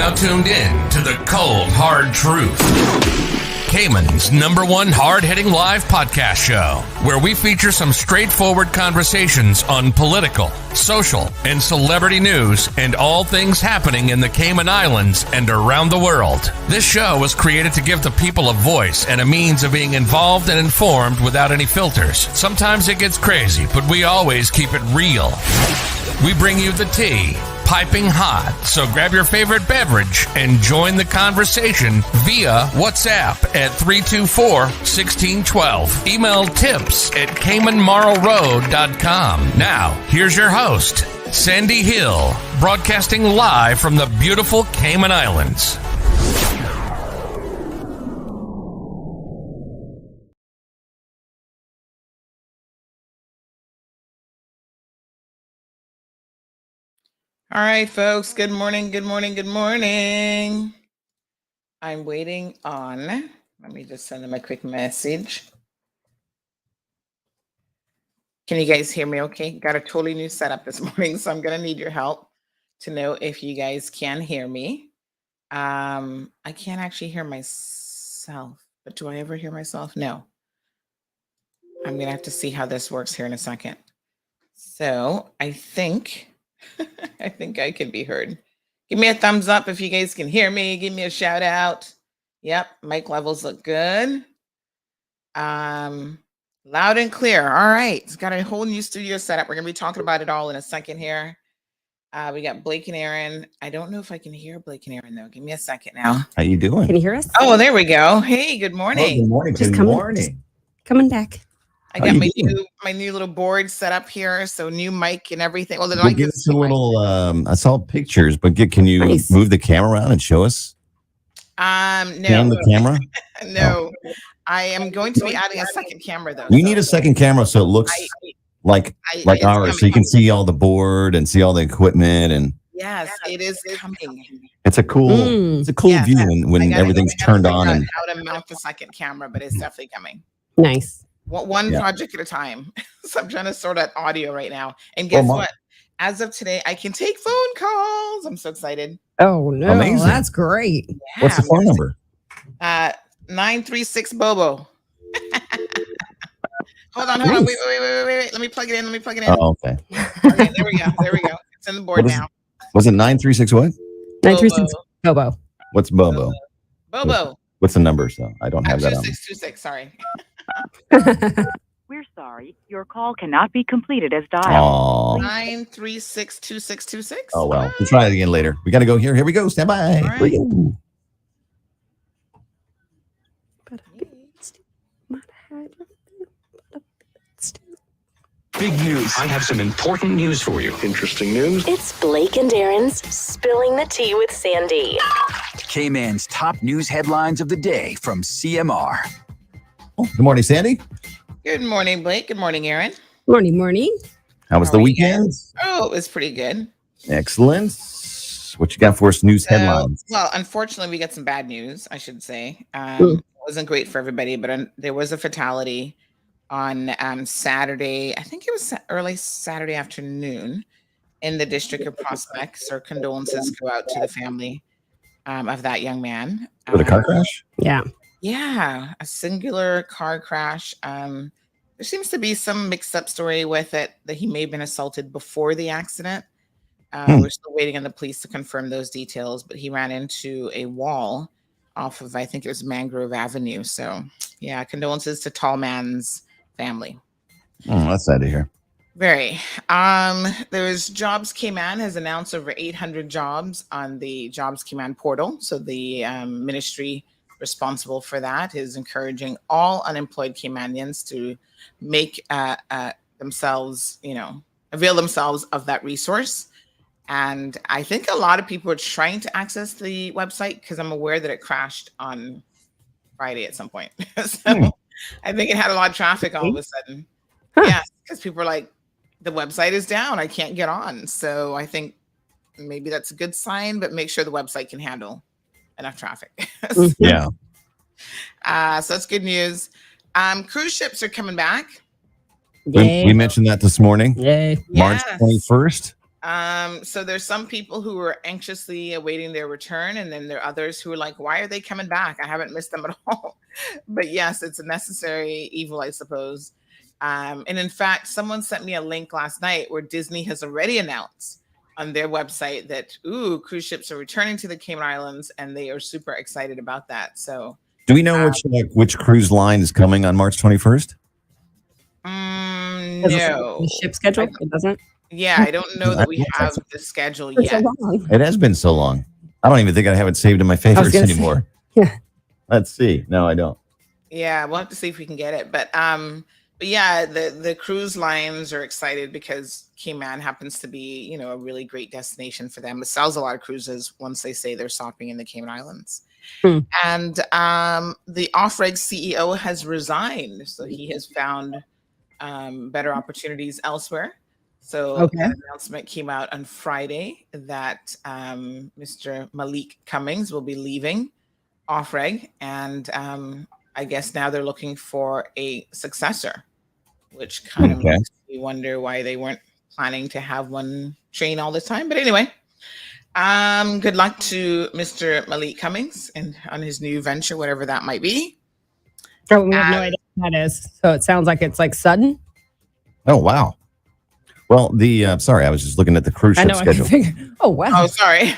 now tuned in to the cold, hard truth. Cayman's #1 hard-hitting live podcast show, where we feature some straightforward conversations on political, social, and celebrity news and all things happening in the Cayman Islands and around the world. This show was created to give the people a voice and a means of being involved and informed without any filters. Sometimes it gets crazy, but we always keep it real. We bring you the tea, piping hot, so grab your favorite beverage and join the conversation via WhatsApp at 324-1612. Email tips at CaymanMarlRoad.com. Now, here's your host, Sandy Hill, broadcasting live from the beautiful Cayman Islands. All right, folks. Good morning. Good morning. Good morning. I'm waiting on. Let me just send them a quick message. Can you guys hear me okay? Got a totally new setup this morning, so I'm going to need your help to know if you guys can hear me. I can't actually hear myself, but do I ever hear myself? No. I'm going to have to see how this works here in a second. So I think I can be heard. Give me a thumbs up if you guys can hear me. Give me a shout out. Yep, mic levels look good. Loud and clear. All right, it's got a whole new studio setup. We're gonna be talking about it all in a second here. We got Blake and Aaron. I don't know if I can hear Blake and Aaron though. Give me a second now. How you doing? Can you hear us? Oh, there we go. Hey, good morning. Oh, good morning. Just Good morning. Coming back. I got my new little board set up here, so new mic and everything. Well, the mic Give is us a little. I saw pictures, but can you Nice. move the camera around and show us? no, Pan the camera. no. I am going to be adding a second camera though. We need a second camera so it looks like it's ours, so you coming. can see all the board and see all the equipment, and Yes, it is coming. it's a cool Yes, view I when gotta- everything's I gotta turned figure on out and how to mount the second camera, but it's definitely coming. Nice. One Yeah. project at a time. So I'm trying to sort out audio right now. And guess what? As of today, I can take phone calls. I'm so excited. Oh no, Amazing. that's great. What's the phone number? 936 Bobo. Hold on. Wait. Let me plug it in. Oh, okay. Okay, there we go. It's in the board What is- now. Was it 936 what? 936 Bobo. What's Bobo? Bobo. What's the number? So I don't have that on. 2626. Sorry. We're sorry. Your call cannot be completed as dialed. Oh. 9362626. Oh well. We'll try it again later. We got to go here. Here we go. Stand by. All right. Here we go. Big news. I have some important news for you. Interesting news. It's Blake and Aaron's Spilling the Tea with Sandy. Cayman's top news headlines of the day from CMR. Oh, good morning, Sandy. Good morning, Blake. Good morning, Aaron. Morning. How was How the are you weekend? Oh, it was pretty good. Excellent. What you got for us? News headlines. Well, unfortunately, we got some bad news, I should say. Mm. It wasn't great for everybody, but there was a fatality on Saturday. I think it was early Saturday afternoon in the district of Prospects. Our condolences go out to the family of that young man. For the car crash? Yeah. Yeah, a singular car crash. There seems to be some mixed up story with it that he may have been assaulted before the accident. We're still waiting on the police to confirm those details, but he ran into a wall off of, I think it was Mangrove Avenue. So yeah, condolences to Tall Man's family. That's sad to hear. Very. There's Jobs Cayman has announced over 800 jobs on the Jobs Cayman portal. So the ministry responsible for that is encouraging all unemployed Caymanians to make themselves, avail themselves of that resource. And I think a lot of people are trying to access the website because I'm aware that it crashed on Friday at some point. So I think it had a lot of traffic all of a sudden. Huh. Yes, because people are like, the website is down. I can't get on. So I think maybe that's a good sign, but make sure the website can handle enough traffic. Yeah. So that's good news. Cruise ships are coming back. We mentioned that this morning. Yay. March Yes. 21st. So there's some people who are anxiously awaiting their return, and then there are others who are like, why are they coming back? I haven't missed them at all. But yes, it's a necessary evil, I suppose. And in fact, someone sent me a link last night where Disney has already announced on their website that cruise ships are returning to the Cayman Islands, and they are super excited about that. So Do we know which cruise line is coming on March 21st? no. The ship schedule? It doesn't? Yeah, I don't know that we have the schedule For so yet. long. It has been so long. I don't even think I have it saved in my favorites gonna say, anymore. yeah. Let's see. No, I don't. Yeah, we'll have to see if we can get it. But yeah, the cruise lines are excited because Cayman happens to be, a really great destination for them. It sells a lot of cruises once they say they're stopping in the Cayman Islands. And the Off-Reg CEO has resigned, so he has found better opportunities elsewhere. So that announcement came out on Friday that Mr. Malik Cummings will be leaving Off-Reg, and I guess now they're looking for a successor, which kind of makes me wonder why they weren't planning to have one train all this time. But anyway, good luck to Mr. Malik Cummings and on his new venture, whatever that might be. Oh, we have no idea what that is. So it sounds like it's like sudden. Oh, wow. Well, sorry, I was just looking at the cruise ship schedule. Oh, wow. Oh, sorry.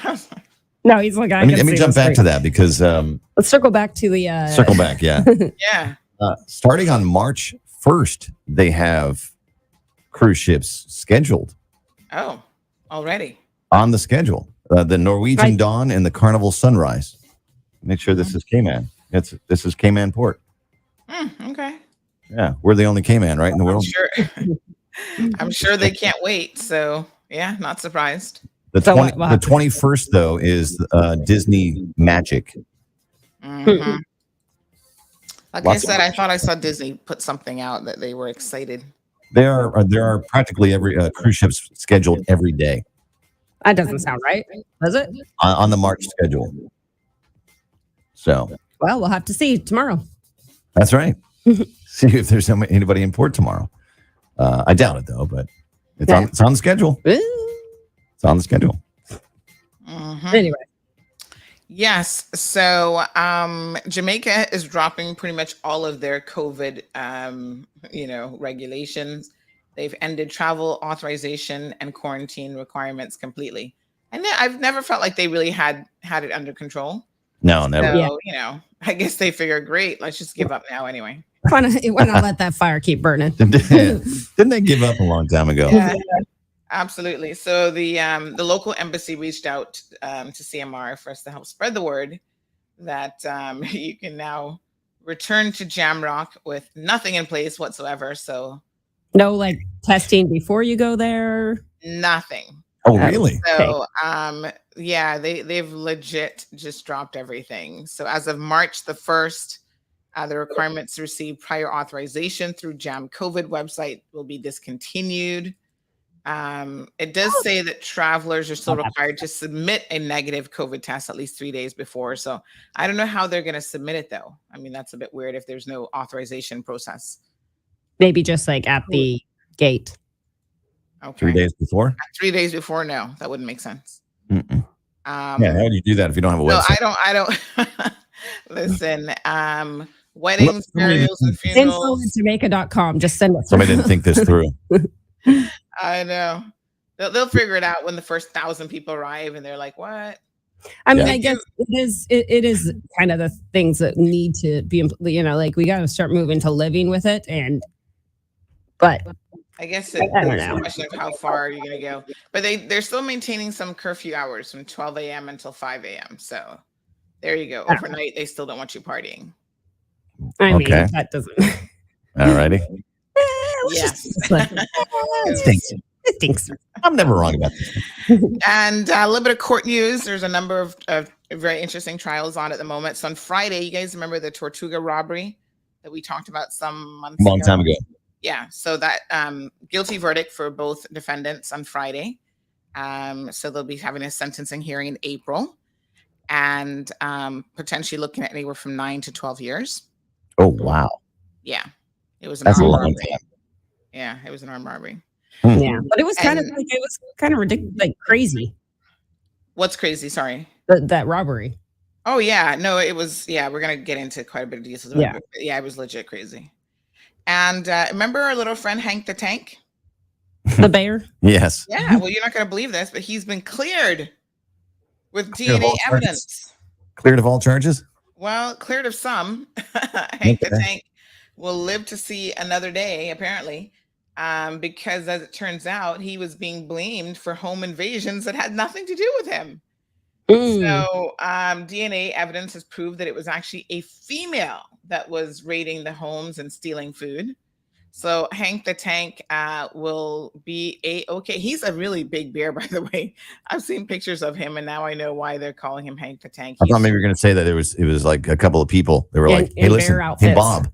No, he's like, let me jump back to that because let's circle back to the circle back. Yeah. Yeah. Starting on March 1st, they have cruise ships scheduled. Oh, already on the schedule. The Norwegian Dawn and the Carnival Sunrise. Make sure this is Cayman. This is Cayman Port. Okay. Yeah, we're the only Cayman, right, in the world. I'm sure they can't wait. So yeah, not surprised. The 21st though is Disney Magic. Mm-hmm. Like I said, I thought I saw Disney put something out that they were excited. There are practically every cruise ships scheduled every day. That doesn't sound right, does it? On the March schedule. So. Well, we'll have to see tomorrow. That's right. See if there's anybody in port tomorrow. I doubt it though, but it's on the schedule. It's on the schedule. Anyway. Yes. So Jamaica is dropping pretty much all of their COVID regulations. They've ended travel authorization and quarantine requirements completely. And I've never felt like they really had it under control. No, never. So, I guess they figured, great, let's just give up now anyway. Why not let that fire keep burning? Didn't they give up a long time ago? Yeah, absolutely. So the local embassy reached out to CMR for us to help spread the word that you can now return to Jamrock with nothing in place whatsoever. So no, testing before you go there? Nothing. Oh, really? So, they've legit just dropped everything. So as of March the 1st, the requirements to receive prior authorization through Jam COVID website will be discontinued. It does say that travelers are still required to submit a negative COVID test at least 3 days before. So I don't know how they're going to submit it, though. I mean, that's a bit weird if there's no authorization process. Maybe just at the gate. Okay. 3 days before? 3 days before? No, that wouldn't make sense. How do you do that if you don't have a website? No, I don't. Listen, weddings, burials, and funerals. Info@jamaica.com. Just send it. Somebody didn't think this through. I know. They'll figure it out when the first 1,000 people arrive, and they're like, "What?" I mean, I guess it is kind of the things that need to be, we got to start moving to living with it, but. I guess it's a question of how far you're going to go. But they're still maintaining some curfew hours from 12 a.m. until 5 a.m. So there you go. Overnight, they still don't want you partying. I mean, that doesn't. All righty. Yes. It stinks. I'm never wrong about this. And a little bit of court news. There's a number of very interesting trials on at the moment. So on Friday, you guys remember the Tortuga robbery that we talked about some months ago? Long time ago. Yeah, so that guilty verdict for both defendants on Friday. So they'll be having a sentencing hearing in April and potentially looking at anywhere from 9 to 12 years. Oh, wow. Yeah, it was an That's a armed long robbery. time. Yeah, it was an armed robbery. Yeah, but it was kind of ridiculous, like crazy. What's crazy? Sorry. That robbery. Oh yeah, no, it was. Yeah, we're gonna get into quite a bit of details. Yeah. Yeah, it was legit crazy. And remember our little friend Hank the Tank? The bear? Yes. Yeah, well, you're not going to believe this, but he's been cleared with Cleared of DNA all charges? evidence. Cleared of all charges? Well, cleared of some. Hank the Okay. Tank will live to see another day, apparently, because as it turns out, he was being blamed for home invasions that had nothing to do with him. So DNA evidence has proved that it was actually a female that was raiding the homes and stealing food. So Hank the Tank will be okay. He's a really big bear, by the way. I've seen pictures of him, and now I know why they're calling him Hank the Tank. I thought maybe you were going to say that it was like a couple of people. They were like, "Hey, in listen, bear hey outfits. Bob,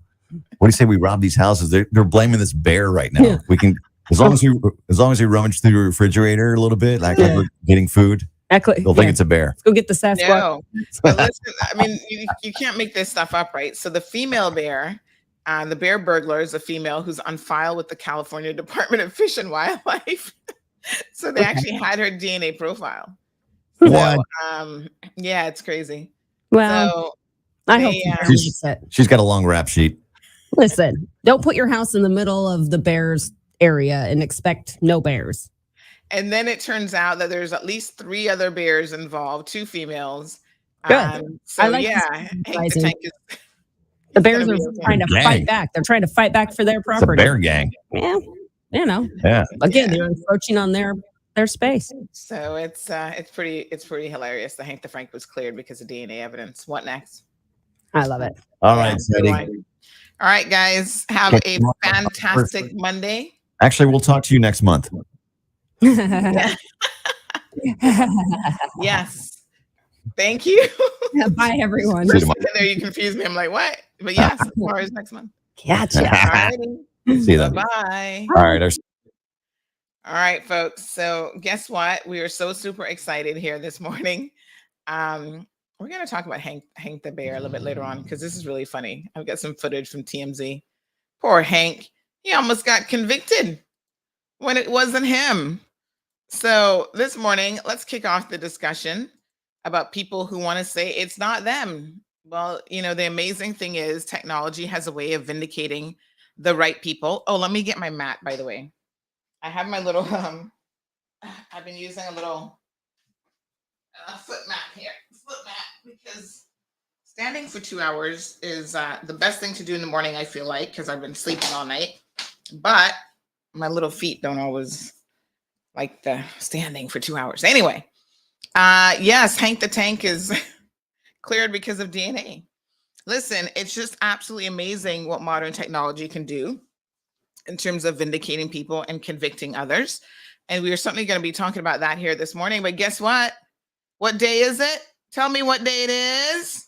what do you say we rob these houses? They're blaming this bear right now. Yeah. We can as long as we rummage through the refrigerator a little bit, like we're getting food. They'll think it's a bear. Let's go get the Sasquatch. No, but listen, I mean, you can't make this stuff up, right? So the female bear, the bear burglar is a female who's on file with the California Department of Fish and Wildlife. So they actually had her DNA profile. What? So, yeah, it's crazy. Well, So I hope She's got a long rap sheet. Listen, don't put your house in the middle of the bears area and expect no bears. And then it turns out that there's at least 3 other bears involved, 2 females. Good. So I like yeah, Hank the Tank is. The bears gonna are be okay. trying to fight back. They're trying to fight back for their It's a property. bear gang. Yeah, you know. Yeah. Again, they're encroaching on their space. So it's pretty hilarious. The Hank the Frank was cleared because of DNA evidence. What next? I love it. All right, Good Sadie. one. All right, guys. Have a fantastic Monday. Actually, we'll talk to you next month. Yes. Thank you. Bye, everyone. For a second there, you confused me. I'm like, what? But yes, tomorrow is next month. Gotcha. Alrighty. See you then. Bye. All right. All right, folks. So guess what? We are so super excited here this morning. We're going to talk about Hank the Bear a little bit later on because this is really funny. I've got some footage from TMZ. Poor Hank. He almost got convicted when it wasn't him. So this morning, let's kick off the discussion about people who want to say it's not them. Well, you know, the amazing thing is technology has a way of vindicating the right people. Oh, let me get my mat, by the way. I have my little, I've been using a little foot mat here. Foot mat, because standing for 2 hours is the best thing to do in the morning, I feel like, because I've been sleeping all night. But my little feet don't always like the standing for 2 hours. Anyway, yes, Hank the Tank is cleared because of DNA. Listen, it's just absolutely amazing what modern technology can do in terms of vindicating people and convicting others. And we are certainly going to be talking about that here this morning. But guess what? What day is it? Tell me what day it is.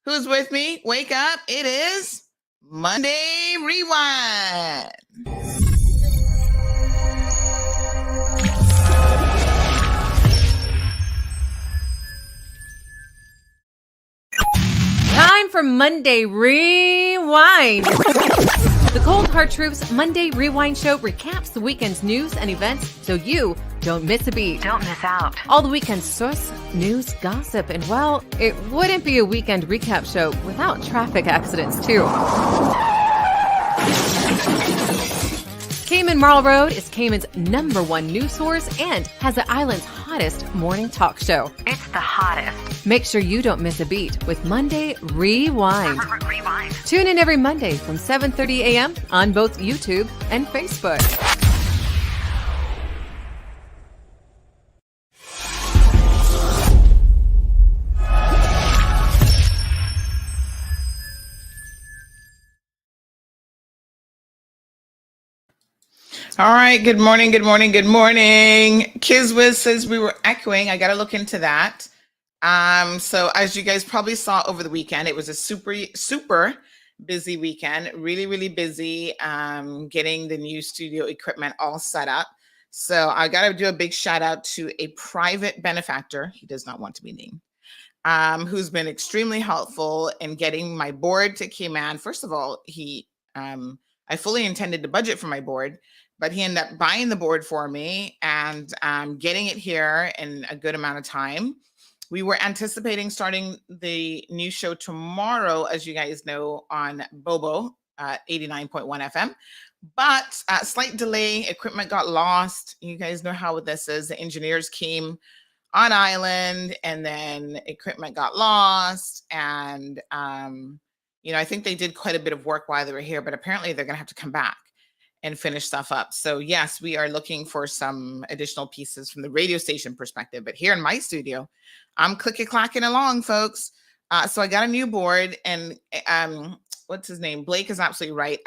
Who's with me? Wake up. It is Monday Rewind. Time for Monday Rewind. The Cold Hard Truth's Monday Rewind show recaps the weekend's news and events so you don't miss a beat. Don't miss out. All the weekend's source, news, gossip, and well, it wouldn't be a weekend recap show without traffic accidents too. Cayman Marl Road is Cayman's #1 news source and has the island's hottest morning talk show. It's the hottest. Make sure you don't miss a beat with Monday Rewind. Rewind. Tune in every Monday from 7:30 a.m. on both YouTube and Facebook. All right. Good morning. Good morning. Good morning. Kizwiz says we were echoing. I got to look into that. So as you guys probably saw over the weekend, it was a super busy weekend. Really, really busy. Getting the new studio equipment all set up. So I got to do a big shout out to a private benefactor. He does not want to be named. Who's been extremely helpful in getting my board to Cayman. First of all, I fully intended to budget for my board, but he ended up buying the board for me and getting it here in a good amount of time. We were anticipating starting the new show tomorrow, as you guys know, on Bobo 89.1 FM. But slight delay, equipment got lost. You guys know how this is. The engineers came on island and then equipment got lost. And, I think they did quite a bit of work while they were here, but apparently they're going to have to come back and finish stuff up. So yes, we are looking for some additional pieces from the radio station perspective, but here in my studio, I'm clicky-clacking along, folks. So I got a new board, and what's his name? Blake is absolutely right.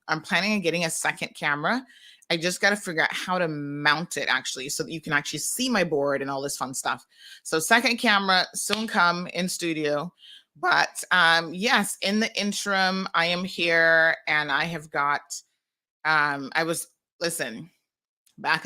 I'm planning on getting a second camera. I just got to figure out how to mount it actually, so that you can actually see my board and all this fun stuff. So second camera soon come in studio. But yes, in the interim, I am here and I have got, back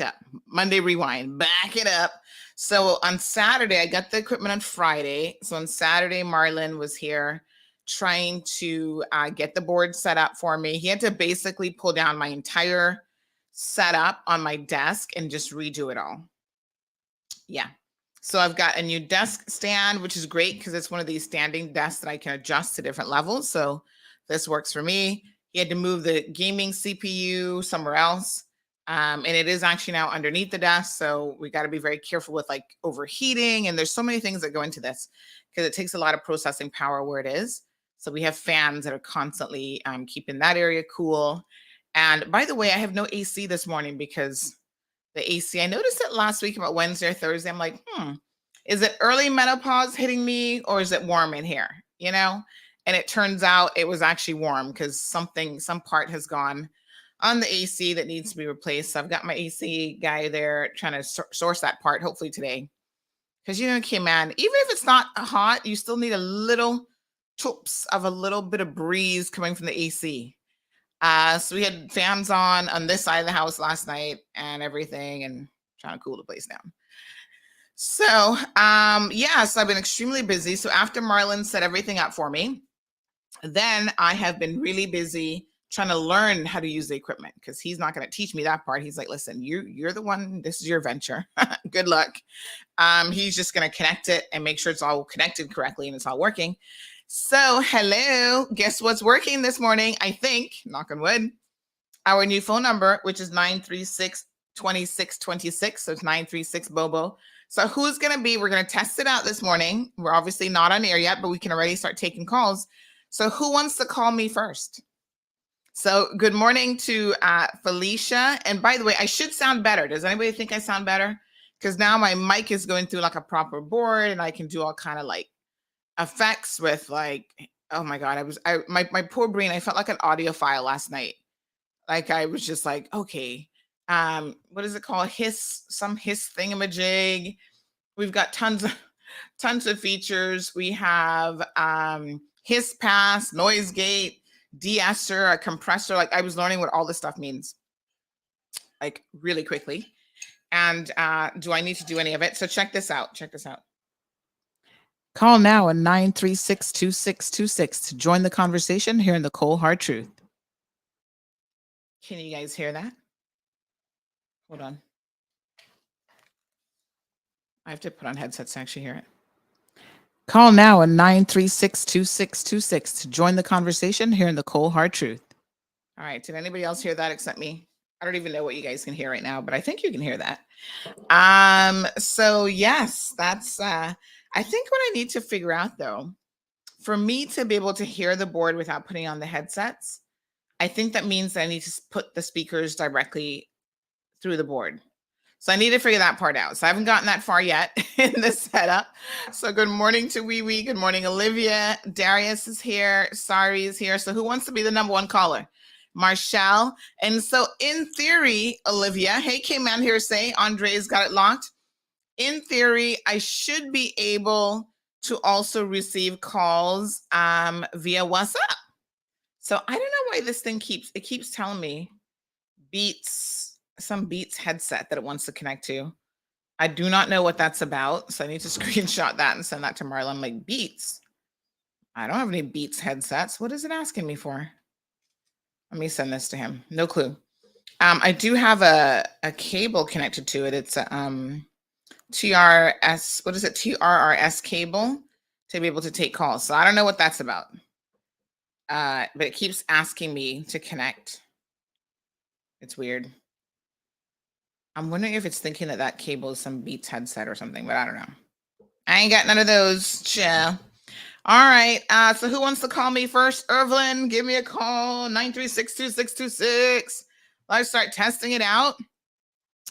up, Monday Rewind, back it up. So on Saturday, I got the equipment on Friday. So on Saturday, Marlon was here trying to get the board set up for me. He had to basically pull down my entire setup on my desk and just redo it all. Yeah. So I've got a new desk stand, which is great because it's one of these standing desks that I can adjust to different levels. So this works for me. He had to move the gaming CPU somewhere else. And it is actually now underneath the desk. So we got to be very careful with like overheating. And there's so many things that go into this because it takes a lot of processing power where it is. So we have fans that are constantly keeping that area cool. And by the way, I have no AC this morning because the AC, I noticed it last week about Wednesday or Thursday. I'm like, is it early menopause hitting me or is it warm in here? And it turns out it was actually warm because some part has gone on the AC that needs to be replaced. So I've got my AC guy there trying to source that part hopefully today. Because, okay, man, even if it's not hot, you still need a little toops of a little bit of breeze coming from the AC. So we had fans on this side of the house last night and everything and trying to cool the place down. So, so I've been extremely busy. So after Marlon set everything up for me, then I have been really busy trying to learn how to use the equipment because he's not going to teach me that part. He's like, listen, you're the one, this is your venture. Good luck. He's just going to connect it and make sure it's all connected correctly and it's all working. So hello, guess what's working this morning? I think, knock on wood, our new phone number, which is 936-2626. So it's 936 Bobo. So who's going to be, we're going to test it out this morning. We're obviously not on air yet, but we can already start taking calls. So who wants to call me first? So good morning to Felicia. And by the way, I should sound better. Does anybody think I sound better? Because now my mic is going through like a proper board and I can do all kind of like effects with like, oh my God, my poor brain, I felt like an audiophile last night. Like I was just like, okay, what is it called? Some hiss thingamajig. We've got tons of features. We have hiss pass, noise gate, de-esser, a compressor. Like I was learning what all this stuff means like really quickly. And do I need to do any of it? So check this out. Call now at 936-2626 to join the conversation here in the Cold Hard Truth. Can you guys hear that? Hold on. I have to put on headsets to actually hear it. Call now at 936-2626 to join the conversation here in the Cold Hard Truth. All right. Did anybody else hear that except me? I don't even know what you guys can hear right now, but I think you can hear that. So yes, that's I think what I need to figure out though, for me to be able to hear the board without putting on the headsets, I think that means that I need to put the speakers directly through the board. So I need to figure that part out. So I haven't gotten that far yet in this setup. So good morning to Wee Wee. Good morning, Olivia. Darius is here. Sari is here. So who wants to be the number one caller? Marshall. And so in theory, Olivia, hey, came out here say Andre's got it locked. In theory, I should be able to also receive calls via WhatsApp. So I don't know why this thing keeps telling me some Beats headset that it wants to connect to. I do not know what that's about. So I need to screenshot that and send that to Marla. I'm like, Beats? I don't have any Beats headsets. What is it asking me for? Let me send this to him. No clue. I do have a cable connected to it. It's a TRS. What is it? TRRS cable to be able to take calls. So I don't know what that's about. But it keeps asking me to connect. It's weird. I'm wondering if it's thinking that cable is some Beats headset or something, but I don't know. I ain't got none of those. Chill. All right. So who wants to call me first? Irvlyn, give me a call. 9362626. Let's start testing it out.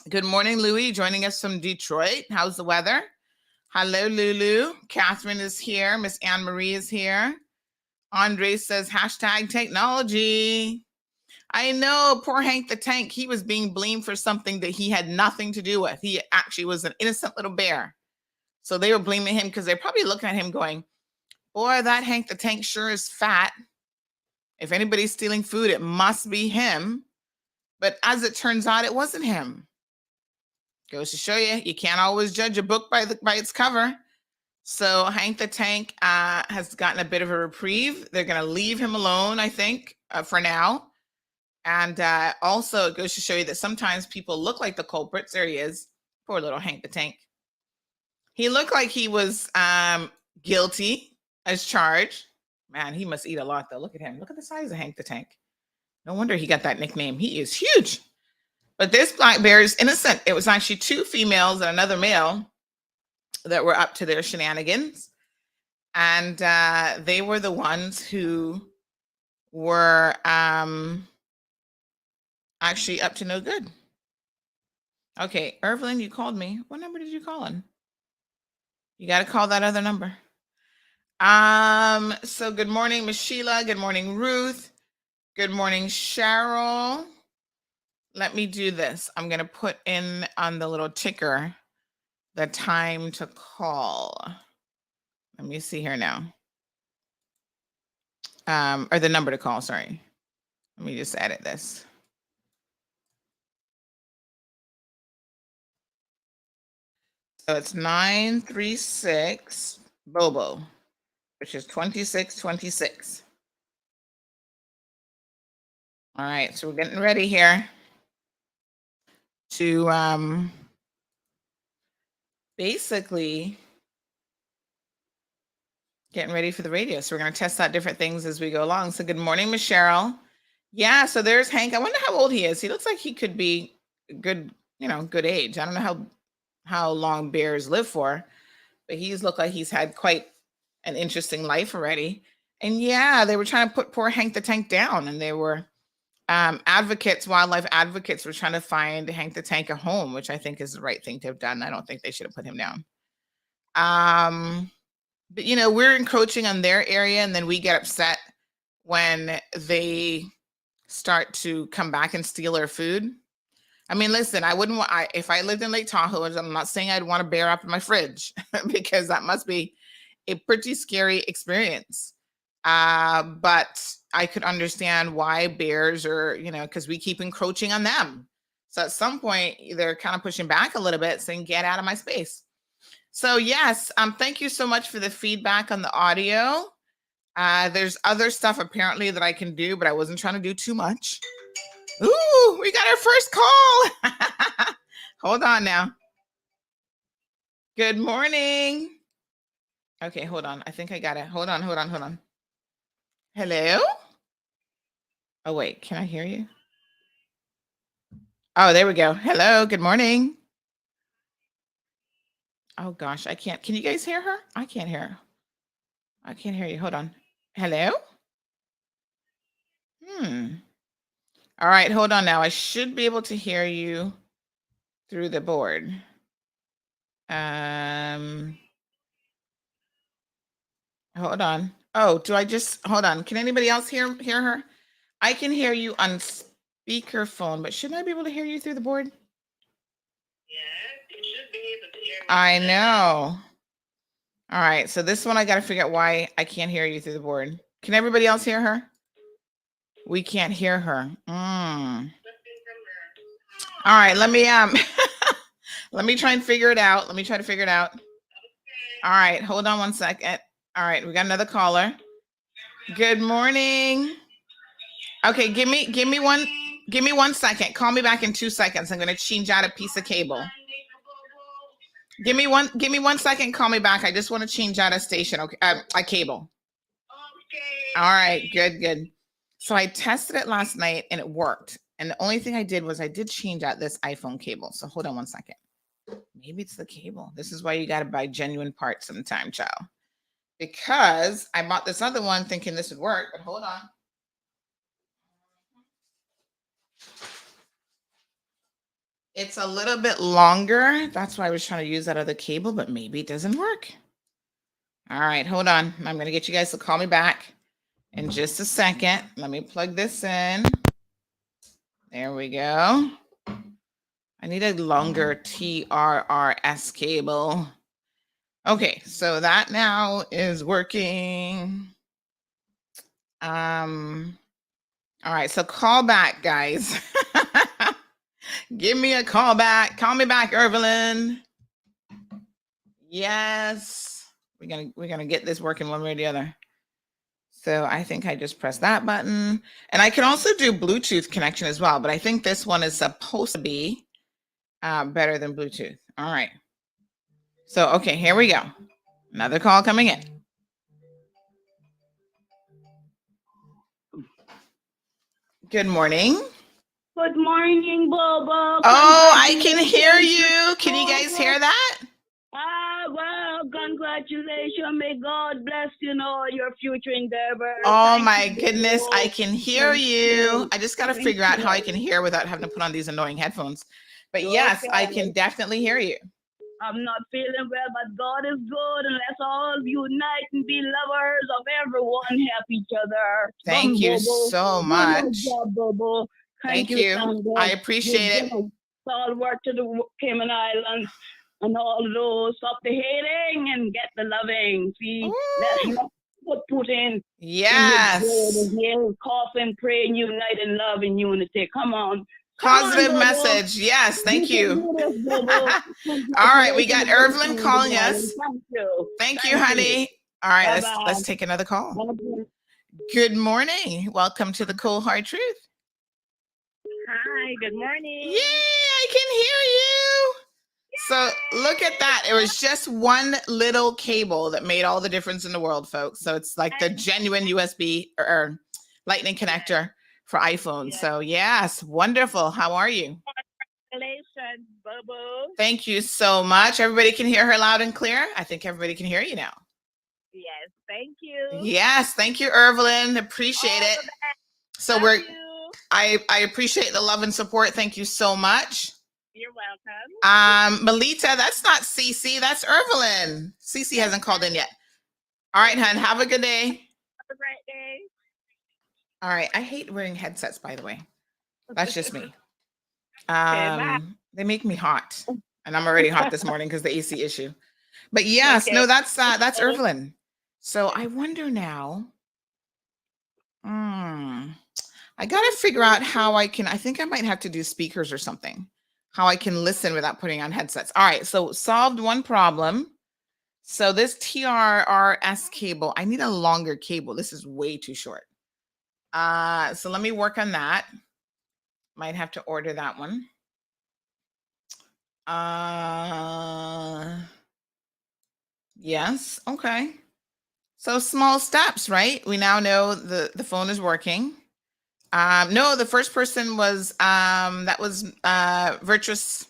Good morning, Louie, joining us from Detroit. How's the weather? Hello, Lulu. Catherine is here. Miss Anne Marie is here. Andre says, hashtag technology. I know, poor Hank the Tank. He was being blamed for something that he had nothing to do with. He actually was an innocent little bear. So they were blaming him because they're probably looking at him going, boy, that Hank the Tank sure is fat. If anybody's stealing food, it must be him. But as it turns out, it wasn't him. Goes to show you, you can't always judge a book by its cover. So Hank the Tank has gotten a bit of a reprieve. They're going to leave him alone, I think, for now. And also, it goes to show you that sometimes people look like the culprits. There he is. Poor little Hank the Tank. He looked like he was guilty as charged. Man, he must eat a lot, though. Look at him. Look at the size of Hank the Tank. No wonder he got that nickname. He is huge. But this black bear is innocent. It was actually 2 females and another male that were up to their shenanigans. And they were the ones who were actually up to no good. Okay, Irvlyn, you called me. What number did you call on? You got to call that other number. So good morning, Miss Sheila. Good morning, Ruth. Good morning, Cheryl. Let me do this. I'm going to put in on the little ticker the time to call. Let me see here now. Or the number to call, sorry. Let me just edit this. So it's 936 Bobo, which is 2626. All right, so we're getting ready here to basically getting ready for the radio. So we're going to test out different things as we go along. So good morning, Miss Cheryl. Yeah, so there's Hank. I wonder how old he is. He looks like he could be good, good age. I don't know how long bears live for, but he's looked like he's had quite an interesting life already. And yeah, they were trying to put poor Hank the Tank down, and they were wildlife advocates were trying to find Hank the Tank a home, which I think is the right thing to have done. I don't think they should have put him down. But we're encroaching on their area, and then we get upset when they start to come back and steal our food. I mean, listen, I wouldn't want, if I lived in Lake Tahoe, I'm not saying I'd want a bear up in my fridge because that must be a pretty scary experience. But I could understand why bears are, because we keep encroaching on them. So at some point, they're kind of pushing back a little bit, saying, get out of my space. So yes, thank you so much for the feedback on the audio. There's other stuff apparently that I can do, but I wasn't trying to do too much. Ooh, we got our first call. Hold on now. Good morning. Okay, hold on. I think I got it. Hold on. Hello? Oh, wait. Can I hear you? Oh, there we go. Hello. Good morning. Oh, gosh. I can't. Can you guys hear her? I can't hear her. I can't hear you. Hold on. Hello? All right. Hold on now. I should be able to hear you through the board. Hold on. Oh, hold on. Can anybody else hear her? I can hear you on speakerphone, but shouldn't I be able to hear you through the board? Yeah, you should be able to hear me. I know. All right. So this one, I got to figure out why I can't hear you through the board. Can everybody else hear her? We can't hear her. All right. Let me let me try and figure it out. All right. Hold on 1 second. All right. We got another caller. Good morning. Okay, give me 1 second. Call me back in 2 seconds. I'm gonna change out a piece of cable. Give me 1 second. Call me back. I just want to change out a station. Okay, a cable. Okay. All right. Good. So I tested it last night and it worked. And the only thing I did was I did change out this iPhone cable. So hold on 1 second. Maybe it's the cable. This is why you got to buy genuine parts sometime, child. Because I bought this other one thinking this would work, but hold on. It's a little bit longer. That's why I was trying to use that other cable, but maybe it doesn't work. All right, hold on. I'm going to get you guys to call me back in just a second. Let me plug this in. There we go. I need a longer TRRS cable. Okay, so that now is working. All right, so call back, guys. Give me a call back. Call me back, Evelyn. Yes. We're gonna get this working one way or the other. So I think I just press that button. And I can also do Bluetooth connection as well, but I think this one is supposed to be better than Bluetooth. All right. So, okay, here we go. Another call coming in. Good morning. Good morning, Bobo. Oh, I can hear you. Can you guys hear that? Well, congratulations. May God bless you in all your future endeavors. Oh, my goodness. I can hear you. I just got to figure out how I can hear without having to put on these annoying headphones. But yes, I can definitely hear you. I'm not feeling well, but God is good, and let's all unite and be lovers of everyone, help each other. Thank you so much. Bobo. Thank you. I appreciate it. All work to the Cayman Islands and all those. Stop the hating and get the loving. See, let's put Putin. Yes. Cough and pray and unite and love and unity. Come on. Positive message. Yes, thank you. All right, we got Evelyn calling us. Thank you, honey. All right, let's take another call. Good morning. Welcome to the Cold Hard Truth. Hi, good morning. Yay, I can hear you. So look at that. It was just one little cable that made all the difference in the world, folks. So it's like the genuine USB or lightning connector for iPhone. So yes, wonderful. How are you? Congratulations, Bobo. Thank you so much. Everybody can hear her loud and clear. I think everybody can hear you now. Yes, thank you. Yes, thank you, Evelyn. Appreciate it. So I appreciate the love and support. Thank you so much. You're welcome. Melita, that's not Cece, that's Evelyn. Cece hasn't called in yet. All right, hon, have a good day. Have a great day. All right, I hate wearing headsets, by the way. That's just me. They make me hot, and I'm already hot this morning because the AC issue. But yes, no, that's Evelyn. So I wonder now. I got to figure out how I think I might have to do speakers or something, how I can listen without putting on headsets. All right, so solved one problem. So this TRRS cable, I need a longer cable. This is way too short. So let me work on that. Might have to order that one. Yes, okay. So small steps, right? We now know the phone is working. No, the first person was that was Virtuous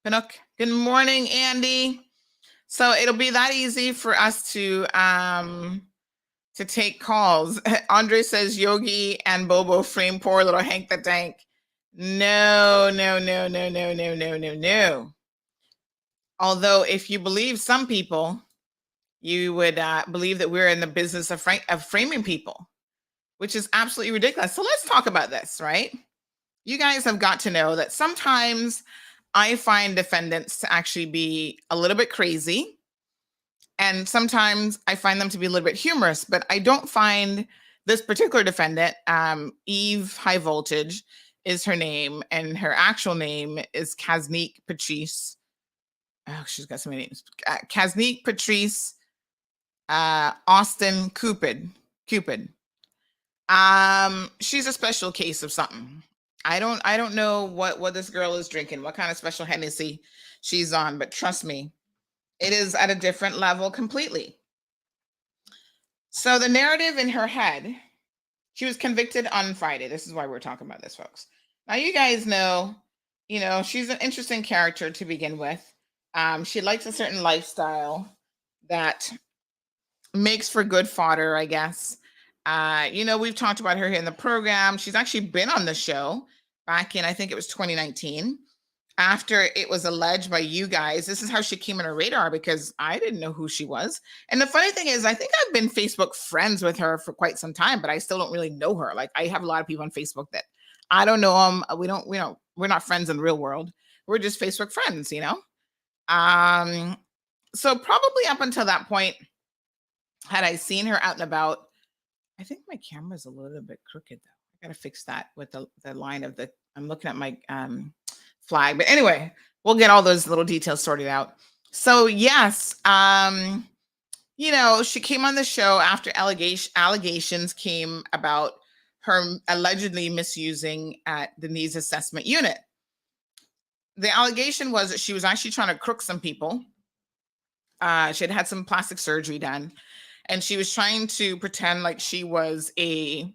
Pinook. Good morning, Andy. So it'll be that easy for us to take calls. Andre says Yogi and Bobo frame poor little Hank the Tank. No. Although if you believe some people, you would believe that we're in the business of framing people, which is absolutely ridiculous. So let's talk about this, right? You guys have got to know that sometimes I find defendants to actually be a little bit crazy. And sometimes I find them to be a little bit humorous, but I don't find this particular defendant, Eve High Voltage is her name, and her actual name is Casnique Patrice. Oh, she's got so many names. Casnique Patrice Austin Cupid. She's a special case of something. I don't know what this girl is drinking, what kind of special Hennessy she's on, but trust me, it is at a different level completely. So the narrative in her head, she was convicted on Friday. This is why we're talking about this, folks. Now you guys know, she's an interesting character to begin with. She likes a certain lifestyle that makes for good fodder, I guess. We've talked about her here in the program. She's actually been on the show back in, I think it was 2019, after it was alleged by you guys. This is how she came on her radar, because I didn't know who she was. And the funny thing is, I think I've been Facebook friends with her for quite some time, but I still don't really know her. Like, I have a lot of people on Facebook that I don't know them. We're not friends in the real world. We're just Facebook friends, So probably up until that point, had I seen her out and about, I think my camera's a little bit crooked though. I gotta fix that with the line of I'm looking at my flag. But anyway, we'll get all those little details sorted out. So yes, she came on the show after allegations came about her allegedly misusing at the needs assessment unit. The allegation was that she was actually trying to crook some people. She had some plastic surgery done, and she was trying to pretend like she was a,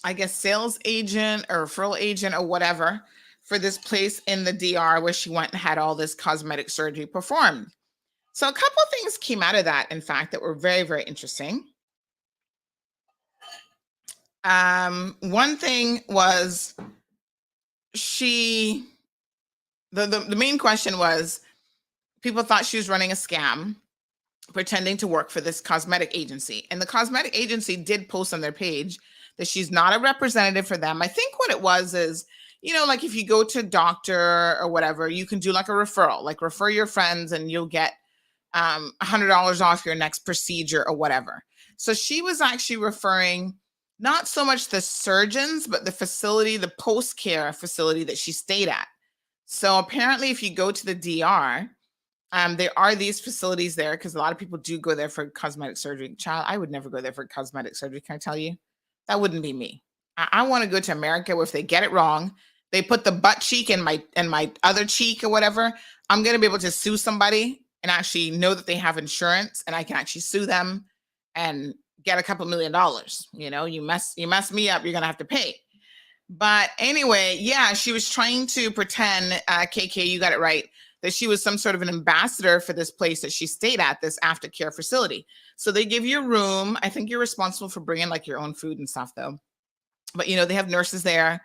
I guess, sales agent or referral agent or whatever for this place in the DR where she went and had all this cosmetic surgery performed. So a couple of things came out of that, in fact, that were very, very interesting. One thing was the main question was, people thought she was running a scam, pretending to work for this cosmetic agency. And the cosmetic agency did post on their page that she's not a representative for them. I think what it was is, like if you go to a doctor or whatever, you can do like a referral, like refer your friends and you'll get $100 off your next procedure or whatever. So she was actually referring not so much the surgeons, but the facility, the post-care facility that she stayed at. So apparently if you go to the DR, there are these facilities there, because a lot of people do go there for cosmetic surgery. Child, I would never go there for cosmetic surgery. Can I tell you? That wouldn't be me. I want to go to America where if they get it wrong, they put the butt cheek in my other cheek or whatever, I'm going to be able to sue somebody and actually know that they have insurance, and I can actually sue them and get a couple $1 million. You mess me up, you're going to have to pay. But anyway, yeah, she was trying to pretend, KK, you got it right, that she was some sort of an ambassador for this place that she stayed at, this aftercare facility. So they give you a room. I think you're responsible for bringing like your own food and stuff though. But they have nurses there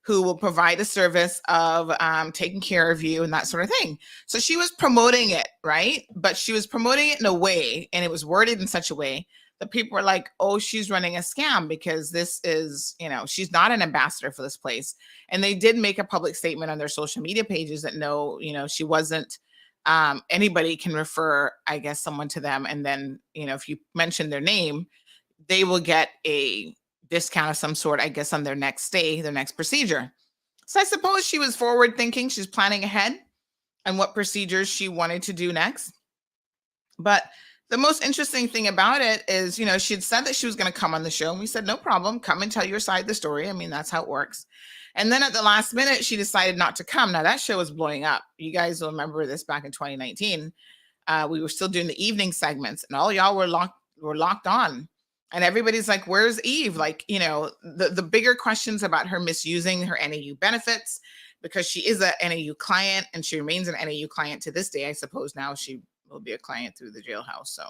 who will provide a service of taking care of you and that sort of thing. So she was promoting it, right? But she was promoting it in a way, and it was worded in such a way that people were like, oh, she's running a scam, because this is, she's not an ambassador for this place. And they did make a public statement on their social media pages that no, she wasn't, anybody can refer, I guess, someone to them. And then, if you mention their name, they will get a discount of some sort, I guess, on their next stay, their next procedure. So I suppose she was forward thinking. She's planning ahead on what procedures she wanted to do next. But the most interesting thing about it is, she had said that she was going to come on the show, and we said, no problem, come and tell your side of the story. I mean, that's how it works. And then at the last minute, she decided not to come. Now that show was blowing up. You guys will remember this back in 2019. We were still doing the evening segments, and all y'all were locked on. And everybody's like, where's Eve? Like, the bigger questions about her misusing her NAU benefits, because she is a NAU client and she remains an NAU client to this day. I suppose now she will be a client through the jailhouse. So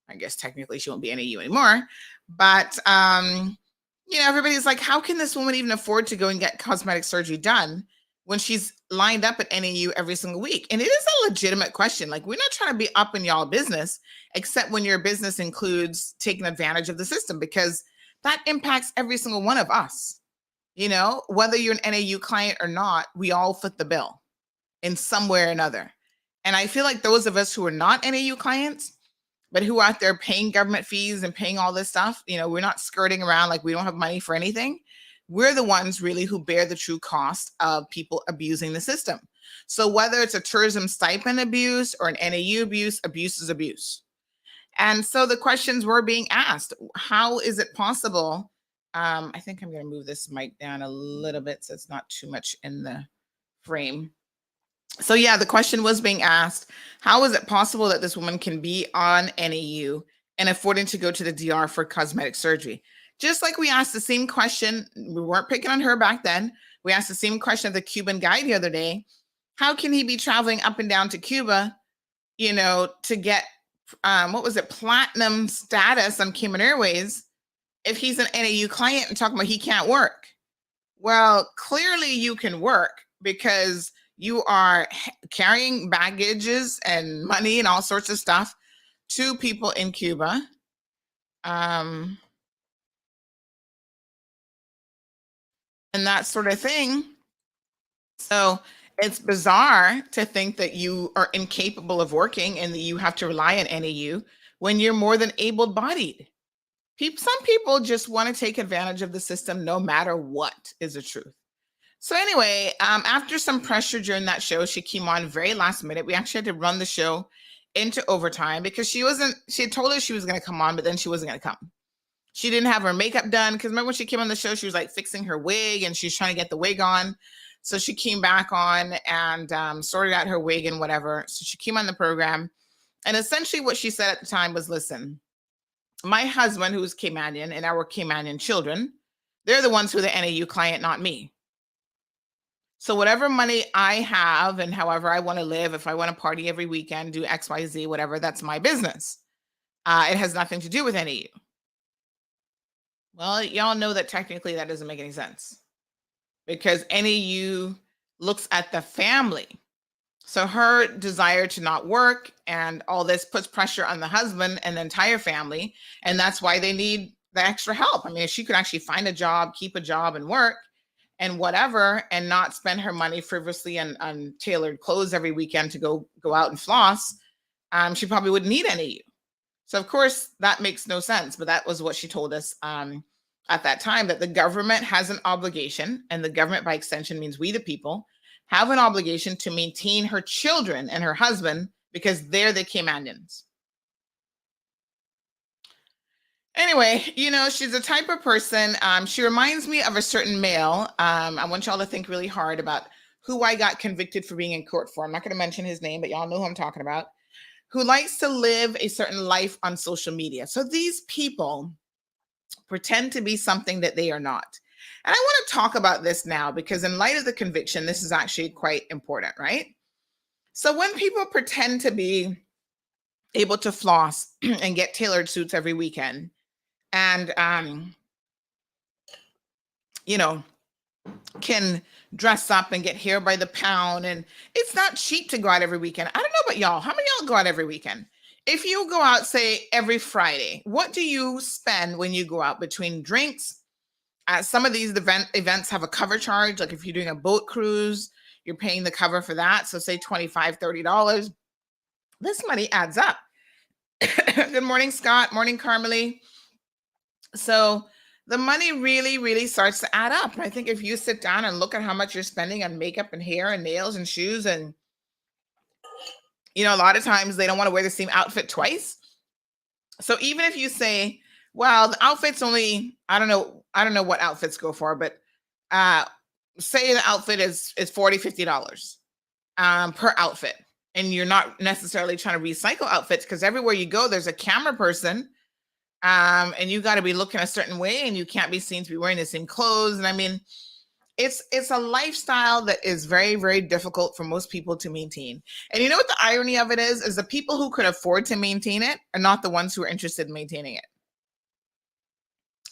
I guess technically she won't be NAU anymore. But, everybody's like, how can this woman even afford to go and get cosmetic surgery done when she's lined up at NAU every single week? And it is a legitimate question. Like, we're not trying to be up in y'all business, except when your business includes taking advantage of the system, because that impacts every single one of us. Whether you're an NAU client or not, we all foot the bill in some way or another. And I feel like those of us who are not NAU clients, but who are out there paying government fees and paying all this stuff, we're not skirting around like we don't have money for anything. We're the ones really who bear the true cost of people abusing the system. So whether it's a tourism stipend abuse or an NAU abuse, abuse is abuse. And so the questions were being asked. How is it possible? I think I'm going to move this mic down a little bit so it's not too much in the frame. So yeah, the question was being asked, how is it possible that this woman can be on NAU and affording to go to the DR for cosmetic surgery? Just like we asked the same question, we weren't picking on her back then. We asked the same question of the Cuban guy the other day. How can he be traveling up and down to Cuba, to get, platinum status on Cayman Airways if he's an NAU client and talking about he can't work? Well, clearly you can work because you are carrying baggages and money and all sorts of stuff to people in Cuba. And that sort of thing. So it's bizarre to think that you are incapable of working and that you have to rely on NAU when you're more than able-bodied. Some people just want to take advantage of the system no matter what is the truth. So anyway, after some pressure during that show, she came on very last minute. We actually had to run the show into overtime because she had told us she was going to come on, but then she wasn't going to come. She didn't have her makeup done because remember when she came on the show, she was like fixing her wig and she's trying to get the wig on. So she came back on and sorted out her wig and whatever. So she came on the program. And essentially what she said at the time was, listen, my husband, who's Caymanian, and our Caymanian children, they're the ones who are the NAU client, not me. So whatever money I have and however I want to live, if I want to party every weekend, do X, Y, Z, whatever, that's my business. It has nothing to do with NAU. Well, y'all know that technically that doesn't make any sense because NAU looks at the family. So her desire to not work and all this puts pressure on the husband and the entire family. And that's why they need the extra help. I mean, if she could actually find a job, keep a job and work and whatever, and not spend her money frivolously on tailored clothes every weekend to go out and floss, she probably wouldn't need NAU. So of course that makes no sense, but that was what she told us at that time, that the government has an obligation, and the government by extension means we the people, have an obligation to maintain her children and her husband because they're the Caymanians. Anyway, she's the type of person, she reminds me of a certain male. I want y'all to think really hard about who I got convicted for being in court for. I'm not going to mention his name, but y'all know who I'm talking about, who likes to live a certain life on social media. So these people pretend to be something that they are not. And I want to talk about this now because in light of the conviction, this is actually quite important, right? So when people pretend to be able to floss and get tailored suits every weekend and, can dress up and get hair by the pound, and it's not cheap to go out every weekend. I don't know about y'all. How many of y'all go out every weekend? If you go out, say, every Friday, what do you spend when you go out between drinks? Some of these events have a cover charge. Like if you're doing a boat cruise, you're paying the cover for that. So say $25, $30. This money adds up. Good morning, Scott. Morning, Carmelie. So the money really, really starts to add up. I think if you sit down and look at how much you're spending on makeup and hair and nails and shoes, and a lot of times they don't want to wear the same outfit twice. So even if you say, well, the outfit's only, I don't know what outfits go for, but say the outfit is $40, $50 per outfit. And you're not necessarily trying to recycle outfits because everywhere you go, there's a camera person and you got to be looking a certain way and you can't be seen to be wearing the same clothes. And I mean, it's a lifestyle that is very, very difficult for most people to maintain. And you know what the irony of it is the people who could afford to maintain it are not the ones who are interested in maintaining it.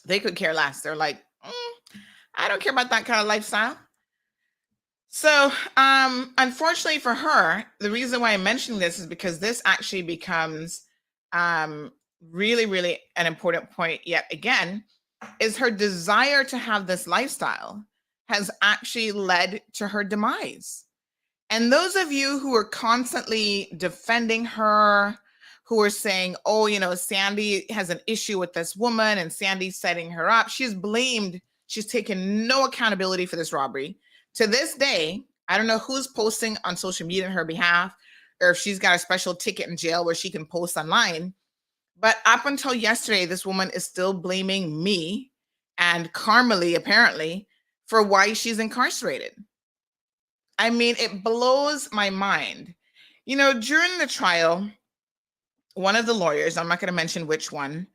They could care less. They're like, I don't care about that kind of lifestyle. So unfortunately for her, the reason why I'm mentioning this is because this actually becomes really, really an important point yet again, is her desire to have this lifestyle has actually led to her demise. And those of you who are constantly defending her, who are saying, Sandy has an issue with this woman and Sandy's setting her up. She's taken no accountability for this robbery. To this day, I don't know who's posting on social media on her behalf or if she's got a special ticket in jail where she can post online. But up until yesterday, this woman is still blaming me and Carmelie, apparently, for why she's incarcerated. I mean, it blows my mind. You know, during the trial, one of the lawyers, I'm not going to mention which one,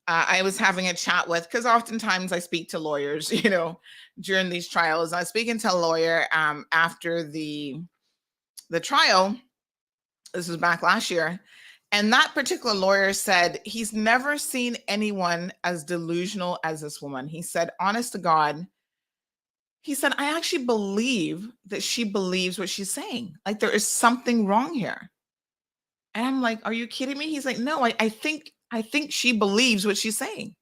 I was having a chat with, because oftentimes I speak to lawyers, you know, during these trials. I was speaking to a lawyer after the trial. This was back last year. And that particular lawyer said he's never seen anyone as delusional as this woman. He said, honest to God, he said, I actually believe that she believes what she's saying. Like there is something wrong here. And I'm like, are you kidding me? He's like, no, I think she believes what she's saying.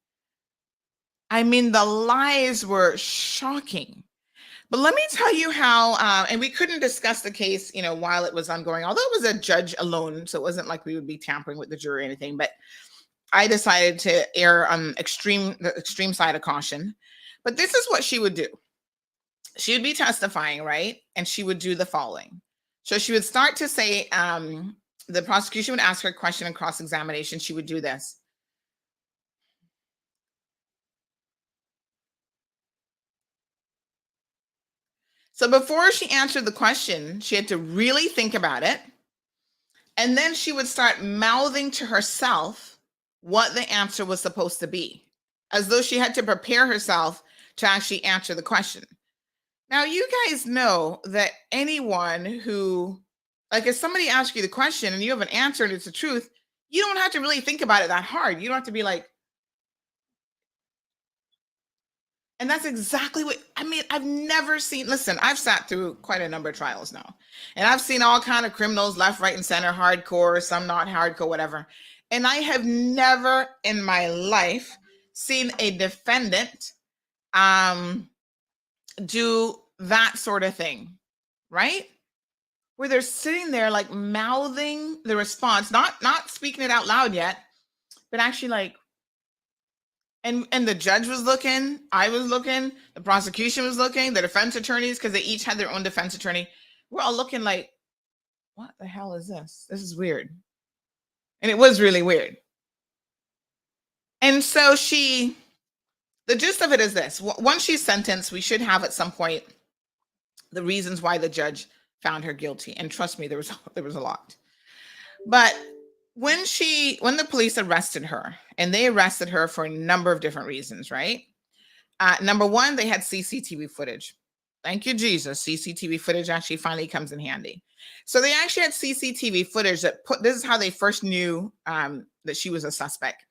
I mean, the lies were shocking. But let me tell you how, and we couldn't discuss the case, you know, while it was ongoing, although it was a judge alone. So it wasn't like we would be tampering with the jury or anything, but I decided to err on the extreme side of caution. But this is what she would do. She would be testifying, right? And she would do the following. So she would start to say, the prosecution would ask her a question in cross-examination. She would do this. So before she answered the question, she had to really think about it. And then she would start mouthing to herself what the answer was supposed to be, as though she had to prepare herself to actually answer the question. Now, you guys know that anyone who, like if somebody asks you the question and you have an answer and it's the truth, you don't have to really think about it that hard. You don't have to be like, and that's exactly what, I mean, I've never seen, listen, I've sat through quite a number of trials now, and I've seen all kind of criminals, left, right, and center, hardcore, some not hardcore, whatever. And I have never in my life seen a defendant do that sort of thing, right? Where they're sitting there like mouthing the response, not speaking it out loud yet, but actually like, and the judge was looking, I was looking, the prosecution was looking, the defense attorneys, because they each had their own defense attorney. We're all looking like, what the hell is this? This is weird. And it was really weird. And so the gist of it is this. Once she's sentenced, we should have at some point the reasons why the judge found her guilty. And trust me, there was a lot. But when the police arrested her, and they arrested her for a number of different reasons, right? Number one, they had CCTV footage. Thank you, Jesus. CCTV footage actually finally comes in handy. So they actually had CCTV footage this is how they first knew that she was a suspect.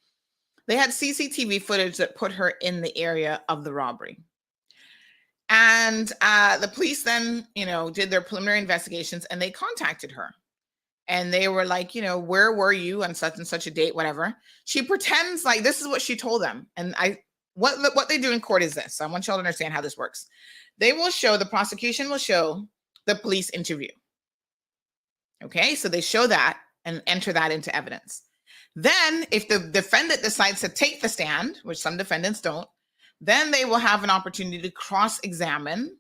They had CCTV footage that put her in the area of the robbery. And the police then, did their preliminary investigations, and they contacted her. And they were like, where were you on such and such a date, whatever. She pretends like this is what she told them. And what they do in court is this. So I want y'all to understand how this works. The prosecution will show the police interview. Okay, so they show that and enter that into evidence. Then if the defendant decides to take the stand, which some defendants don't, then they will have an opportunity to cross-examine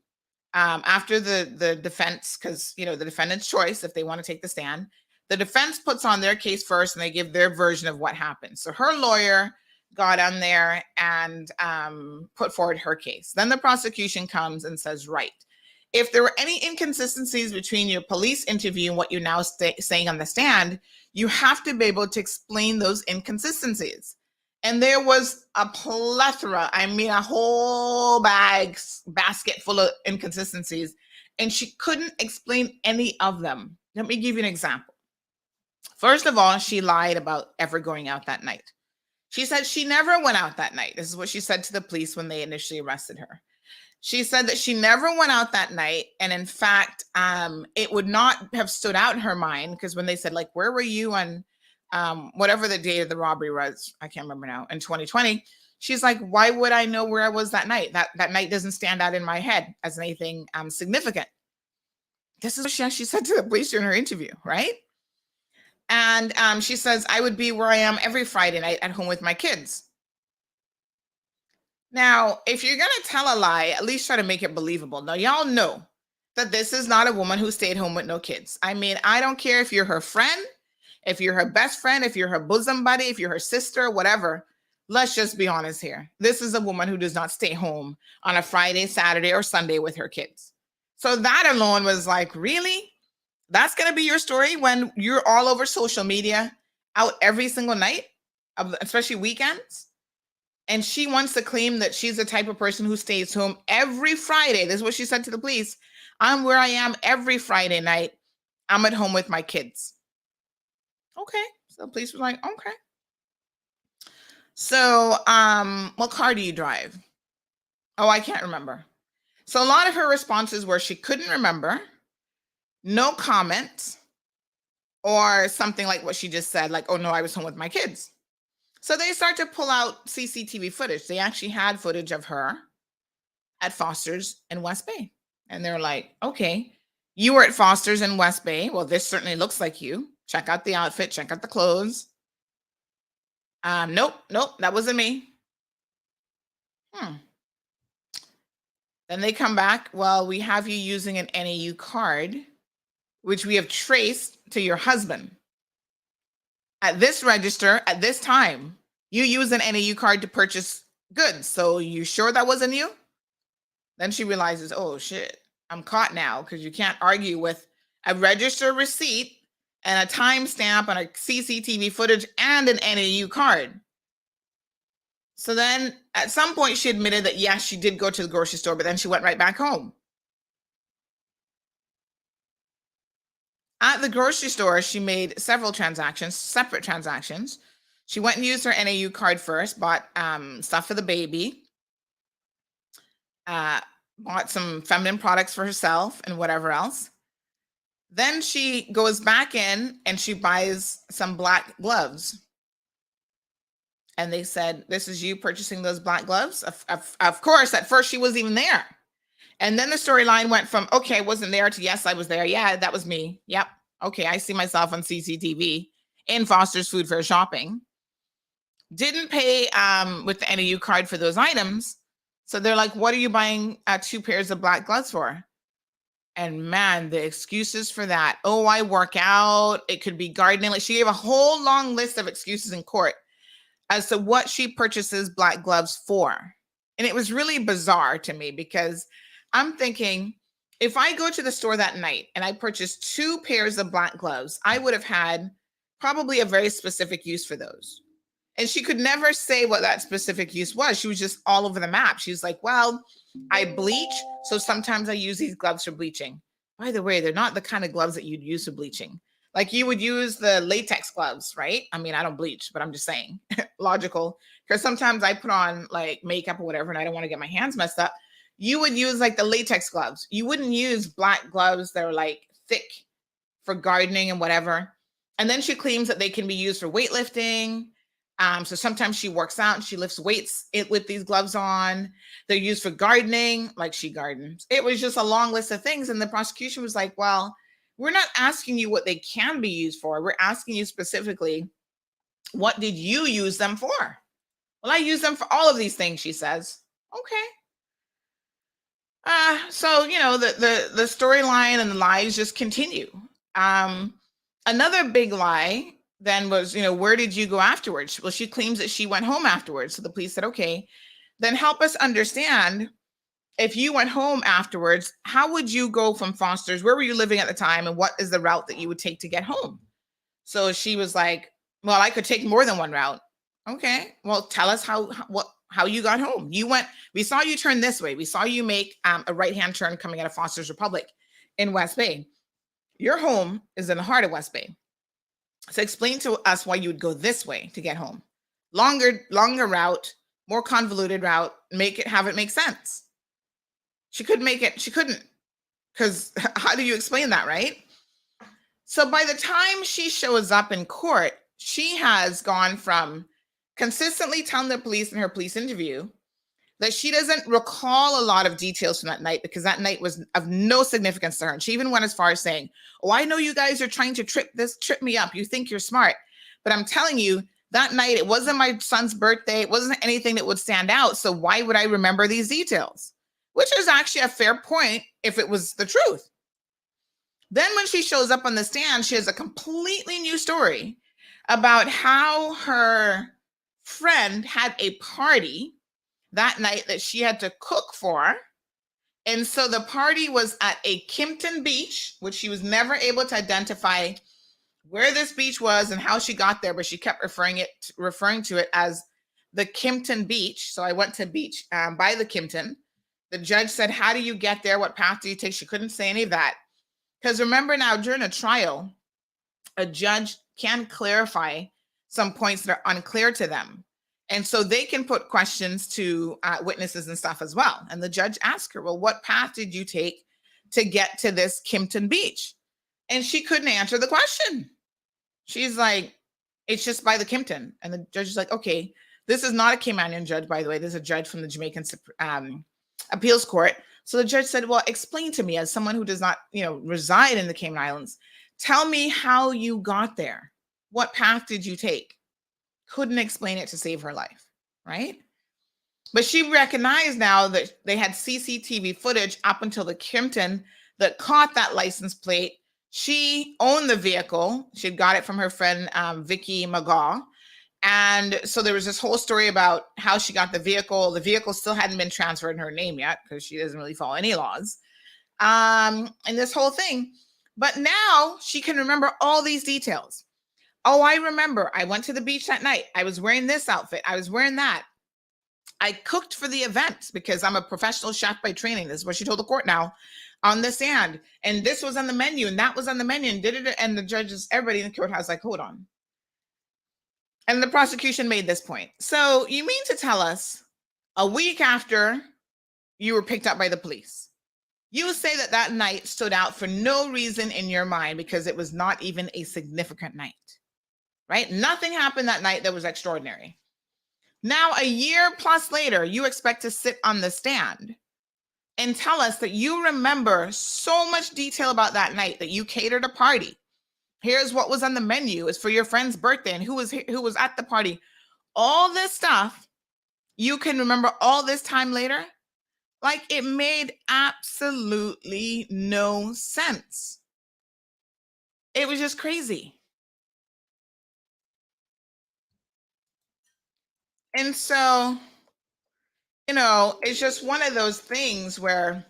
after the defense, because the defendant's choice if they want to take the stand. The defense puts on their case first, and they give their version of what happened. So her lawyer got on there and put forward her case. Then the prosecution comes and says, right, if there were any inconsistencies between your police interview and what you're now saying on the stand, you have to be able to explain those inconsistencies. And there was a plethora, a whole basket full of inconsistencies, and she couldn't explain any of them. Let me give you an example. First of all, she lied about ever going out that night. She said she never went out that night. This is what she said to the police when they initially arrested her. She said that she never went out that night. And in fact, it would not have stood out in her mind, because when they said, like, where were you on whatever the date of the robbery was, I can't remember now, in 2020, she's like, why would I know where I was that night? That night doesn't stand out in my head as anything significant. This is what she said to the police during her interview, right? And she says, I would be where I am every Friday night at home with my kids. Now, if you're going to tell a lie, at least try to make it believable. Now, y'all know that this is not a woman who stayed home with no kids. I don't care if you're her friend, If you're her best friend, if you're her bosom buddy, if you're her sister, whatever, let's just be honest here. This is a woman who does not stay home on a Friday, Saturday, or Sunday with her kids. So that alone was like, really? That's going to be your story when you're all over social media, out every single night, especially weekends? And she wants to claim that she's the type of person who stays home every Friday. This is what she said to the police. I'm where I am every Friday night. I'm at home with my kids. Okay. So the police was like, okay. So what car do you drive? Oh, I can't remember. So a lot of her responses were she couldn't remember, no comment, or something like what she just said, like, oh no, I was home with my kids. So they start to pull out CCTV footage. They actually had footage of her at Foster's in West Bay. And they're like, okay, you were at Foster's in West Bay. Well, this certainly looks like you. Check out the outfit, check out the clothes. Nope, that wasn't me. Then they come back. Well, we have you using an NAU card, which we have traced to your husband. At this register, at this time, you use an NAU card to purchase goods. So you sure that wasn't you? Then she realizes, oh shit, I'm caught now, because you can't argue with a register receipt and a timestamp on a CCTV footage and an NAU card. So then at some point she admitted that yes, she did go to the grocery store, but then she went right back home. At the grocery store, she made several transactions, separate transactions. She went and used her NAU card first, bought stuff for the baby, bought some feminine products for herself and whatever else. Then she goes back in and she buys some black gloves. And they said, this is you purchasing those black gloves? Of course, at first she wasn't even there. And then the storyline went from, okay, I wasn't there, to yes, I was there. Yeah, that was me. Yep. Okay, I see myself on CCTV in Foster's Food Fair shopping. Didn't pay with the NAU card for those items. So they're like, what are you buying 2 pairs of black gloves for? And man, the excuses for that. Oh, I work out. It could be gardening. Like, she gave a whole long list of excuses in court as to what she purchases black gloves for. And it was really bizarre to me, because I'm thinking, if I go to the store that night and I purchased 2 pairs of black gloves, I would have had probably a very specific use for those. And she could never say what that specific use was. She was just all over the map. She was like, well, I bleach, so sometimes I use these gloves for bleaching. By the way, they're not the kind of gloves that you'd use for bleaching. Like, you would use the latex gloves, right? I mean, I don't bleach, but I'm just saying, logical. Because sometimes I put on like makeup or whatever, and I don't want to get my hands messed up. You would use like the latex gloves. You wouldn't use black gloves that are like thick for gardening and whatever. And then she claims that they can be used for weightlifting. So sometimes she works out and she lifts weights with these gloves on. They're used for gardening, like she gardens. It was just a long list of things. And the prosecution was like, well, we're not asking you what they can be used for. We're asking you specifically, what did you use them for? Well, I use them for all of these things, she says. Okay. So, you know, the storyline and the lies just continue. Another big lie then was, you know, where did you go afterwards? Well, she claims that she went home afterwards. So the police said, okay, then help us understand, if you went home afterwards, how would you go from Foster's? Where were you living at the time? And what is the route that you would take to get home? So she was like, well, I could take more than one route. Okay, well, tell us how you got home. We saw you turn this way. We saw you make a right-hand turn coming out of Foster's Republic in West Bay. Your home is in the heart of West Bay. So explain to us why you would go this way to get home. Longer route, more convoluted route, have it make sense. She couldn't make it. She couldn't, because how do you explain that, right? So by the time she shows up in court, she has gone from consistently telling the police in her police interview that she doesn't recall a lot of details from that night, because that night was of no significance to her. And she even went as far as saying, oh, I know you guys are trying to trip me up. You think you're smart. But I'm telling you, that night, it wasn't my son's birthday. It wasn't anything that would stand out. So why would I remember these details? Which is actually a fair point if it was the truth. Then when she shows up on the stand, she has a completely new story about how her friend had a party that night that she had to cook for. And so the party was at a Kimpton beach, which she was never able to identify where this beach was and how she got there, but she kept referring to it as the Kimpton beach. So I went to beach by the Kimpton. The judge said, how do you get there? What path do you take? She couldn't say any of that. Because remember now, during a trial, a judge can clarify some points that are unclear to them. And so they can put questions to witnesses and stuff as well. And the judge asked her, well, what path did you take to get to this Kimpton beach? And she couldn't answer the question. She's like, it's just by the Kimpton. And the judge is like, okay, this is not a Caymanian judge, by the way. This is a judge from the Jamaican appeals court. So the judge said, well, explain to me, as someone who does not, reside in the Cayman Islands, tell me how you got there. What path did you take? Couldn't explain it to save her life, right? But she recognized now that they had CCTV footage up until the Kimpton that caught that license plate. She owned the vehicle. She'd got it from her friend, Vicky McGaw. And so there was this whole story about how she got the vehicle. The vehicle still hadn't been transferred in her name yet because she doesn't really follow any laws. And this whole thing. But now she can remember all these details. Oh, I remember. I went to the beach that night. I was wearing this outfit. I was wearing that. I cooked for the event because I'm a professional chef by training. This is what she told the court now on the stand. And this was on the menu and that was on the menu and did it. And the judges, everybody in the courthouse, like, hold on. And the prosecution made this point. So you mean to tell us a week after you were picked up by the police, you say that that night stood out for no reason in your mind because it was not even a significant night, right? Nothing happened that night that was extraordinary. Now, a year plus later, you expect to sit on the stand and tell us that you remember so much detail about that night, that you catered a party. Here's what was on the menu. It's for your friend's birthday and who was at the party. All this stuff, you can remember all this time later? Like, it made absolutely no sense. It was just crazy. And so, it's just one of those things where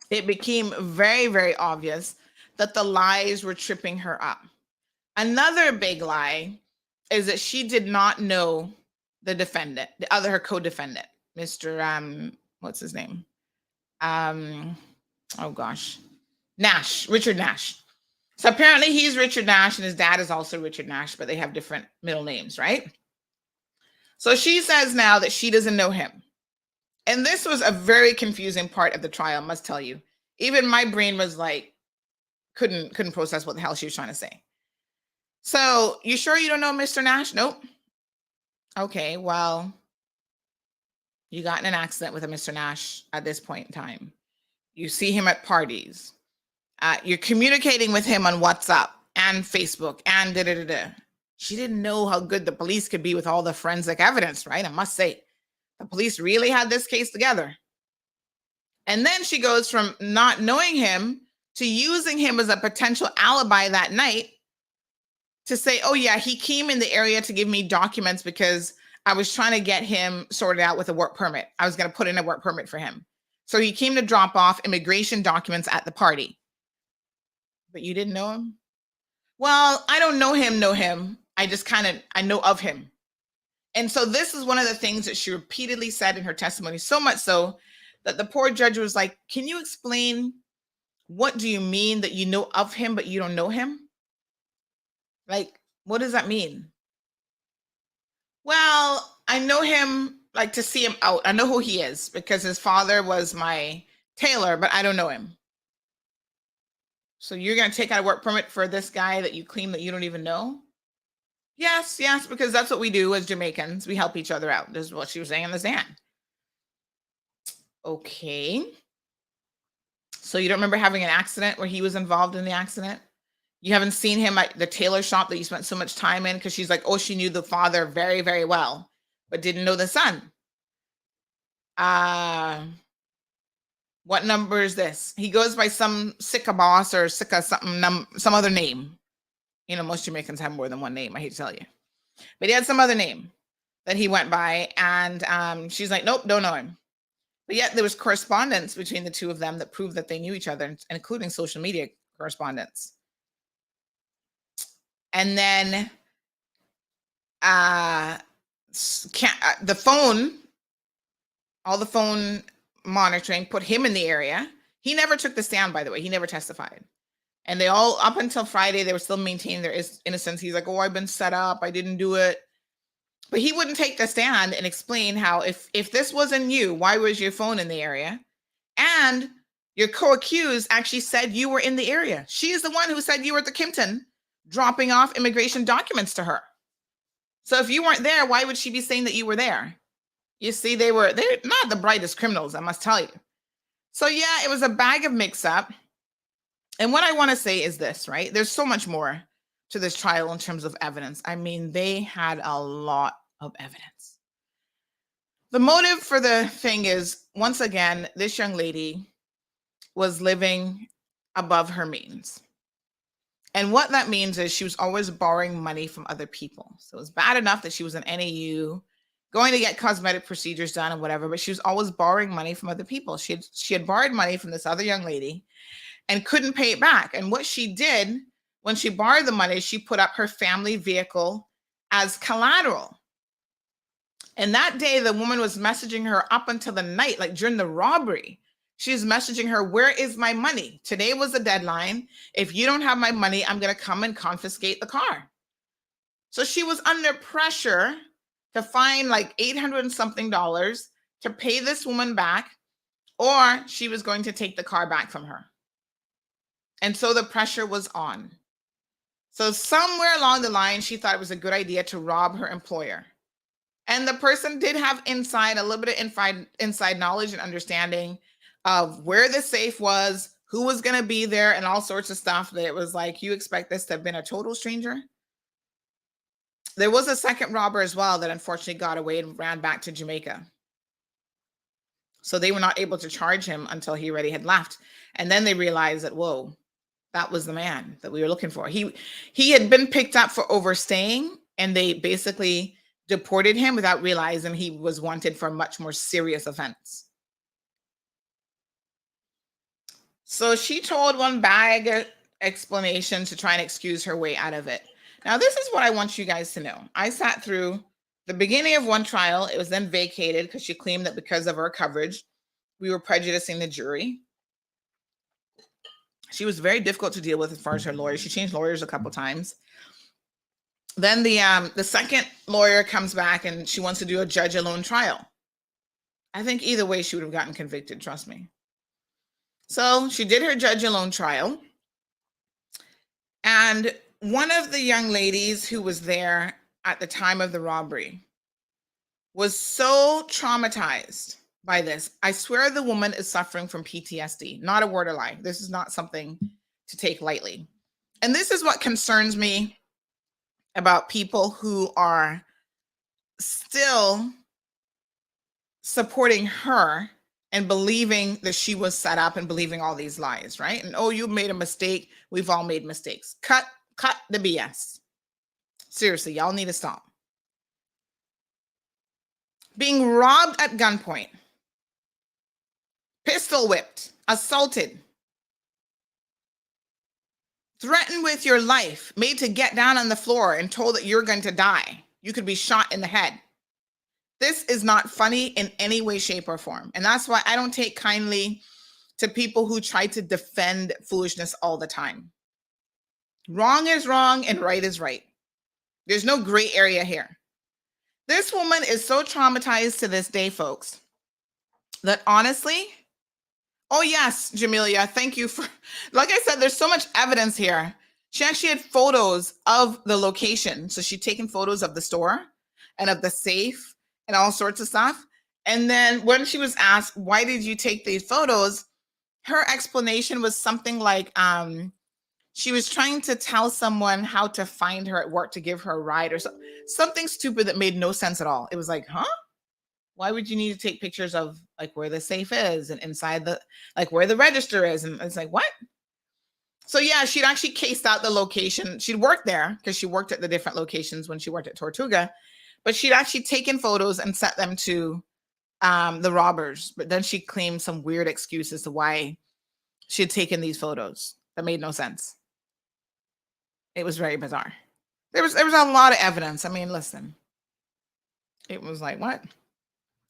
it became very, very obvious that the lies were tripping her up. Another big lie is that she did not know the defendant, her co-defendant, Mr. What's his name? Nash, Richard Nash. So apparently he's Richard Nash and his dad is also Richard Nash, but they have different middle names, right? So she says now that she doesn't know him. And this was a very confusing part of the trial, I must tell you. Even my brain was like, couldn't process what the hell she was trying to say. So, you sure you don't know Mr. Nash? Nope. Okay, well, you got in an accident with a Mr. Nash at this point in time. You see him at parties. You're communicating with him on WhatsApp and Facebook and da-da-da-da. She didn't know how good the police could be with all the forensic evidence, right? I must say, the police really had this case together. And then she goes from not knowing him to using him as a potential alibi that night to say, oh yeah, he came in the area to give me documents because I was trying to get him sorted out with a work permit. I was going to put in a work permit for him. So he came to drop off immigration documents at the party. But you didn't know him? Well, I don't know him. I just I know of him. And so this is one of the things that she repeatedly said in her testimony, so much so that the poor judge was like, can you explain, what do you mean that you know of him, but you don't know him? Like, what does that mean? Well, I know him, like, to see him out. I know who he is because his father was my tailor, but I don't know him. So you're going to take out a work permit for this guy that you claim that you don't even know? Yes, because that's what we do as Jamaicans. We help each other out. This is what she was saying in the stand. Okay. So you don't remember having an accident where he was involved in the accident? You haven't seen him at the tailor shop that you spent so much time in? Because she's like, oh, she knew the father very, very well, but didn't know the son. What number is this? He goes by some Sika boss or Sika something, some other name. You know, most Jamaicans have more than one name, I hate to tell you. But he had some other name that he went by. And she's like, nope, don't know him. But yet there was correspondence between the two of them that proved that they knew each other, including social media correspondence. And then the phone, all the phone monitoring put him in the area. He never took the stand, by the way. He never testified. And they all, up until Friday, they were still maintaining their innocence. He's like, oh, I've been set up. I didn't do it. But he wouldn't take the stand and explain how if this wasn't you, why was your phone in the area? And your co-accused actually said you were in the area. She is the one who said you were at the Kimpton dropping off immigration documents to her. So if you weren't there, why would she be saying that you were there? You see, they're not the brightest criminals, I must tell you. So yeah, it was a bag of mix-up. And what I want to say is this, right? There's so much more to this trial in terms of evidence. I mean, they had a lot of evidence. The motive for the thing is, once again, this young lady was living above her means. And what that means is she was always borrowing money from other people. So it was bad enough that she was an NAU, going to get cosmetic procedures done and whatever, but she was always borrowing money from other people. She had borrowed money from this other young lady and couldn't pay it back. And what she did when she borrowed the money, she put up her family vehicle as collateral. And that day, the woman was messaging her up until the night, like during the robbery. She's messaging her, where is my money? Today was the deadline. If you don't have my money, I'm going to come and confiscate the car. So she was under pressure to find like $800 and something to pay this woman back, or she was going to take the car back from her. And so the pressure was on. So somewhere along the line, she thought it was a good idea to rob her employer. And the person did have a little bit of inside knowledge and understanding of where the safe was, who was going to be there, and all sorts of stuff that it was like, you expect this to have been a total stranger? There was a second robber as well that unfortunately got away and ran back to Jamaica. So they were not able to charge him until he already had left. And then they realized that, whoa, that was the man that we were looking for. He had been picked up for overstaying, and they basically deported him without realizing he was wanted for a much more serious offense. So she told one bag explanation to try and excuse her way out of it. Now, this is what I want you guys to know. I sat through the beginning of one trial. It was then vacated because she claimed that because of our coverage, we were prejudicing the jury. She was very difficult to deal with as far as her lawyer. She changed lawyers a couple times. Then the second lawyer comes back and she wants to do a judge alone trial. I think either way she would have gotten convicted, trust me. So she did her judge alone trial. And one of the young ladies who was there at the time of the robbery was so traumatized by this. I swear the woman is suffering from PTSD, not a word of lie. This is not something to take lightly. And this is what concerns me about people who are still supporting her and believing that she was set up and believing all these lies, right? And, oh, you made a mistake. We've all made mistakes. Cut the BS. Seriously, y'all need to stop. Being robbed at gunpoint, pistol whipped, assaulted, threatened with your life, made to get down on the floor and told that you're going to die. You could be shot in the head. This is not funny in any way, shape, or form. And that's why I don't take kindly to people who try to defend foolishness all the time. Wrong is wrong and right is right. There's no gray area here. This woman is so traumatized to this day, folks, that honestly, oh yes, Jamelia, thank you for, like I said, there's so much evidence here. She actually had photos of the location. So she'd taken photos of the store and of the safe and all sorts of stuff. And then when she was asked, why did you take these photos? Her explanation was something like, she was trying to tell someone how to find her at work to give her a ride or something stupid that made no sense at all. It was like, huh? Why would you need to take pictures of like where the safe is and inside the, like where the register is? And it's like, what? So yeah, she'd actually cased out the location. She'd worked there because she worked at the different locations when she worked at Tortuga, but she'd actually taken photos and sent them to the robbers. But then she claimed some weird excuse as to why she had taken these photos that made no sense. It was very bizarre. There was a lot of evidence. I mean, listen, it was like, what?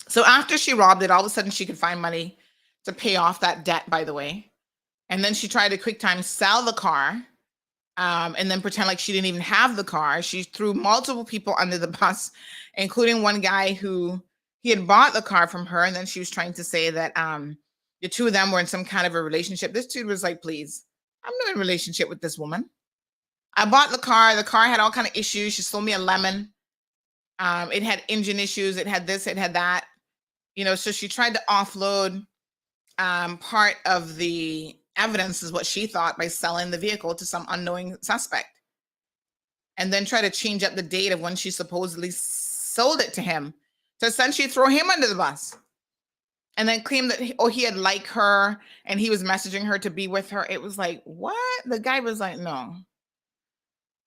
So after she robbed it, all of a sudden she could find money to pay off that debt, by the way. And then she tried to quick time sell the car and then pretend like she didn't even have the car. She threw multiple people under the bus, including one guy who he had bought the car from her. And then she was trying to say that the two of them were in some kind of a relationship. This dude was like, please, I'm not in a relationship with this woman. I bought the car. The car had all kind of issues. She sold me a lemon. It had engine issues. It had this, it had that. So she tried to offload part of the evidence, is what she thought, by selling the vehicle to some unknowing suspect. And then try to change up the date of when she supposedly sold it to him to essentially throw him under the bus. And then claim that, he had liked her and he was messaging her to be with her. It was like, what? The guy was like, no.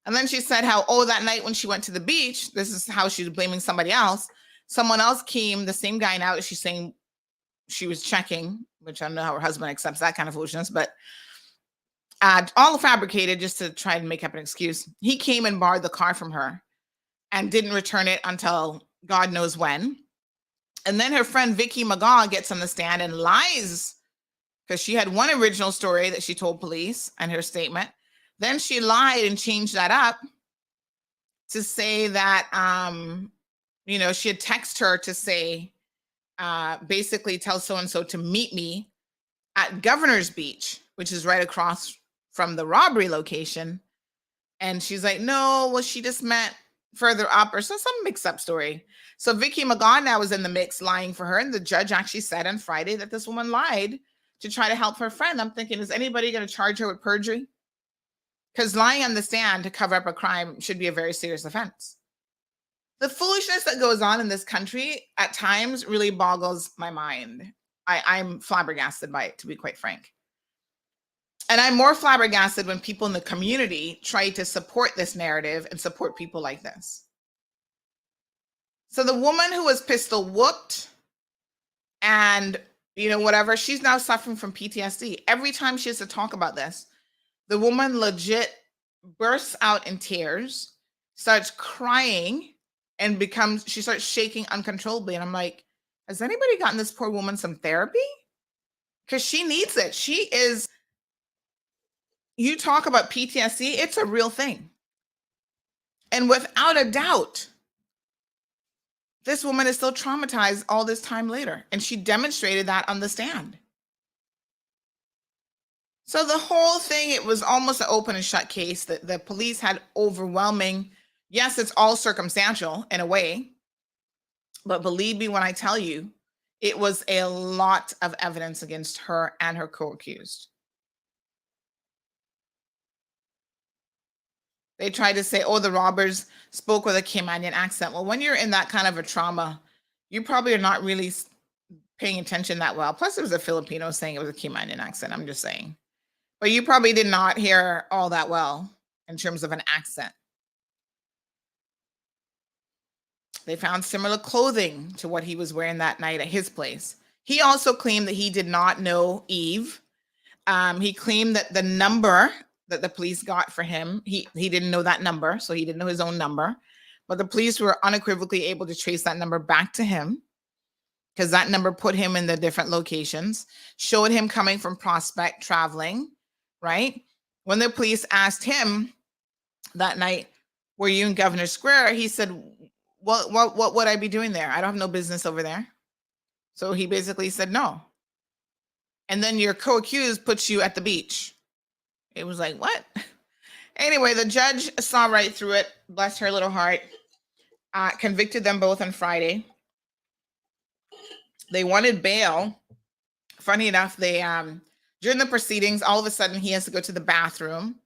And then she said how, that night when she went to the beach, this is how she was blaming somebody else. Someone else came, the same guy now that she's saying she was checking, which I don't know how her husband accepts that kind of foolishness, but all fabricated just to try and make up an excuse. He came and borrowed the car from her and didn't return it until God knows when. And then her friend Vicky McGaw gets on the stand and lies, because she had one original story that she told police and her statement. Then she lied and changed that up to say that, she had texted her to say, basically tell so-and-so to meet me at Governor's Beach, which is right across from the robbery location. And she's like, no, well, she just meant further up, or some mixed up story. So Vicky McGaw now was in the mix, lying for her. And the judge actually said on Friday that this woman lied to try to help her friend. I'm thinking, is anybody going to charge her with perjury? Because lying on the stand to cover up a crime should be a very serious offense. The foolishness that goes on in this country at times really boggles my mind. I'm flabbergasted by it, to be quite frank. And I'm more flabbergasted when people in the community try to support this narrative and support people like this. So the woman who was pistol whooped and, whatever, she's now suffering from PTSD. Every time she has to talk about this, the woman legit bursts out in tears, starts crying, and she starts shaking uncontrollably. And I'm like, has anybody gotten this poor woman some therapy? Because she needs it. You talk about PTSD, it's a real thing. And without a doubt, this woman is still traumatized all this time later. And she demonstrated that on the stand. So the whole thing, it was almost an open and shut case. That the police had overwhelming, yes, it's all circumstantial in a way, but believe me when I tell you, it was a lot of evidence against her and her co-accused. They tried to say, the robbers spoke with a Caymanian accent. Well, when you're in that kind of a trauma, you probably are not really paying attention that well. Plus, it was a Filipino saying it was a Caymanian accent. I'm just saying. But you probably did not hear all that well in terms of an accent. They found similar clothing to what he was wearing that night at his place. He also claimed that he did not know Eve. He claimed that the number that the police got for him, he didn't know that number, so he didn't know his own number. But the police were unequivocally able to trace that number back to him, because that number put him in the different locations, showed him coming from Prospect, traveling, right? When the police asked him that night, were you in Governor Square? He said, what would I be doing there? I don't have no business over there. So he basically said no. And then your co-accused puts you at the beach. It was like, what? Anyway, the judge saw right through it, bless her little heart, convicted them both on Friday. They wanted bail. Funny enough, they during the proceedings, all of a sudden he has to go to the bathroom,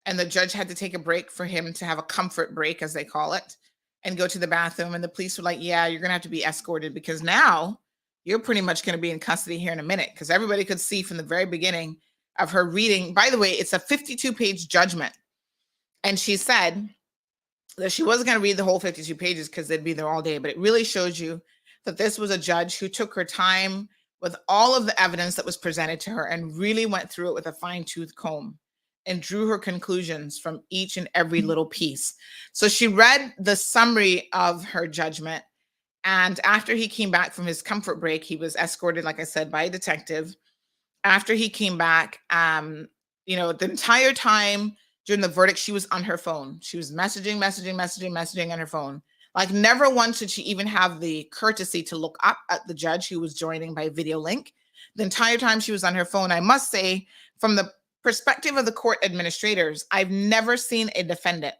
and the judge had to take a break for him to have a comfort break, as they call it. and go to the bathroom. And the police were like, yeah, you're going to have to be escorted because now you're pretty much going to be in custody here in a minute. Because everybody could see from the very beginning of her reading. By the way, it's a 52-page judgment. And she said that she wasn't going to read the whole 52 pages because they'd be there all day. But it really shows you that this was a judge who took her time with all of the evidence that was presented to her and really went through it with a fine-tooth comb and drew her conclusions from each and every little piece. So she read the summary of her judgment. And after he came back from his comfort break, he was escorted, like I said, by a detective. After he came back, the entire time during the verdict, she was on her phone. She was messaging on her phone. Like never once did she even have the courtesy to look up at the judge who was joining by video link. The entire time she was on her phone. I must say, from the perspective of the court administrators, I've never seen a defendant.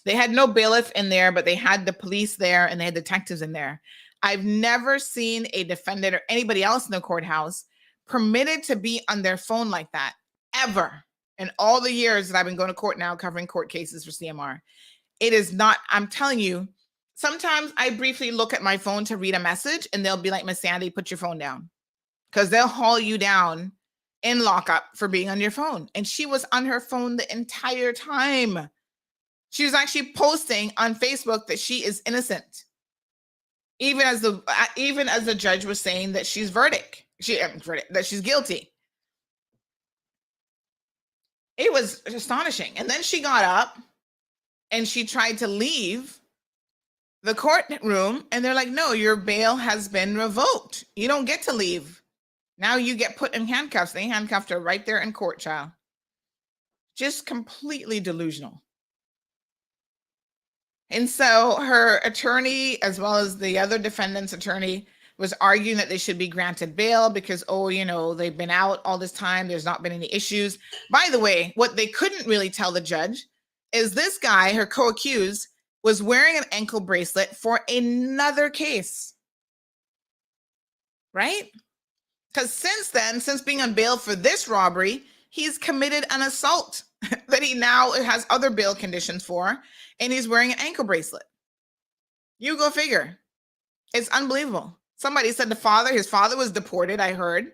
They had no bailiff in there, but they had the police there and they had detectives in there. I've never seen a defendant or anybody else in the courthouse permitted to be on their phone like that, ever. In all the years that I've been going to court now, covering court cases for CMR. It is not, I'm telling you, sometimes I briefly look at my phone to read a message and they'll be like, Miss Sandy, put your phone down. Because they'll haul you down in lockup for being on your phone. And she was on her phone the entire time. She was actually posting on Facebook that she is innocent. Even as the judge was saying that she's that she's guilty. It was astonishing. And then she got up and she tried to leave the courtroom and they're like, no, your bail has been revoked. You don't get to leave. Now you get put in handcuffs. They handcuffed her right there in court, child. Just completely delusional. And so her attorney, as well as the other defendant's attorney, was arguing that they should be granted bail because, they've been out all this time. There's not been any issues. By the way, what they couldn't really tell the judge is this guy, her co-accused, was wearing an ankle bracelet for another case. Right? Because since being on bail for this robbery, he's committed an assault that he now has other bail conditions for, and he's wearing an ankle bracelet. You go figure. It's unbelievable. Somebody said his father was deported, I heard.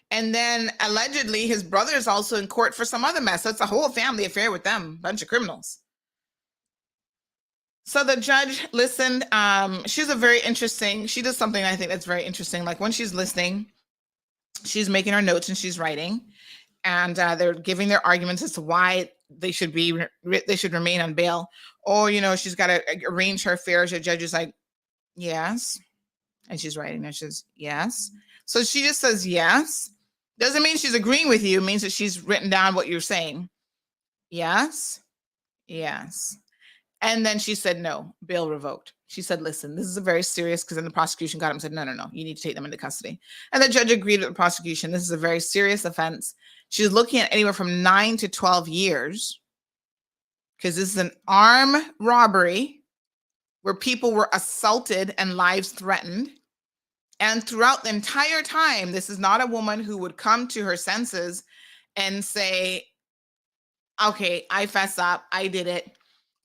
And then allegedly his brother is also in court for some other mess. So it's a whole family affair with them, bunch of criminals. So the judge listened. She does something I think that's very interesting. Like when she's listening, she's making her notes and she's writing. And they're giving their arguments as to why they should remain on bail. Or, she's got to arrange her affairs. The judge is like, yes. And she's writing and she says, yes. So she just says, yes. Doesn't mean she's agreeing with you. It means that she's written down what you're saying. Yes. Yes. And then she said, no, bail revoked. She said, listen, this is a very serious, because then the prosecution got him and said, no, you need to take them into custody. And the judge agreed with the prosecution. This is a very serious offense. She's looking at anywhere from 9 to 12 years because this is an armed robbery where people were assaulted and lives threatened. And throughout the entire time, this is not a woman who would come to her senses and say, okay, I fess up, I did it.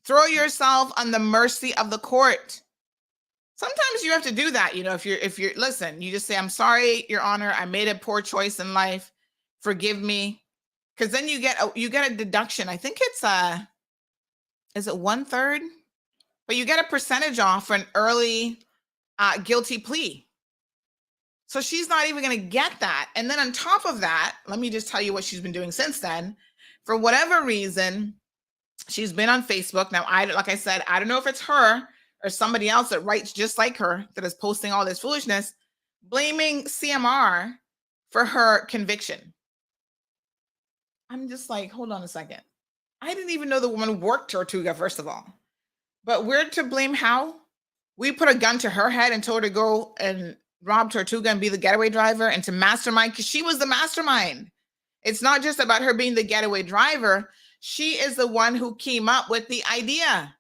Throw yourself on the mercy of the court. Sometimes you have to do that. If you're listen, you just say, I'm sorry, Your Honor, I made a poor choice in life. Forgive me. Because then you get a deduction. I think it's is it 1/3? But you get a percentage off for an early guilty plea. So she's not even going to get that. And then on top of that, let me just tell you what she's been doing since then. For whatever reason, she's been on Facebook. Now, like I said, I don't know if it's her or somebody else that writes just like her that is posting all this foolishness, blaming CMR for her conviction. I'm just like, hold on a second. I didn't even know the woman worked Tortuga, first of all. But we're to blame how? We put a gun to her head and told her to go and rob Tortuga and be the getaway driver and to mastermind, because she was the mastermind. It's not just about her being the getaway driver. She is the one who came up with the idea.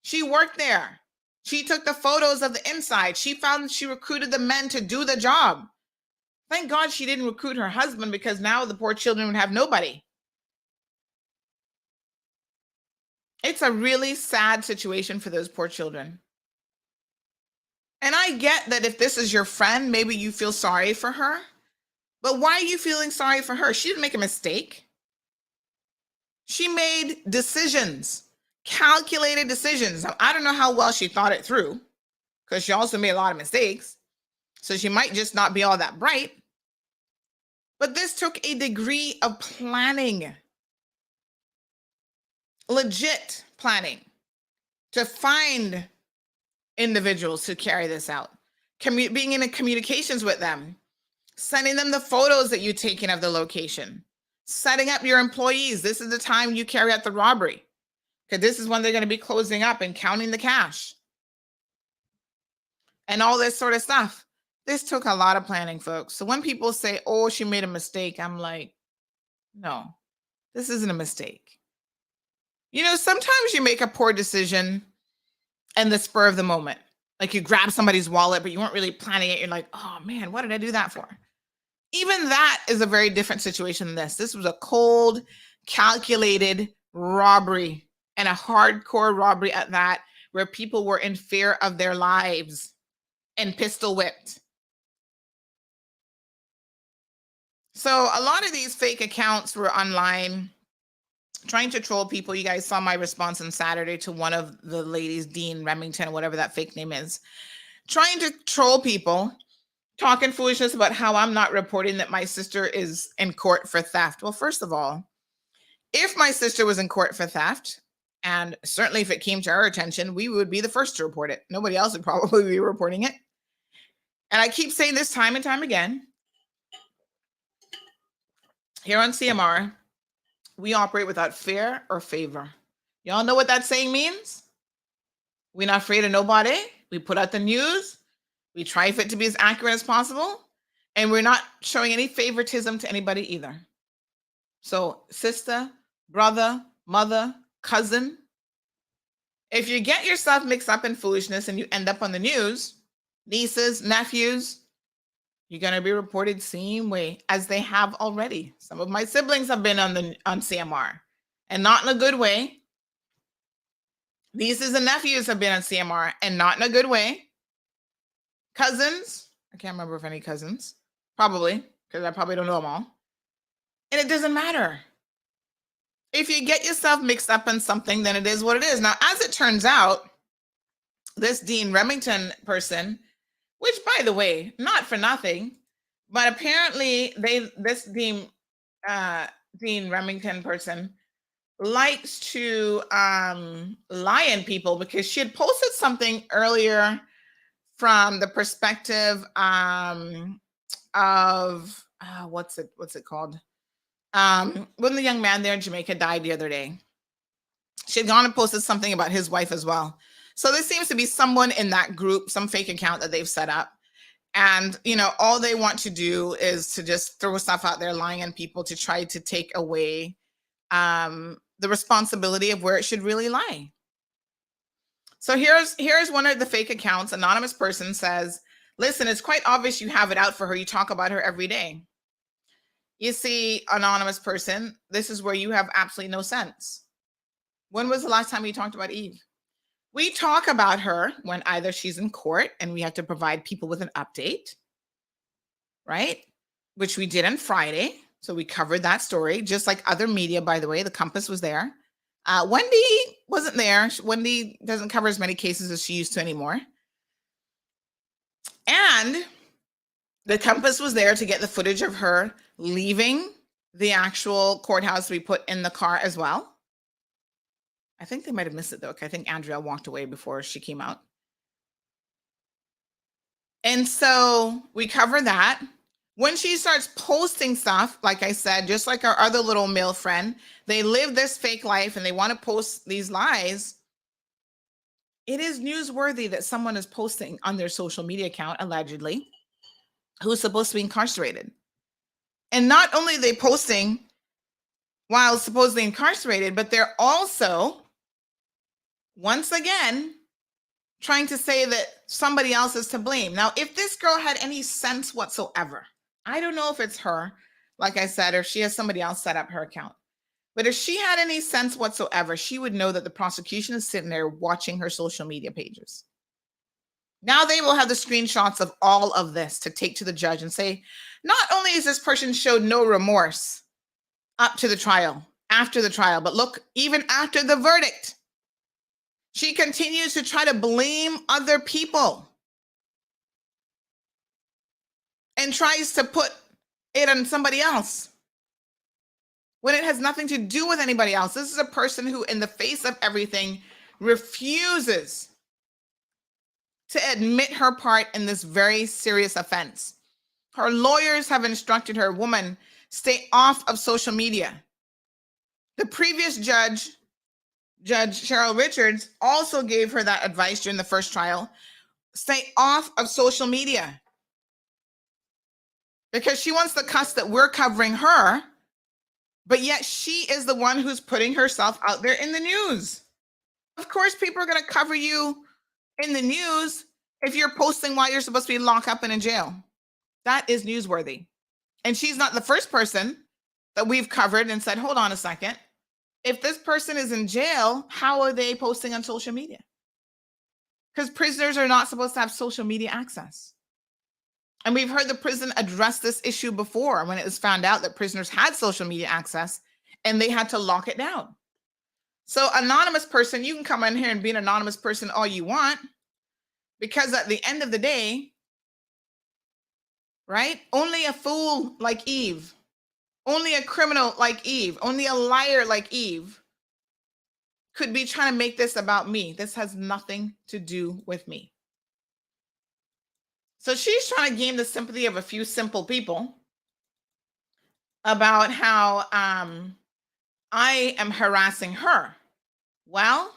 She worked there. She took the photos of the inside. She recruited the men to do the job. Thank God she didn't recruit her husband, because now the poor children would have nobody. It's a really sad situation for those poor children. And I get that if this is your friend, maybe you feel sorry for her. But why are you feeling sorry for her? She didn't make a mistake. She made decisions, calculated decisions. Now, I don't know how well she thought it through, because she also made a lot of mistakes. So she might just not be all that bright. But this took a degree of planning, legit planning, to find individuals to carry this out, being in communications with them, sending them the photos that you've taken of the location, setting up your employees. This is the time you carry out the robbery, because this is when they're going to be closing up and counting the cash and all this sort of stuff. This took a lot of planning, folks. So when people say, oh, she made a mistake, I'm like, no, this isn't a mistake. You know, sometimes you make a poor decision in the spur of the moment. Like you grab somebody's wallet, but you weren't really planning it. You're like, oh man, what did I do that for? Even that is a very different situation than this. This was a cold, calculated robbery, and a hardcore robbery at that, where people were in fear of their lives and pistol whipped. So a lot of these fake accounts were online trying to troll people. You guys saw my response on Saturday to one of the ladies, Dean Remington, whatever that fake name is, trying to troll people, talking foolishness about how I'm not reporting that my sister is in court for theft. Well, first of all, if my sister was in court for theft, and certainly if it came to our attention, we would be the first to report it. Nobody else would probably be reporting it. And I keep saying this time and time again. Here on CMR, we operate without fear or favor. Y'all know what that saying means? We're not afraid of nobody. We put out the news. We try for it to be as accurate as possible. And we're not showing any favoritism to anybody either. So sister, brother, mother, cousin, if you get yourself mixed up in foolishness and you end up on the news, nieces, nephews, you're going to be reported same way as they have already. Some of my siblings have been on CMR, and not in a good way. Nieces and nephews have been on CMR, and not in a good way. Cousins, I can't remember if any cousins, probably, because I probably don't know them all. And it doesn't matter. If you get yourself mixed up in something, then it is what it is. Now, as it turns out, this Dean Remington person, which, by the way, not for nothing, but apparently this Dean Remington person likes to lie on people, because she had posted something earlier from the perspective of what's it called? When the young man there in Jamaica died the other day, she had gone and posted something about his wife as well. So there seems to be someone in that group, some fake account that they've set up. And, you know, all they want to do is to just throw stuff out there, lying on people, to try to take away the responsibility of where it should really lie. So here's one of the fake accounts. Anonymous person says, listen, it's quite obvious you have it out for her. You talk about her every day. You see, anonymous person, this is where you have absolutely no sense. When was the last time you talked about Eve? We talk about her when either she's in court and we have to provide people with an update, right? Which we did on Friday. So we covered that story, just like other media, by the way. The Compass was there. Wendy wasn't there. Wendy doesn't cover as many cases as she used to anymore. And the Compass was there to get the footage of her leaving the actual courthouse we put in the car as well. I think they might have missed it, though, because I think Andrea walked away before she came out. And so we cover that. When she starts posting stuff, like I said, just like our other little male friend, they live this fake life and they want to post these lies. It is newsworthy that someone is posting on their social media account, allegedly, who's supposed to be incarcerated. And not only are they posting while supposedly incarcerated, but they're also, once again, trying to say that somebody else is to blame. Now, if this girl had any sense whatsoever, I don't know if it's her, like I said, or if she has somebody else set up her account. But if she had any sense whatsoever, she would know that the prosecution is sitting there watching her social media pages. Now they will have the screenshots of all of this to take to the judge and say, not only is this person showed no remorse up to the trial, after the trial, but look, even after the verdict, she continues to try to blame other people and tries to put it on somebody else when it has nothing to do with anybody else. This is a person who, in the face of everything, refuses to admit her part in this very serious offense. Her lawyers have instructed her, woman, stay off of social media. The previous judge, Judge Cheryl Richards, also gave her that advice during the first trial. Stay off of social media. Because she wants the cuss that we're covering her, but yet she is the one who's putting herself out there in the news. Of course, people are going to cover you in the news if you're posting while you're supposed to be locked up and in jail. That is newsworthy. And she's not the first person that we've covered and said, hold on a second. If this person is in jail, how are they posting on social media? Because prisoners are not supposed to have social media access. And we've heard the prison address this issue before when it was found out that prisoners had social media access and they had to lock it down. So anonymous person, you can come in here and be an anonymous person all you want, because at the end of the day, right? Only a fool like Eve, only a criminal like Eve, only a liar like Eve could be trying to make this about me. This has nothing to do with me. So she's trying to gain the sympathy of a few simple people about how I am harassing her. Well,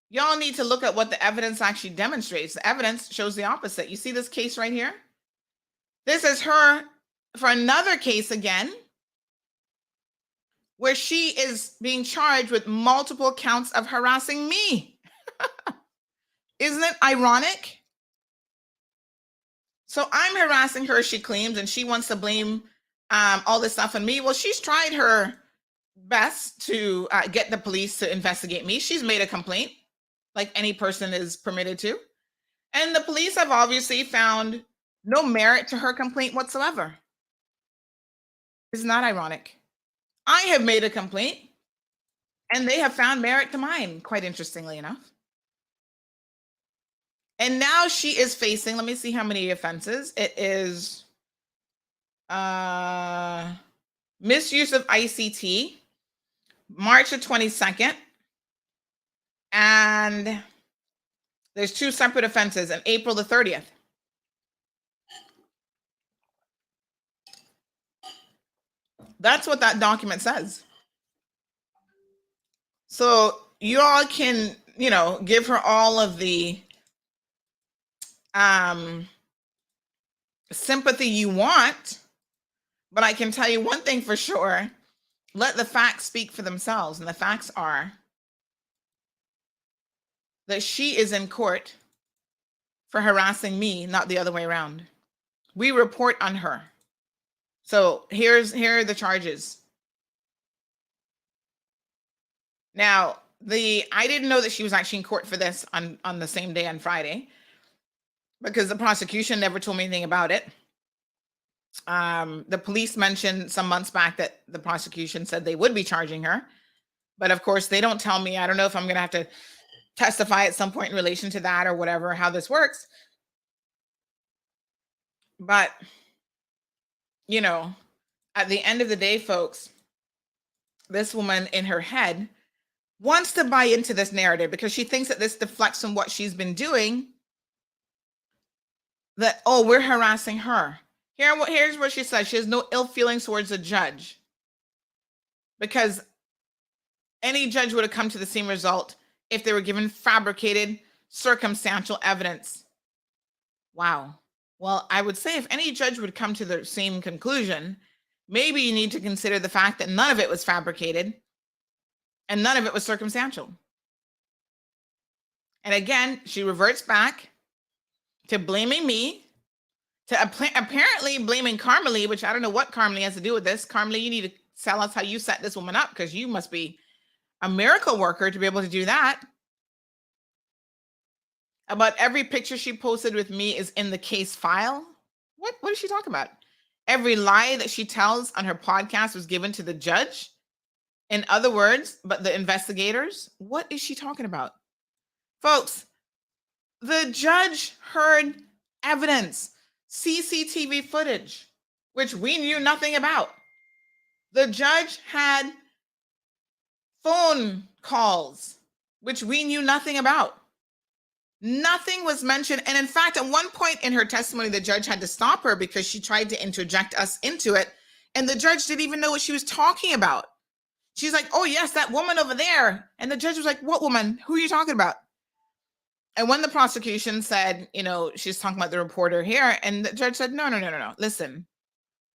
y'all need to look at what the evidence actually demonstrates. The evidence shows the opposite. You see this case right here? This is her for another case again, where she is being charged with multiple counts of harassing me. Isn't it ironic? So I'm harassing her, she claims, and she wants to blame all this stuff on me. Well, she's tried her best to get the police to investigate me. She's made a complaint, like any person is permitted to. And the police have obviously found no merit to her complaint whatsoever. Isn't that ironic? I have made a complaint, and they have found merit to mine, quite interestingly enough. And now she is facing, let me see how many offenses. It is misuse of ICT, March the 22nd. And there's 2 separate offenses on April the 30th. That's what that document says. So you all can, give her all of the sympathy you want, but I can tell you one thing for sure: let the facts speak for themselves. And the facts are that she is in court for harassing me, not the other way around. We report on her. So here are the charges. Now, I didn't know that she was actually in court for this on the same day, on Friday, because the prosecution never told me anything about it. The police mentioned some months back that the prosecution said they would be charging her. But of course, they don't tell me. I don't know if I'm going to have to testify at some point in relation to that or whatever, how this works. But, at the end of the day, folks, this woman in her head wants to buy into this narrative because she thinks that this deflects from what she's been doing. That, oh, we're harassing her. Here's what she says. She has no ill feelings towards the judge, because any judge would have come to the same result if they were given fabricated circumstantial evidence. Wow. Well, I would say if any judge would come to the same conclusion, maybe you need to consider the fact that none of it was fabricated and none of it was circumstantial. And again, she reverts back to blaming me, to apparently blaming Carmelie, which I don't know what Carmelie has to do with this. Carmelie, you need to tell us how you set this woman up, because you must be a miracle worker to be able to do that. About every picture she posted with me is in the case file. What is she talking about? Every lie that she tells on her podcast was given to the judge. In other words, but the investigators, what is she talking about? Folks, the judge heard evidence, CCTV footage, which we knew nothing about. The judge had phone calls, which we knew nothing about. Nothing was mentioned. And in fact, at one point in her testimony, the judge had to stop her because she tried to interject us into it. And the judge didn't even know what she was talking about. She's like, oh, yes, that woman over there. And the judge was like, what woman? Who are you talking about? And when the prosecution said, she's talking about the reporter here, and the judge said, no. Listen,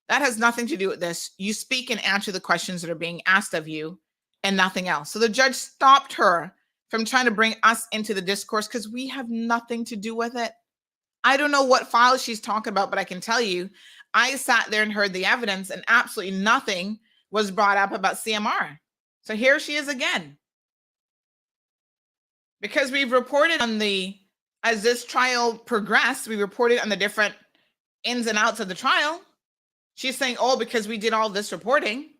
that has nothing to do with this. You speak and answer the questions that are being asked of you and nothing else. So the judge stopped her from trying to bring us into the discourse because we have nothing to do with it. I don't know what file she's talking about, but I can tell you, I sat there and heard the evidence and absolutely nothing was brought up about CMR. So here she is again. Because we've reported on as this trial progressed, we reported on the different ins and outs of the trial. She's saying, oh, because we did all this reporting,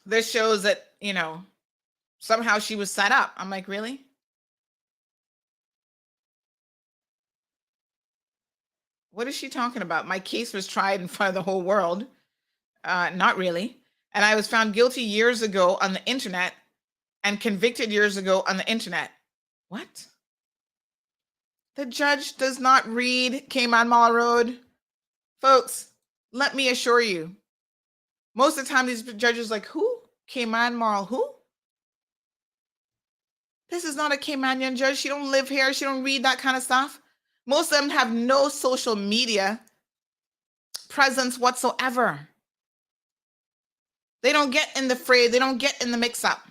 this shows that, somehow she was set up. I'm like, really? What is she talking about? My case was tried in front of the whole world. Not really. And I was found guilty years ago on the internet and convicted years ago on the internet. What? The judge does not read Cayman Mall Road. Folks, let me assure you, most of the time these judges are like, who? Cayman Mall, who? This is not a Caymanian judge. She don't live here. She don't read that kind of stuff. Most of them have no social media presence whatsoever. They don't get in the fray. They don't get in the mix-up.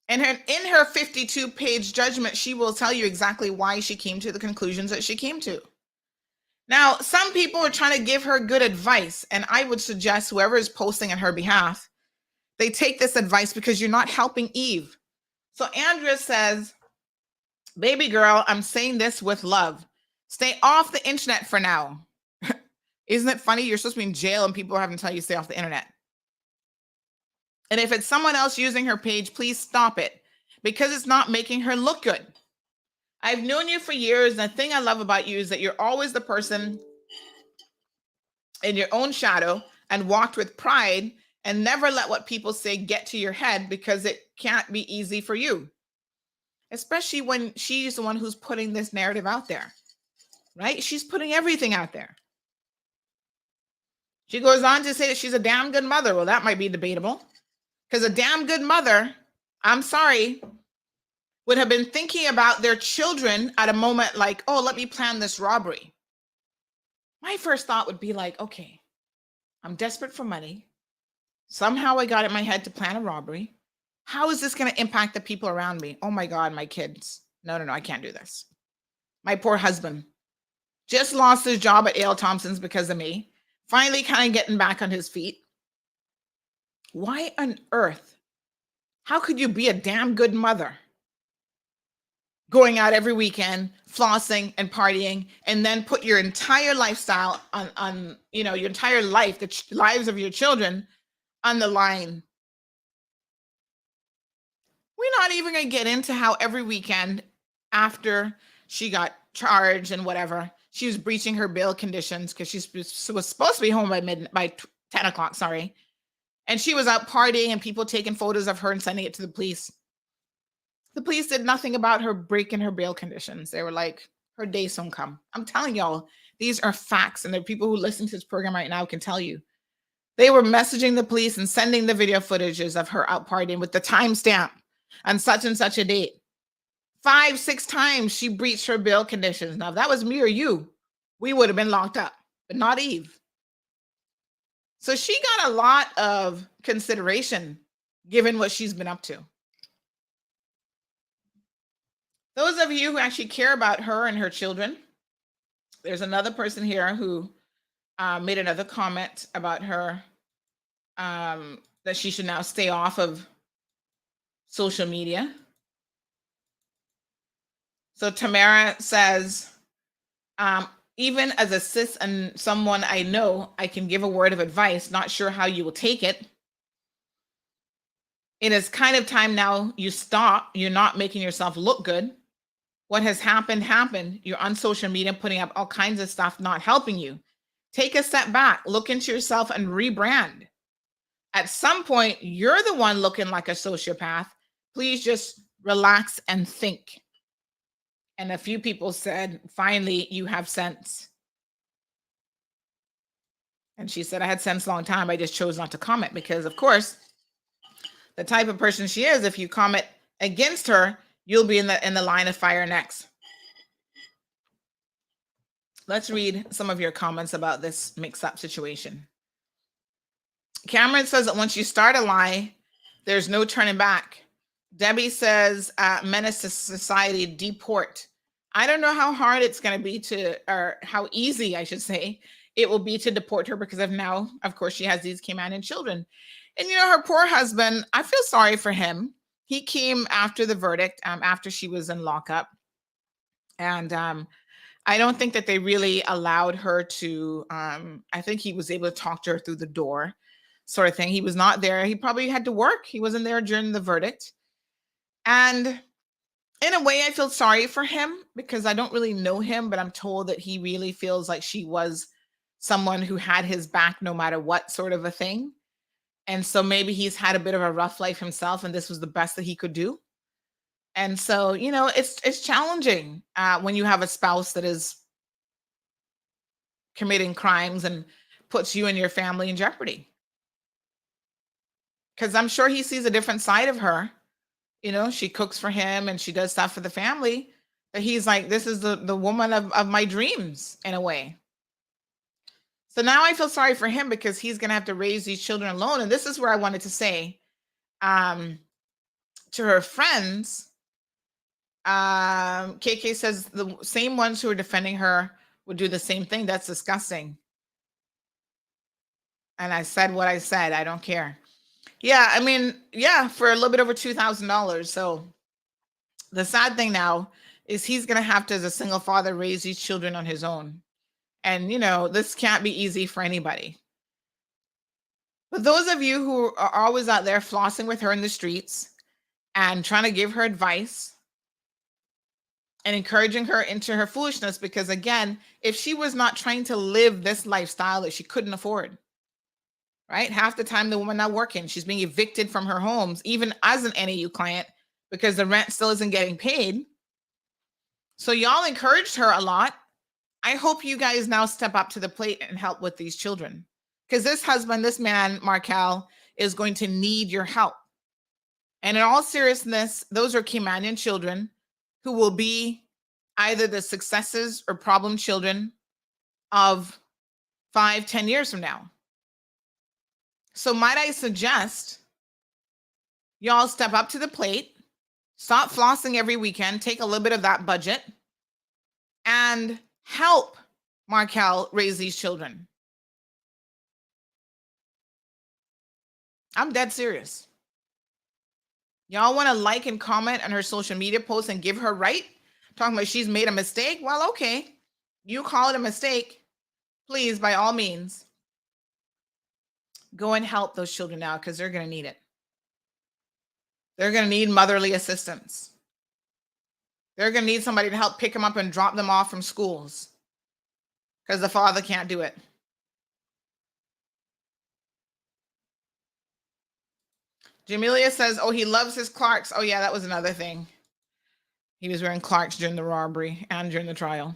And in her 52-page judgment, she will tell you exactly why she came to the conclusions that she came to. Now, some people are trying to give her good advice, and I would suggest whoever is posting on her behalf, they take this advice because you're not helping Eve. So Andrea says, baby girl, I'm saying this with love. Stay off the internet for now. Isn't it funny? You're supposed to be in jail and people are having to tell you to stay off the internet. And if it's someone else using her page, please stop it because it's not making her look good. I've known you for years. And the thing I love about you is that you're always the person in your own shadow and walked with pride and never let what people say get to your head because it can't be easy for you, especially when she's the one who's putting this narrative out there, right? She's putting everything out there. She goes on to say that she's a damn good mother. Well, that might be debatable because a damn good mother, I'm sorry, would have been thinking about their children at a moment like, oh, let me plan this robbery. My first thought would be like, okay, I'm desperate for money. Somehow I got it in my head to plan a robbery. How is this going to impact the people around me? Oh my God, my kids. No, I can't do this. My poor husband just lost his job at A.L. Thompson's because of me. Finally kind of getting back on his feet. Why on earth? How could you be a damn good mother? Going out every weekend, flossing and partying, and then put your entire lifestyle on your entire life, the lives of your children on the line. We're not even going to get into how every weekend after she got charged and whatever, she was breaching her bail conditions because she was supposed to be home by 10 o'clock, sorry. And she was out partying and people taking photos of her and sending it to the police. The police did nothing about her breaking her bail conditions. They were like, her day soon come. I'm telling y'all, these are facts. And the people who listen to this program right now can tell you. They were messaging the police and sending the video footages of her out partying with the timestamp on such and such a date. 5-6 times she breached her bail conditions. Now, if that was me or you, we would have been locked up, but not Eve. So she got a lot of consideration given what she's been up to. Those of you who actually care about her and her children, there's another person here who made another comment about her, that she should now stay off of social media. So Tamara says, even as a cis and someone I know, I can give a word of advice, not sure how you will take it. It is kind of time now you stop. You're not making yourself look good. What has happened, happened. You're on social media putting up all kinds of stuff, not helping you. Take a step back, look into yourself and rebrand. At some point, you're the one looking like a sociopath. Please just relax and think. And a few people said, finally, you have sense. And she said, I had sense a long time. I just chose not to comment because, of course, the type of person she is, if you comment against her, you'll be in the line of fire next. Let's read some of your comments about this mix-up situation. Cameron says that once you start a lie, there's no turning back. Debbie says, menace to society, deport. I don't know how hard it's going to be or how easy, I should say, it will be to deport her because of now, of course, she has these Caymanian children. And, her poor husband, I feel sorry for him. He came after the verdict, after she was in lockup. And I don't think that they really allowed her to, I think he was able to talk to her through the door sort of thing. He was not there. He probably had to work. He wasn't there during the verdict. And in a way, I feel sorry for him because I don't really know him, but I'm told that he really feels like she was someone who had his back no matter what sort of a thing. And so maybe he's had a bit of a rough life himself, and this was the best that he could do. And so, it's challenging when you have a spouse that is committing crimes and puts you and your family in jeopardy. Because I'm sure he sees a different side of her. She cooks for him and she does stuff for the family. But he's like, this is the woman of my dreams in a way. So now I feel sorry for him because he's going to have to raise these children alone. And this is where I wanted to say to her friends, KK says the same ones who are defending her would do the same thing. That's disgusting. And I said what I said. I don't care. Yeah, I mean, for a little bit over $2,000. So the sad thing now is he's going to have to, as a single father, raise these children on his own. And, this can't be easy for anybody. But those of you who are always out there flossing with her in the streets and trying to give her advice and encouraging her into her foolishness, because again, if she was not trying to live this lifestyle that she couldn't afford, right? Half the time the woman not working, she's being evicted from her homes, even as an NAU client, because the rent still isn't getting paid. So y'all encouraged her a lot. I hope you guys now step up to the plate and help with these children. Because this husband, this man, Markel, is going to need your help. And in all seriousness, those are Caymanian children who will be either the successes or problem children of 5-10 years from now. So might I suggest y'all step up to the plate, stop flossing every weekend, take a little bit of that budget, and help Markel raise these children. I'm dead serious. Y'all want to like and comment on her social media posts and give her right? Talking about she's made a mistake? Well, okay. You call it a mistake. Please, by all means, go and help those children now because they're going to need it. They're going to need motherly assistance. They're going to need somebody to help pick them up and drop them off from schools because the father can't do it. Jamelia says, oh, he loves his Clarks. Oh, yeah, that was another thing. He was wearing Clarks during the robbery and during the trial.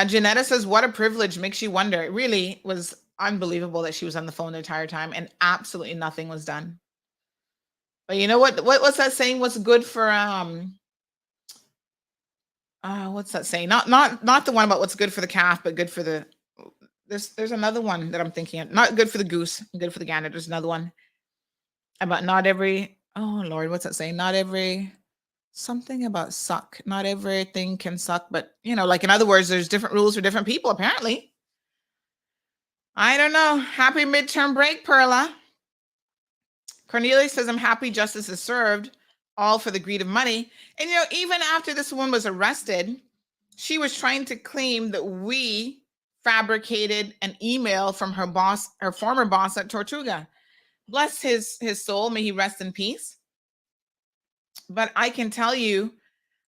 Janetta says, what a privilege. Makes you wonder. It really was unbelievable that she was on the phone the entire time and absolutely nothing was done. But you know what's that saying? What's good for what's that saying? Not the one about what's good for the calf, but good for the there's another one that I'm thinking of. Not good for the goose, good for the gander. There's another one about not every, oh Lord, what's that saying? Not every, something about suck. Not everything can suck, but like in other words, there's different rules for different people, apparently. I don't know. Happy midterm break, Perla. Cornelia says, I'm happy justice is served, all for the greed of money. And, even after this woman was arrested, she was trying to claim that we fabricated an email from her boss, her former boss at Tortuga. Bless his soul. May he rest in peace. But I can tell you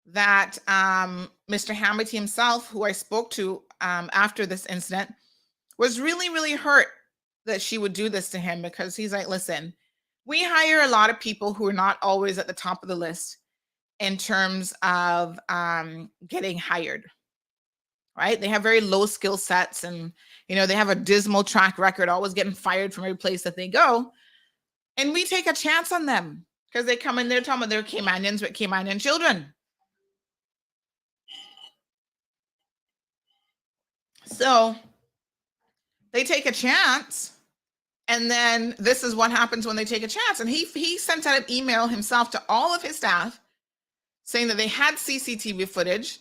that Mr. Hamilton himself, who I spoke to after this incident, was really, really hurt that she would do this to him, because he's like, listen, we hire a lot of people who are not always at the top of the list in terms of getting hired, right? They have very low skill sets, and, they have a dismal track record, always getting fired from every place that they go. And we take a chance on them because they come in there talking about they're Caymanians with Caymanian children. So they take a chance, and then this is what happens when they take a chance. And he sent out an email himself to all of his staff saying that they had CCTV footage.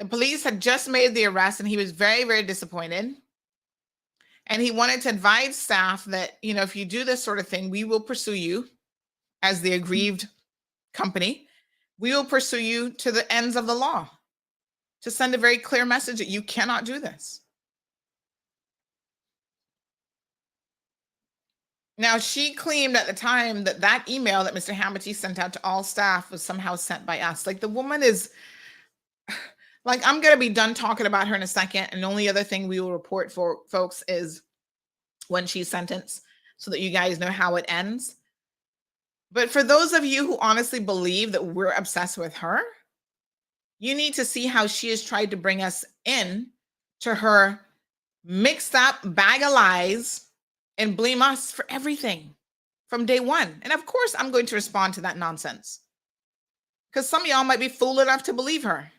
The police had just made the arrest, and he was very, very disappointed. And he wanted to advise staff that, if you do this sort of thing, we will pursue you as the aggrieved company. We will pursue you to the ends of the law, to send a very clear message that you cannot do this. Now, she claimed at the time that email that Mr. Hamilton sent out to all staff was somehow sent by us. Like, the woman is, like, I'm going to be done talking about her in a second. And the only other thing we will report for folks is when she's sentenced, so that you guys know how it ends. But for those of you who honestly believe that we're obsessed with her, you need to see how she has tried to bring us in to her mixed up bag of lies and blame us for everything from day one. And of course, I'm going to respond to that nonsense, because some of y'all might be fool enough to believe her.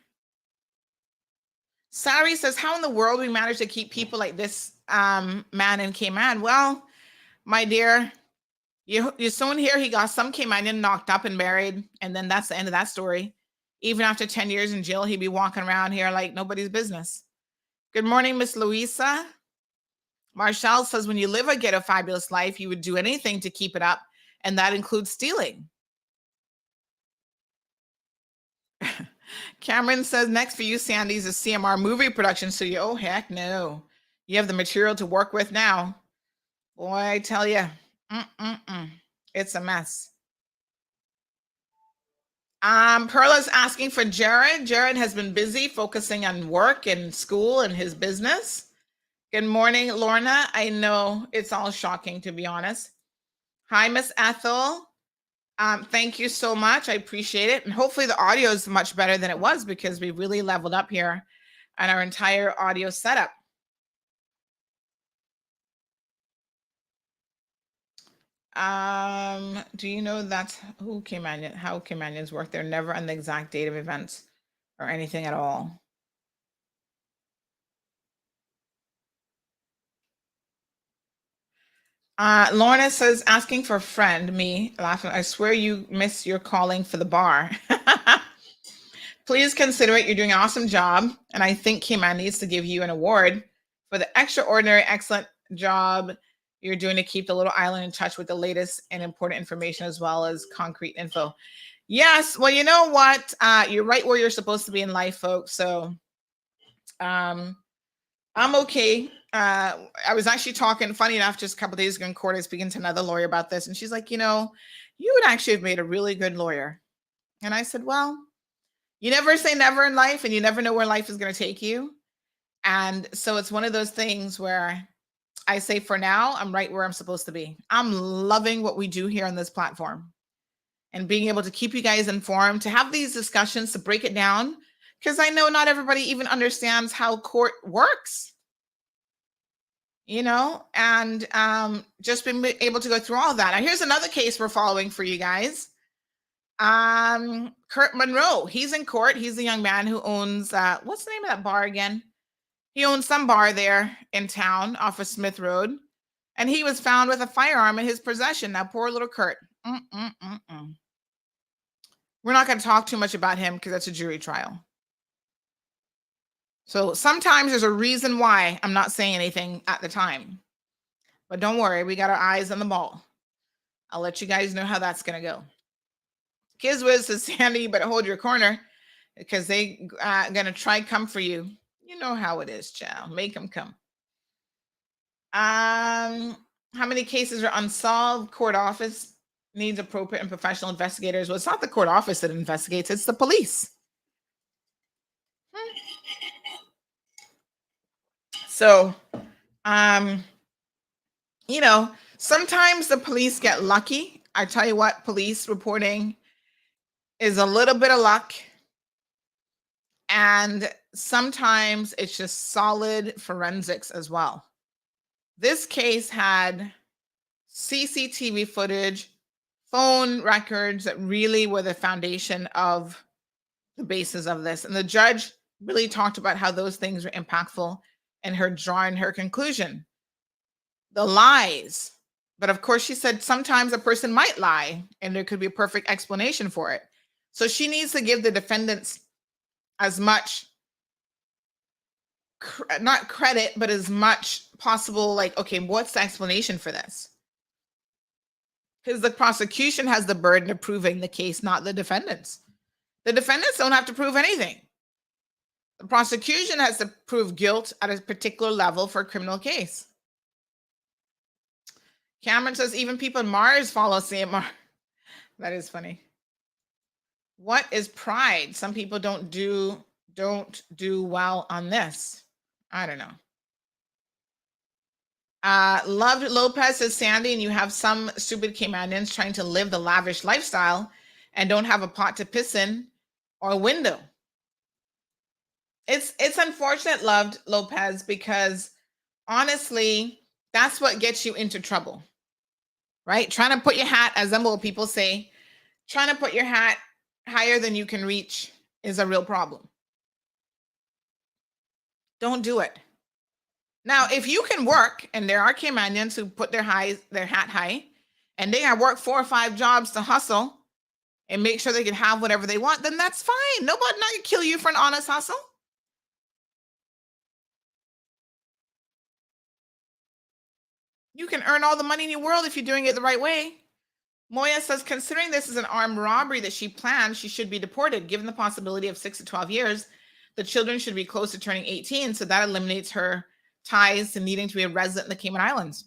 Sari says, how in the world we manage to keep people like this man in Cayman? Well, my dear, you soon hear he got some Caymanian knocked up and married, and then that's the end of that story. Even after 10 years in jail, he'd be walking around here like nobody's business. Good morning, Miss Louisa. Marshall says, when you live a ghetto fabulous life, you would do anything to keep it up, and that includes stealing. Cameron says, next for you, Sandy's a CMR movie production studio. Oh, heck no. You have the material to work with now. Boy, I tell you, it's a mess. Perla's asking for Jared. Jared has been busy focusing on work and school and his business. Good morning, Lorna. I know it's all shocking, to be honest. Hi, Miss Ethel. Thank you so much. I appreciate it. And hopefully the audio is much better than it was, because we really leveled up here on our entire audio setup. Do you know that's how Caymanians work? They're never on the exact date of events or anything at all. Lorna says, asking for a friend, me, laughing. I swear you miss your calling for the bar. Please consider it. You're doing an awesome job. And I think Cayman needs to give you an award for the extraordinary, excellent job you're doing to keep the little island in touch with the latest and important information, as well as concrete info. Yes. Well, you know what? You're right where you're supposed to be in life, folks. So I'm okay. I was actually talking, funny enough, just a couple of days ago in court, I was speaking to another lawyer about this, and she's like, you would actually have made a really good lawyer. And I said, well, you never say never in life, and you never know where life is going to take you. And so it's one of those things where I say, for now, I'm right where I'm supposed to be. I'm loving what we do here on this platform, and being able to keep you guys informed, to have these discussions, to break it down, because I know not everybody even understands how court works. And just been able to go through all of that. Now, here's another case we're following for you guys. Kurt Monroe, he's in court. He's the young man who owns, what's the name of that bar again? He owns some bar there in town off of Smith Road. And he was found with a firearm in his possession. Now, poor little Kurt. We're not going to talk too much about him, because that's a jury trial. So sometimes there's a reason why I'm not saying anything at the time. But don't worry, we got our eyes on the ball. I'll let you guys know how that's going to go. Kids says, Sandy, you better hold your corner because they going to try come for you. You know how it is, child. Make them come. How many cases are unsolved? Court office needs appropriate and professional investigators. Well, it's not the court office that investigates. It's the police. So, you know, sometimes the police get lucky. I tell you what, police reporting is a little bit of luck. And sometimes it's just solid forensics as well. This case had CCTV footage, phone records that really were the foundation of the basis of this. And the judge really talked about how those things were impactful and her drawing her conclusion. The lies. But of course, she said sometimes a person might lie and there could be a perfect explanation for it. So she needs to give the defendants as much, not credit, but as much possible, like, okay, what's the explanation for this? Because the prosecution has the burden of proving the case, not the defendants. The defendants don't have to prove anything. The prosecution has to prove guilt at a particular level for a criminal case. Cameron says even people in Mars follow CMR. That is funny. What is pride? Some people don't do well on this. I don't know. Loved Lopez says, Sandy, and you have some stupid Caymanians trying to live the lavish lifestyle and don't have a pot to piss in or a window. It's unfortunate, loved Lopez, because honestly, that's what gets you into trouble, right? Trying to put your hat, as some old people say, trying to put your hat higher than you can reach is a real problem. Don't do it. Now, if you can work, and there are Caymanians who put their hat high, and they have worked 4 or 5 jobs to hustle and make sure they can have whatever they want, then that's fine. Nobody not gonna kill you for an honest hustle. You can earn all the money in the world if you're doing it the right way. Moya says, considering this is an armed robbery that she planned, she should be deported. Given the possibility of 6 to 12 years, the children should be close to turning 18, so that eliminates her ties to needing to be a resident in the Cayman Islands.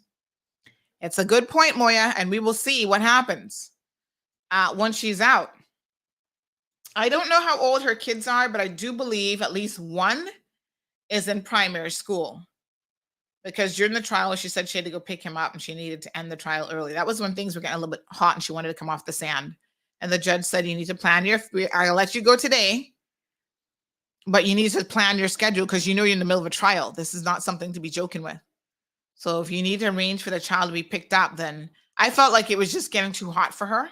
It's a good point, Moya, and we will see what happens once she's out. I don't know how old her kids are, but I do believe at least one is in primary school. Because during the trial, she said she had to go pick him up and she needed to end the trial early. That was when things were getting a little bit hot and she wanted to come off the sand. And the judge said, you need to plan I'll let you go today, but you need to plan your schedule because you know you're in the middle of a trial. This is not something to be joking with. So if you need to arrange for the child to be picked up, then I felt like it was just getting too hot for her.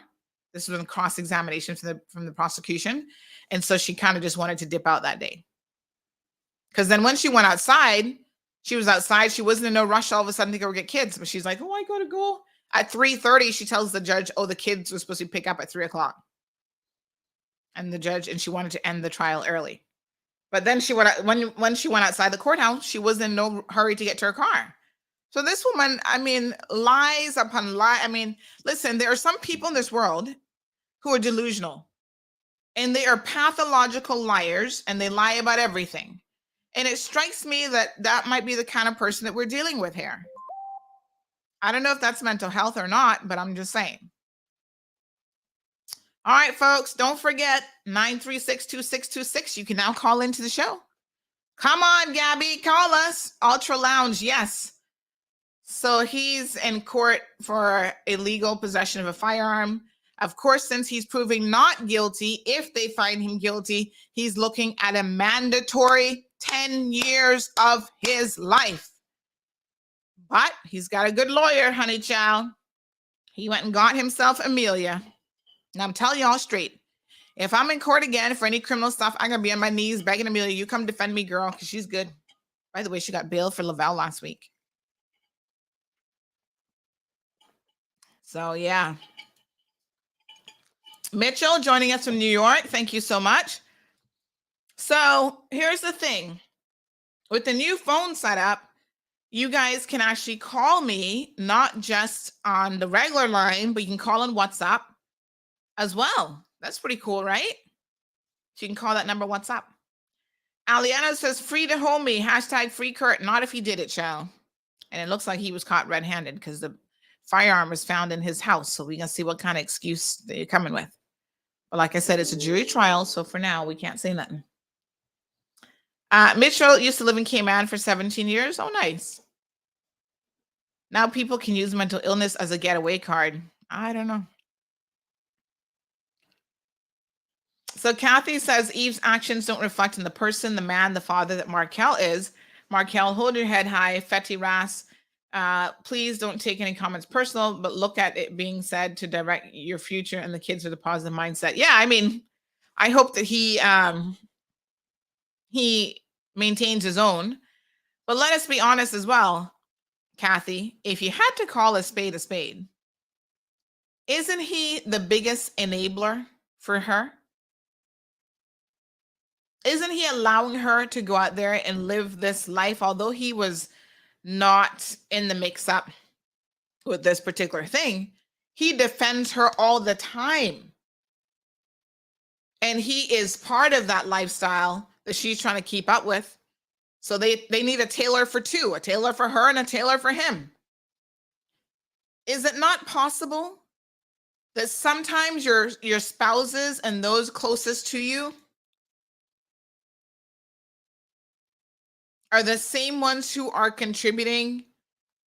This was a cross-examination from the prosecution. And so she kind of just wanted to dip out that day. Because then when she went outside, she was outside. She wasn't in no rush all of a sudden to go get kids. But she's like, oh, I got to go. At 3:30, she tells the judge, oh, the kids were supposed to pick up at 3 o'clock. And she wanted to end the trial early. But then when she went outside the courthouse, she was in no hurry to get to her car. So this woman, I mean, lies upon lie. I mean, listen, there are some people in this world who are delusional. And they are pathological liars. And they lie about everything. And it strikes me that might be the kind of person that we're dealing with here. I don't know if that's mental health or not, but I'm just saying. All right, folks, don't forget 936-2626. You can now call into the show. Come on, Gabby, call us. Ultra Lounge, yes. So he's in court for illegal possession of a firearm. Of course, since he's proving not guilty, if they find him guilty, he's looking at a mandatory 10 years of his life. But he's got a good lawyer, honey child. He went and got himself Amelia. And I'm telling y'all straight, if I'm in court again for any criminal stuff, I'm going to be on my knees begging Amelia, you come defend me, girl, because she's good. By the way, she got bail for Lavelle last week. So, yeah. Mitchell joining us from New York. Thank you so much. So here's the thing. with the new phone setup, you guys can actually call me, not just on the regular line, but you can call on WhatsApp as well. That's pretty cool, right? So you can call that number WhatsApp. Aliana says, free to homie, hashtag free Kurt. Not if he did it, child. And it looks like he was caught red-handed because the firearm was found in his house. So we're going to see what kind of excuse they're coming with. But like I said, it's a jury trial. So for now, we can't say nothing. Mitchell used to live in Cayman for 17 years. Oh, nice. Now people can use mental illness as a getaway card. I don't know. So Kathy says Eve's actions don't reflect on the person, the man, the father that Markel is. Markel, hold your head high. Fetty Ras, please don't take any comments personal, but look at it being said to direct your future and the kids with a positive mindset. Yeah, I mean, I hope that he maintains his own. But let us be honest as well, Kathy, if you had to call a spade, isn't he the biggest enabler for her? Isn't he allowing her to go out there and live this life, although he was not in the mix-up with this particular thing? He defends her all the time. And he is part of that lifestyle that she's trying to keep up with. So they need a tailor for two, a tailor for her and a tailor for him. Is it not possible that sometimes your spouses and those closest to you are the same ones who are contributing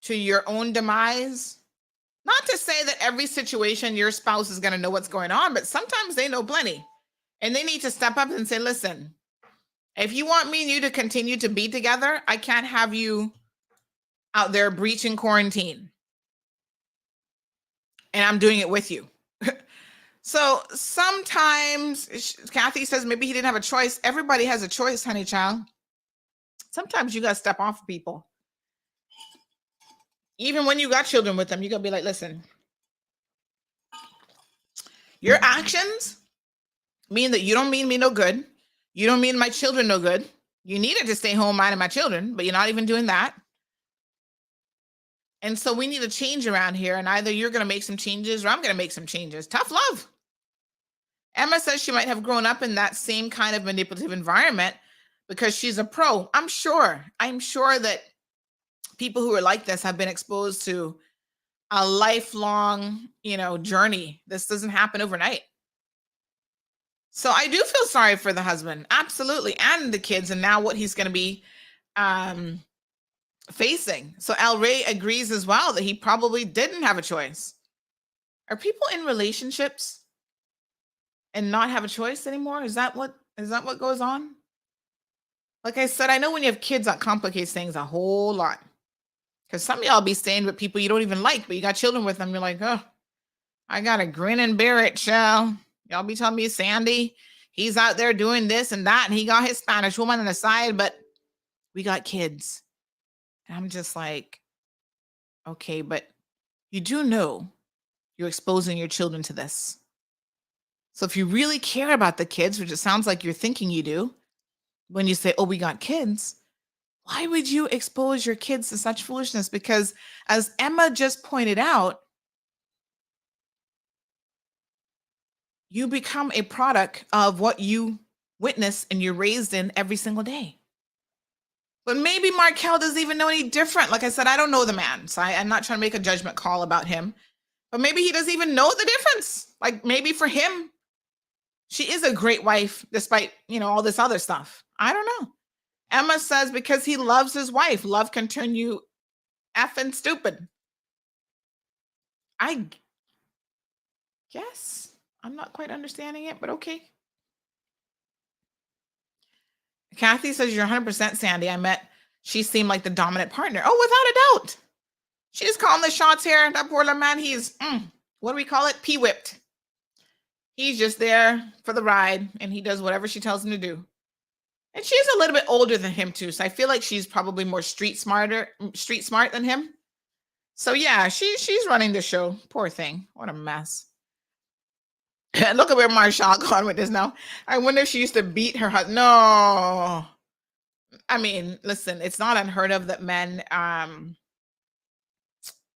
to your own demise? Not to say that every situation your spouse is going to know what's going on, but sometimes they know plenty. And they need to step up and say, listen, if you want me and you to continue to be together, I can't have you out there breaching quarantine. And I'm doing it with you. So sometimes, Kathy says maybe he didn't have a choice. Everybody has a choice, honey child. Sometimes you got to step off people. Even when you got children with them, you got to be like, listen, your actions mean that you don't mean me no good. You don't mean my children no good. You needed to stay home minding my children, but you're not even doing that. And so we need a change around here. And either you're going to make some changes or I'm going to make some changes. Tough love. Emma says she might have grown up in that same kind of manipulative environment because she's a pro. I'm sure that people who are like this have been exposed to a lifelong, journey. This doesn't happen overnight. So I do feel sorry for the husband. Absolutely. And the kids. And now what he's going to be facing. So El Rey agrees as well that he probably didn't have a choice. Are people in relationships and not have a choice anymore? Is that what goes on? Like I said, I know when you have kids, that complicates things a whole lot. Because some of y'all be staying with people you don't even like, but you got children with them. You're like, oh, I got to grin and bear it, child. Y'all be telling me, Sandy, he's out there doing this and that, and he got his Spanish woman on the side, but we got kids. And I'm just like, okay, but you do know you're exposing your children to this. So if you really care about the kids, which it sounds like you're thinking you do, when you say, oh, we got kids, why would you expose your kids to such foolishness? Because as Emma just pointed out, you become a product of what you witness and you're raised in every single day. But maybe Markel doesn't even know any different. Like I said, I don't know the man, so I'm not trying to make a judgment call about him. But maybe he doesn't even know the difference. Like maybe for him, she is a great wife, despite, all this other stuff. I don't know. Emma says because he loves his wife. Love can turn you effing stupid. I guess. I'm not quite understanding it, but okay. Kathy says you're 100% Sandy. She seemed like the dominant partner. Oh, without a doubt. She's calling the shots here. That poor little man, he's, what do we call it? P-whipped. He's just there for the ride, and he does whatever she tells him to do. And she's a little bit older than him, too, so I feel like she's probably more street smart than him. So, yeah, she's running the show. Poor thing. What a mess. Look at where Marshall gone with this now. I wonder if she used to beat her husband. No. I mean, listen, it's not unheard of that men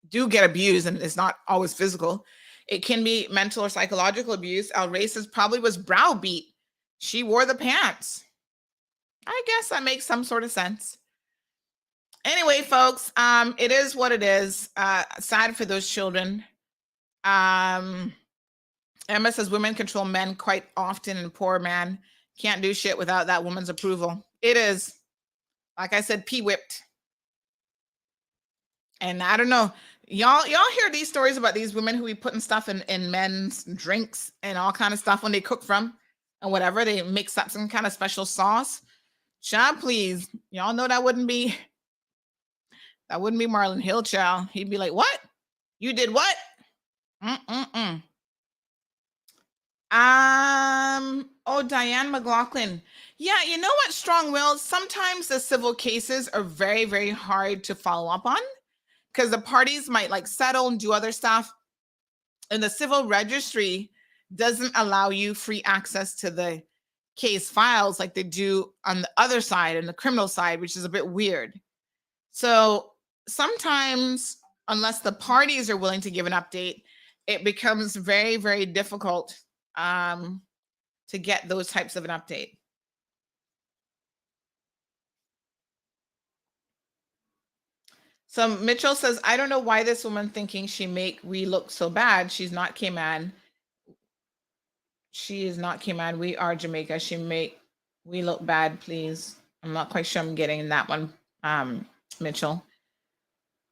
do get abused, and it's not always physical. It can be mental or psychological abuse. El Rey says probably was browbeat. She wore the pants. I guess that makes some sort of sense. Anyway, folks, it is what it is. Sad for those children. Emma says women control men quite often, and poor man can't do shit without that woman's approval. It is, like I said, p-whipped. And I don't know, y'all hear these stories about these women who be putting stuff in men's drinks and all kind of stuff when they cook from and whatever. They mix up some kind of special sauce. Child, please, y'all know that wouldn't be Marlon Hill, child. He'd be like, "What? You did what?" Oh, Diane McLaughlin. Yeah, you know what, Strong Will? Sometimes the civil cases are very, very hard to follow up on because the parties might like settle and do other stuff. And the civil registry doesn't allow you free access to the case files like they do on the other side and the criminal side, which is a bit weird. So sometimes, unless the parties are willing to give an update, it becomes very, very difficult to get those types of an update. So Mitchell says, I don't know why this woman thinking she make we look so bad. She's not Cayman. She is not Cayman. We are Jamaica. She make we look bad, please. I'm not quite sure I'm getting that one, Mitchell.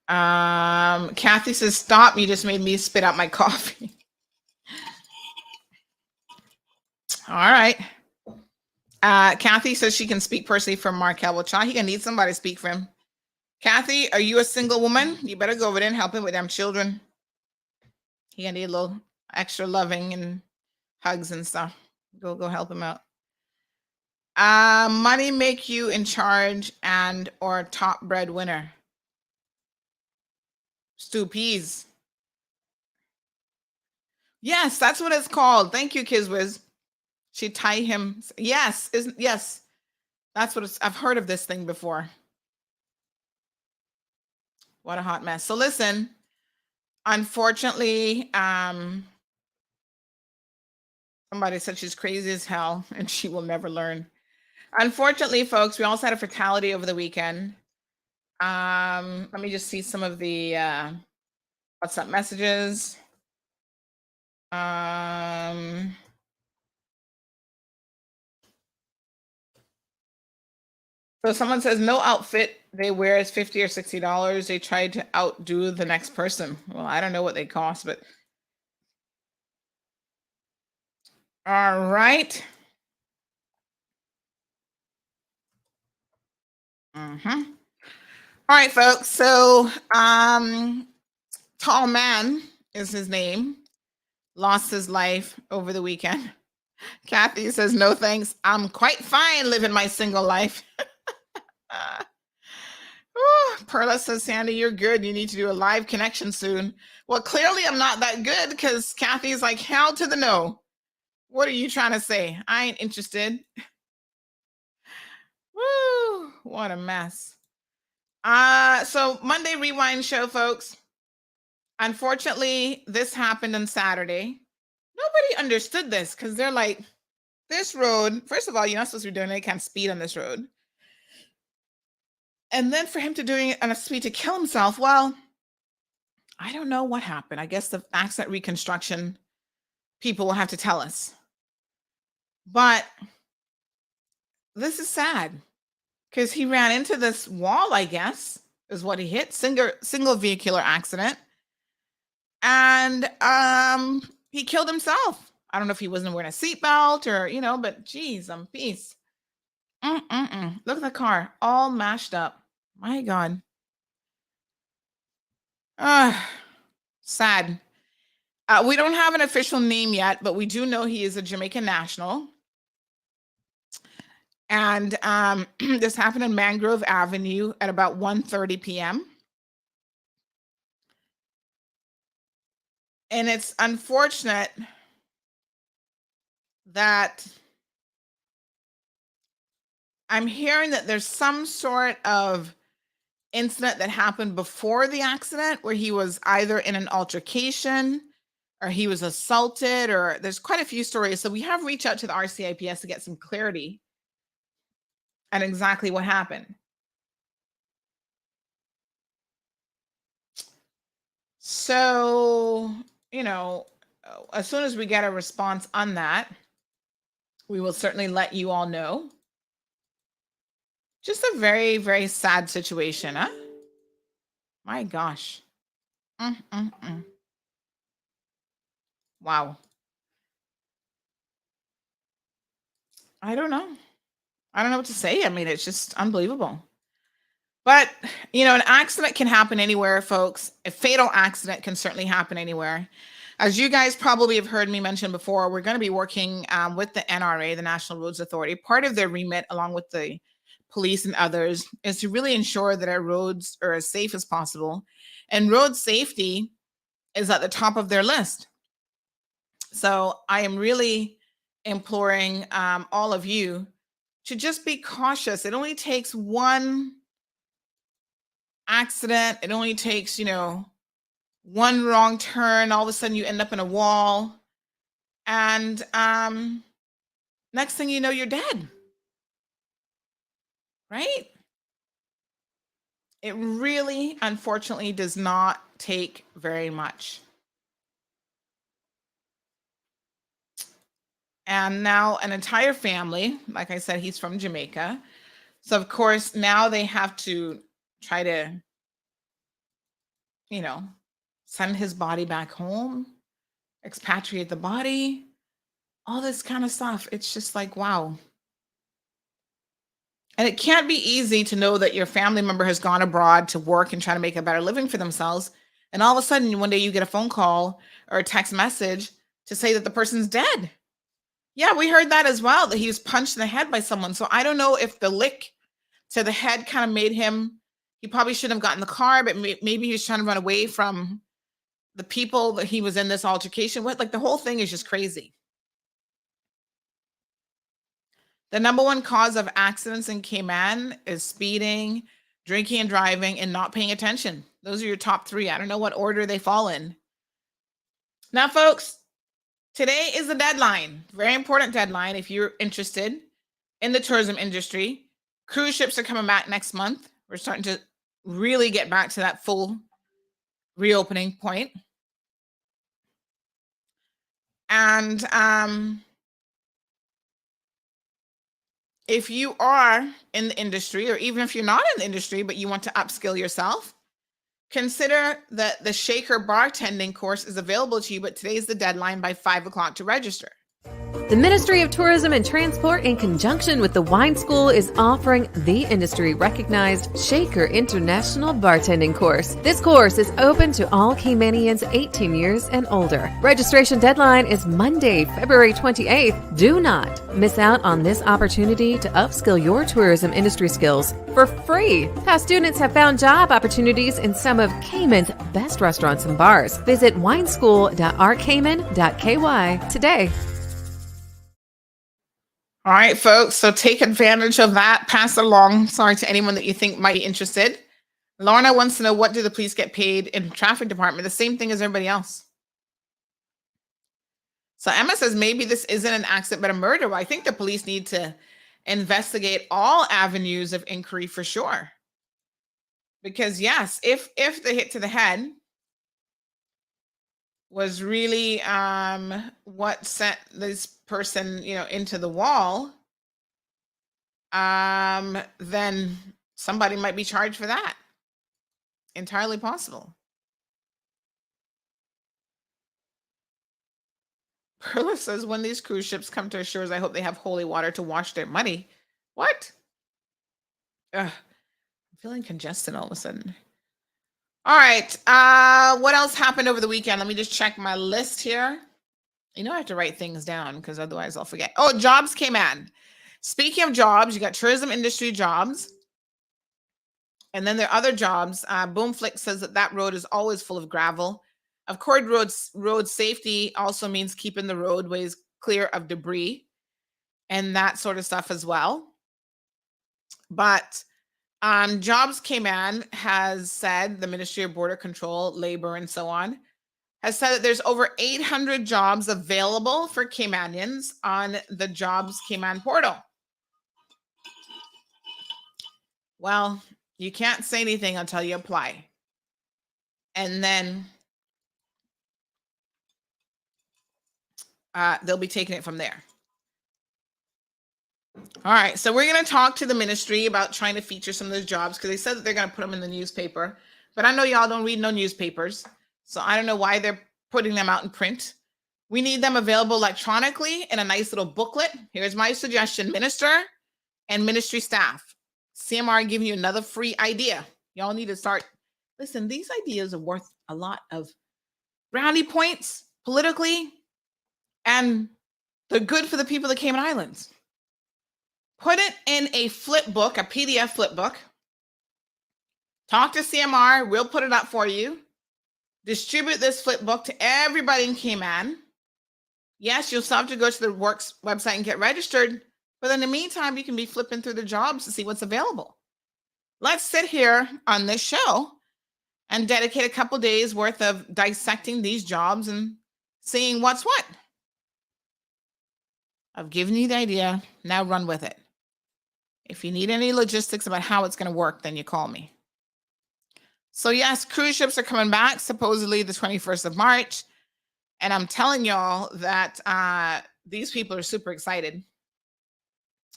Kathy says, stop. You just made me spit out my coffee. All right. Kathy says she can speak personally for Markel. Well, child, he can need somebody to speak for him. Kathy, are you a single woman? You better go over there and help him with them children. He gonna need a little extra loving and hugs and stuff. Go help him out. Money make you in charge and or top breadwinner. Stew peas. Yes, that's what it's called. Thank you, Kizwiz. She tie him. Yes, yes. That's what I've heard of this thing before. What a hot mess. So listen, unfortunately, somebody said she's crazy as hell and she will never learn. Unfortunately, folks, we also had a fatality over the weekend. Let me just see some of the WhatsApp messages. So someone says no outfit they wear is $50 or $60. They tried to outdo the next person. Well, I don't know what they cost, but all right. All right, folks. So Tall Man is his name. Lost his life over the weekend. Kathy says, no thanks. I'm quite fine living my single life. Perla says, Sandy, you're good. You need to do a live connection soon. Well, clearly I'm not that good because Kathy's like, hell to the no. What are you trying to say? I ain't interested. Woo, what a mess. So Monday Rewind show, folks. Unfortunately, this happened on Saturday. Nobody understood this because they're like, this road, first of all, you're not supposed to be doing it. You can't speed on this road. And then for him to doing it on a speed to kill himself, well, I don't know what happened. I guess the accident reconstruction people will have to tell us. But this is sad because he ran into this wall, I guess, is what he hit. Single vehicular accident. And he killed himself. I don't know if he wasn't wearing a seatbelt or, but geez, peace. Look at the car, all mashed up. My God. Sad. We don't have an official name yet, but we do know he is a Jamaican national. And this happened in Mangrove Avenue at about 1:30 p.m. And it's unfortunate that I'm hearing that there's some sort of incident that happened before the accident where he was either in an altercation or he was assaulted, or there's quite a few stories. So we have reached out to the RCIPS to get some clarity on exactly what happened. So, as soon as we get a response on that, we will certainly let you all know. Just a very, very sad situation, huh? My gosh. Wow. I don't know. I don't know what to say. I mean, it's just unbelievable. But, an accident can happen anywhere, folks. A fatal accident can certainly happen anywhere. As you guys probably have heard me mention before, we're going to be working with the NRA, the National Roads Authority. Part of their remit, along with the police and others, is to really ensure that our roads are as safe as possible. And road safety is at the top of their list. So I am really imploring all of you to just be cautious. It only takes one accident. It only takes, one wrong turn. All of a sudden you end up in a wall. And next thing you know, you're dead. Right? It really, unfortunately, does not take very much. And now an entire family, like I said, he's from Jamaica. So, of course, now they have to try to, send his body back home, expatriate the body, all this kind of stuff. It's just like, wow. And it can't be easy to know that your family member has gone abroad to work and try to make a better living for themselves. And all of a sudden, one day you get a phone call or a text message to say that the person's dead. Yeah, we heard that as well, that he was punched in the head by someone. So I don't know if the lick to the head kind of made him, he probably shouldn't have gotten in the car, but maybe he was trying to run away from the people that he was in this altercation with. Like, the whole thing is just crazy. The number one cause of accidents in Cayman is speeding, drinking and driving, and not paying attention. Those are your top three. I don't know what order they fall in. Now, folks, today is the deadline. Very important deadline if you're interested in the tourism industry. Cruise ships are coming back next month. We're starting to really get back to that full reopening point. And if you are in the industry, or even if you're not in the industry, but you want to upskill yourself, consider that the Shaker bartending course is available to you, but today's the deadline by 5 o'clock to register. The Ministry of Tourism and Transport, in conjunction with the Wine School, is offering the industry-recognized Shaker International Bartending Course. This course is open to all Caymanians 18 years and older. Registration deadline is Monday, February 28th. Do not miss out on this opportunity to upskill your tourism industry skills for free. Past students have found job opportunities in some of Cayman's best restaurants and bars. Visit wineschool.rcayman.ky today. All right, folks. So take advantage of that. Pass it along. Sorry to anyone that you think might be interested. Lorna wants to know, what do the police get paid in the traffic department? The same thing as everybody else. So Emma says maybe this isn't an accident, but a murder. Well, I think the police need to investigate all avenues of inquiry for sure. Because yes, if the hit to the head was really what sent this person, into the wall, then somebody might be charged for that. Entirely possible. Perla says, when these cruise ships come to our shores, I hope they have holy water to wash their money. What? Ugh, I'm feeling congested all of a sudden. All right. What else happened over the weekend? Let me just check my list here. I have to write things down because otherwise I'll forget. Oh, jobs came in. Speaking of jobs, you got tourism industry jobs. And then there are other jobs. Boomflick says that road is always full of gravel. Of course, road safety also means keeping the roadways clear of debris and that sort of stuff as well. But Jobs Cayman has said, the Ministry of Border Control, Labor, and so on, has said that there's over 800 jobs available for Caymanians on the Jobs Cayman portal. Well, you can't say anything until you apply. And then they'll be taking it from there. All right, so we're going to talk to the ministry about trying to feature some of those jobs, because they said that they're going to put them in the newspaper. But I know y'all don't read no newspapers, so I don't know why they're putting them out in print. We need them available electronically in a nice little booklet. Here's my suggestion, minister and ministry staff. CMR giving you another free idea. Y'all need to start. Listen, these ideas are worth a lot of brownie points politically, and they're good for the people of the Cayman Islands. Put it in a flip book, a PDF flip book. Talk to CMR. We'll put it up for you. Distribute this flip book to everybody in Cayman. Yes, you'll still have to go to the Works website and get registered. But in the meantime, you can be flipping through the jobs to see what's available. Let's sit here on this show and dedicate a couple days worth of dissecting these jobs and seeing what's what. I've given you the idea. Now run with it. If you need any logistics about how it's going to work, then you call me. So yes, cruise ships are coming back, supposedly the 21st of March. And I'm telling y'all that these people are super excited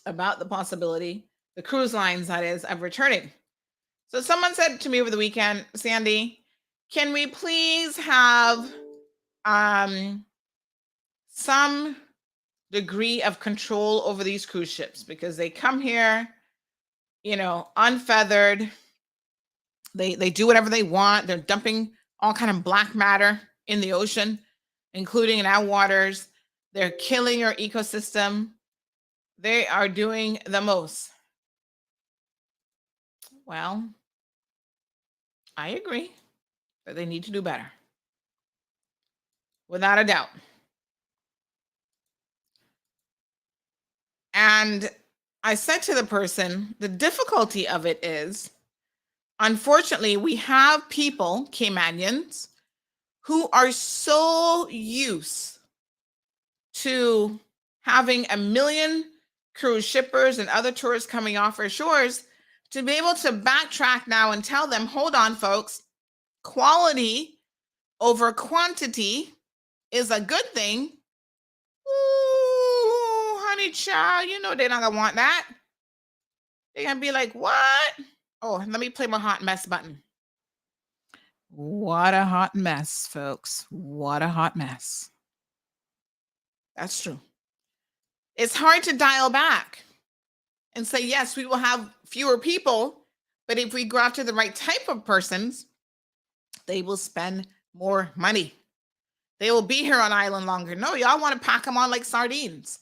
about the possibility, the cruise lines, that is, of returning. So someone said to me over the weekend, Sandy, can we please have some degree of control over these cruise ships? Because they come here, you know, unfeathered. They do whatever they want. They're dumping all kind of black matter in the ocean, including in our waters. They're killing our ecosystem. They are doing the most. Well, I agree that they need to do better. Without a doubt. And I said to the person, the difficulty of it is, unfortunately, we have people, Caymanians, who are so used to having a million cruise shippers and other tourists coming off our shores to be able to backtrack now and tell them, hold on, folks, quality over quantity is a good thing. Ooh, honey child, you know they're not gonna want that. They're gonna be like, what? Oh, let me play my hot mess button. What a hot mess, folks. What a hot mess. That's true. It's hard to dial back and say, yes, we will have fewer people, but if we go after the right type of persons, they will spend more money. They will be here on island longer. No, y'all want to pack them on like sardines.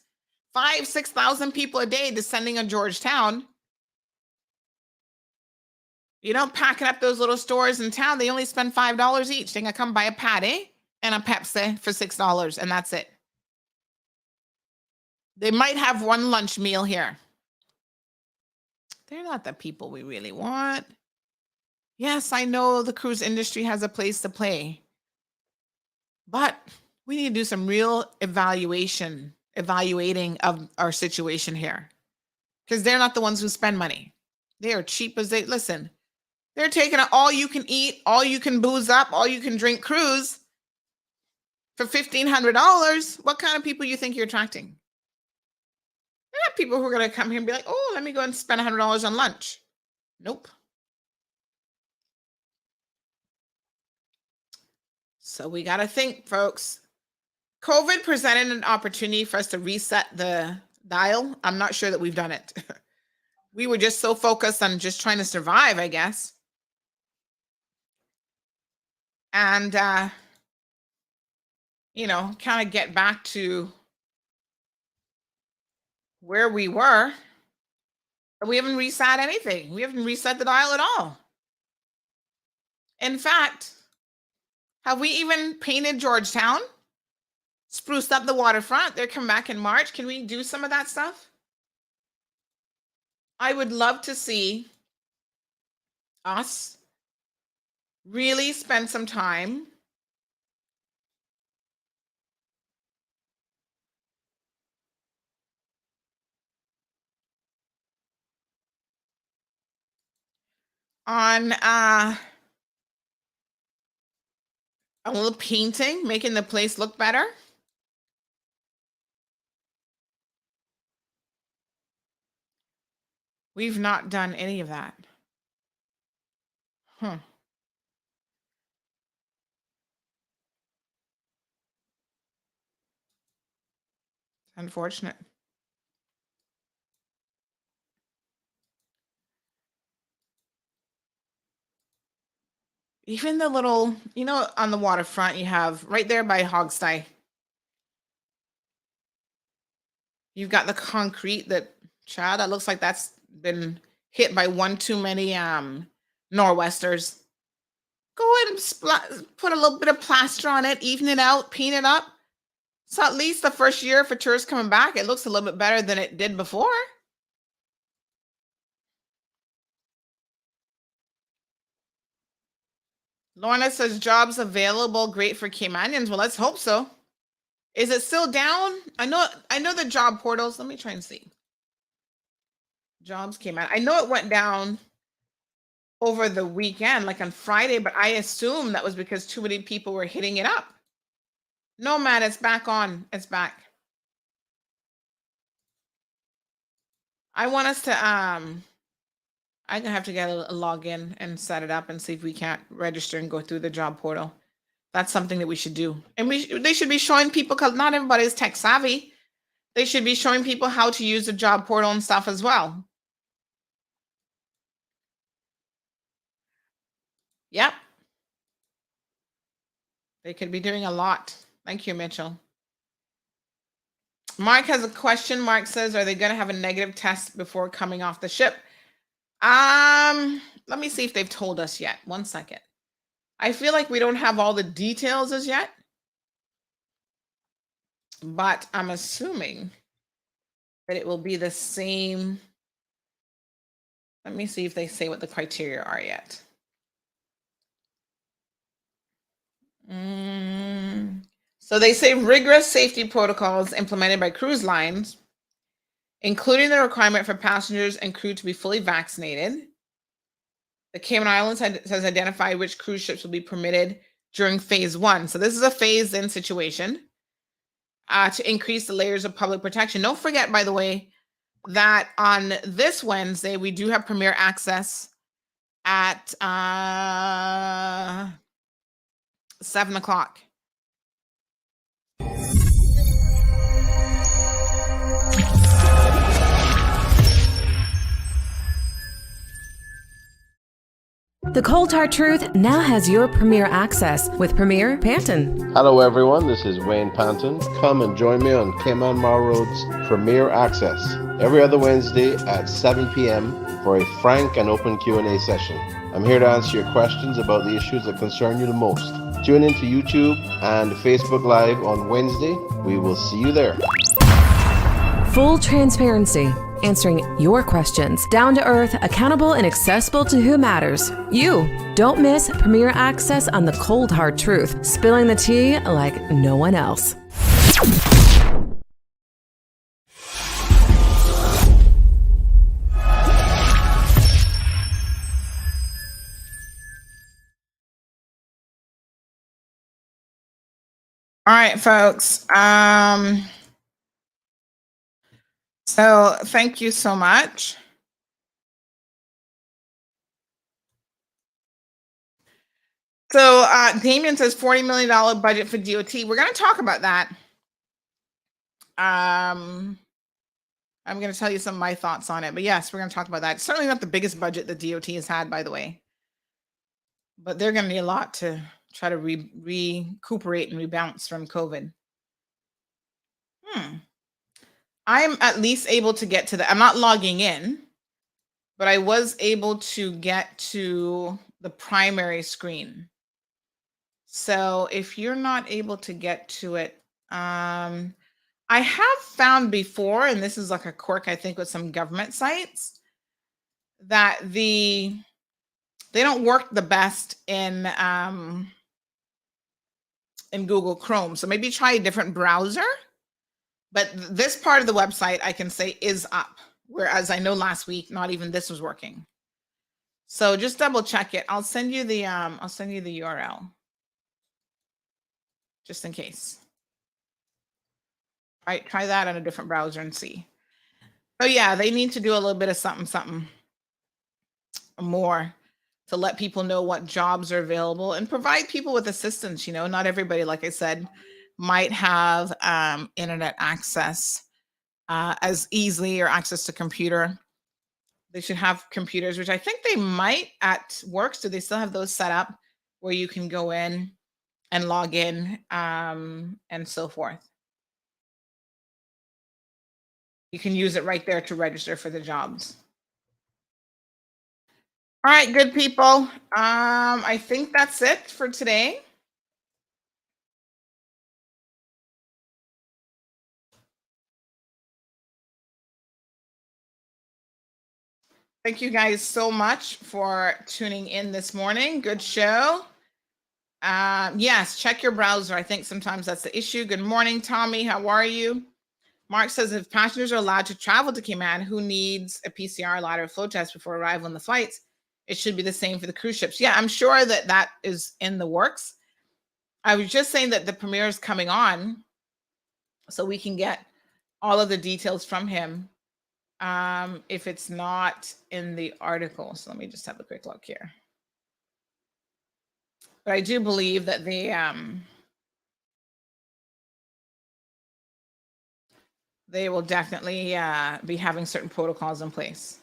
5,000, 6,000 people a day descending on Georgetown. You know, packing up those little stores in town, they only spend $5 each. They're going to come buy a patty and a Pepsi for $6, and that's it. They might have one lunch meal here. They're not the people we really want. Yes, I know the cruise industry has a place to play, but we need to do some real evaluating of our situation here, because they're not the ones who spend money. They are cheap as they, listen, they're taking an all you can eat, all you can booze up, all you can drink cruise for $1,500. What kind of people you think you're attracting? There are people who are going to come here and be like, oh, let me go and spend $100 on lunch. Nope. So we got to think, folks. COVID presented an opportunity for us to reset the dial. I'm not sure that we've done it. We were just so focused on just trying to survive, I guess. And, you know, kind of get back to where we were. But we haven't reset anything. We haven't reset the dial at all. In fact, have we even painted Georgetown? Spruced up the waterfront? They're coming back in March. Can we do some of that stuff? I would love to see us really spend some time on a little painting, making the place look better. We've not done any of that. Huh. Unfortunate. Even the little, on the waterfront, you have right there by Hogsty, you've got the concrete that looks like that's been hit by one too many nor'westers. Go ahead and put a little bit of plaster on it, even it out, paint it up. So at least the first year for tourists coming back, it looks a little bit better than it did before. Lorna says jobs available, great for Caymanians. Well, let's hope so. Is it still down? I know the job portals. Let me try and see. Jobs came out. I know it went down over the weekend, like on Friday, but I assume that was because too many people were hitting it up. No, man, it's back on. It's back. I want us to I'm gonna have to get a login and set it up and see if we can't register and go through the job portal. That's something that we should do. And they should be showing people, because not everybody is tech savvy. They should be showing people how to use the job portal and stuff as well. Yep. They could be doing a lot. Thank you, Mitchell. Mark has a question. Mark says, are they going to have a negative test before coming off the ship? Let me see if they've told us yet. 1 second. I feel like we don't have all the details as yet, but I'm assuming that it will be the same. Let me see if they say what the criteria are yet. So they say rigorous safety protocols implemented by cruise lines, including the requirement for passengers and crew to be fully vaccinated. The Cayman Islands has identified which cruise ships will be permitted during phase 1. So this is a phased-in situation to increase the layers of public protection. Don't forget, by the way, that on this Wednesday, we do have Premier Access at 7 o'clock. The Cold Hard Truth now has your Premier Access with Premier Panton. Hello everyone, this is Wayne Panton. Come and join me on Cayman Mar Road's Premier Access every other Wednesday at 7 p.m. for a frank and open Q&A session. I'm here to answer your questions about the issues that concern you the most. Tune into YouTube and Facebook Live on Wednesday. We will see you there. Full transparency, answering your questions, down to earth, accountable, and accessible to who matters. You. Don't miss Premier Access on the Cold Hard Truth, spilling the tea like no one else. All right, folks. So thank you so much. So Damien says $40 million budget for DOT. We're going to talk about that. I'm going to tell you some of my thoughts on it. But yes, we're going to talk about that. It's certainly not the biggest budget the DOT has had, by the way. But they're going to need a lot to try to recuperate and rebounce from COVID. I'm at least able to get to the, I'm not logging in, but I was able to get to the primary screen. So if you're not able to get to it, I have found before, and this is like a quirk, I think, with some government sites, that they don't work the best in Google Chrome. So maybe try a different browser. But this part of the website, I can say, is up. Whereas I know last week, not even this was working. So just double check it. I'll send you the URL just in case. All right, try that on a different browser and see. Oh yeah, they need to do a little bit of something more to let people know what jobs are available and provide people with assistance. You know, not everybody, like I said, might have internet access as easily or access to computer. They should have computers, which I think they might at Works. Do they still have those set up where you can go in and log in and so forth? You can use it right there to register for the jobs. All right, good people. I think that's it for today. Thank you guys so much for tuning in this morning. Good show. Yes, check your browser. I think sometimes that's the issue. Good morning, Tommy. How are you? Mark says if passengers are allowed to travel to Cayman, who needs a PCR lateral flow test before arrival on the flights? It should be the same for the cruise ships. Yeah, I'm sure that is in the works. I was just saying that the premiere is coming on, so we can get all of the details from him. If it's not in the article. So let me just have a quick look here. But I do believe that they will definitely be having certain protocols in place.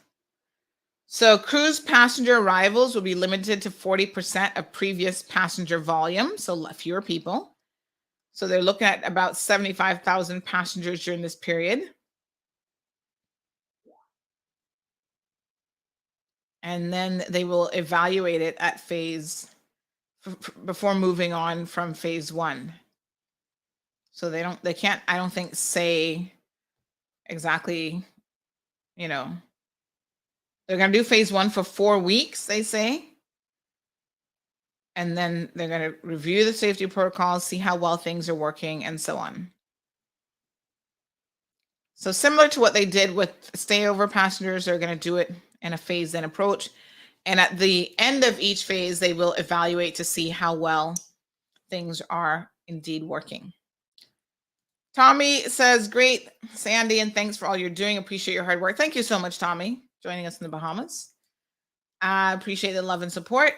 So cruise passenger arrivals will be limited to 40% of previous passenger volume, so fewer people. So they're looking at about 75,000 passengers during this period. And then they will evaluate it at phase before moving on from phase 1. So they can't, I don't think, say exactly, you know, they're going to do phase 1 for 4 weeks, they say. And then they're going to review the safety protocols, see how well things are working, and so on. So similar to what they did with stayover passengers, they're going to do it in a phased-in approach. And at the end of each phase, they will evaluate to see how well things are indeed working. Tommy says, great, Sandy, and thanks for all you're doing. Appreciate your hard work. Thank you so much, Tommy, joining us in the Bahamas. I appreciate the love and support.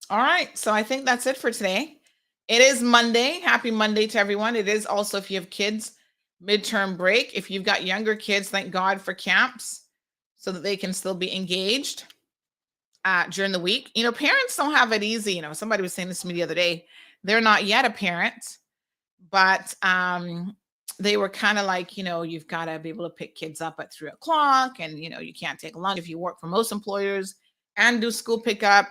All right, so I think that's it for today. It is Monday. Happy Monday to everyone. It is also, if you have kids, midterm break. If you've got younger kids, thank God for camps so that they can still be engaged during the week. You know, parents don't have it easy. You know, somebody was saying this to me the other day. They're not yet a parent, but they were kind of like, you know, you've got to be able to pick kids up at 3 o'clock, and, you know, you can't take lunch if you work for most employers and do school pickup.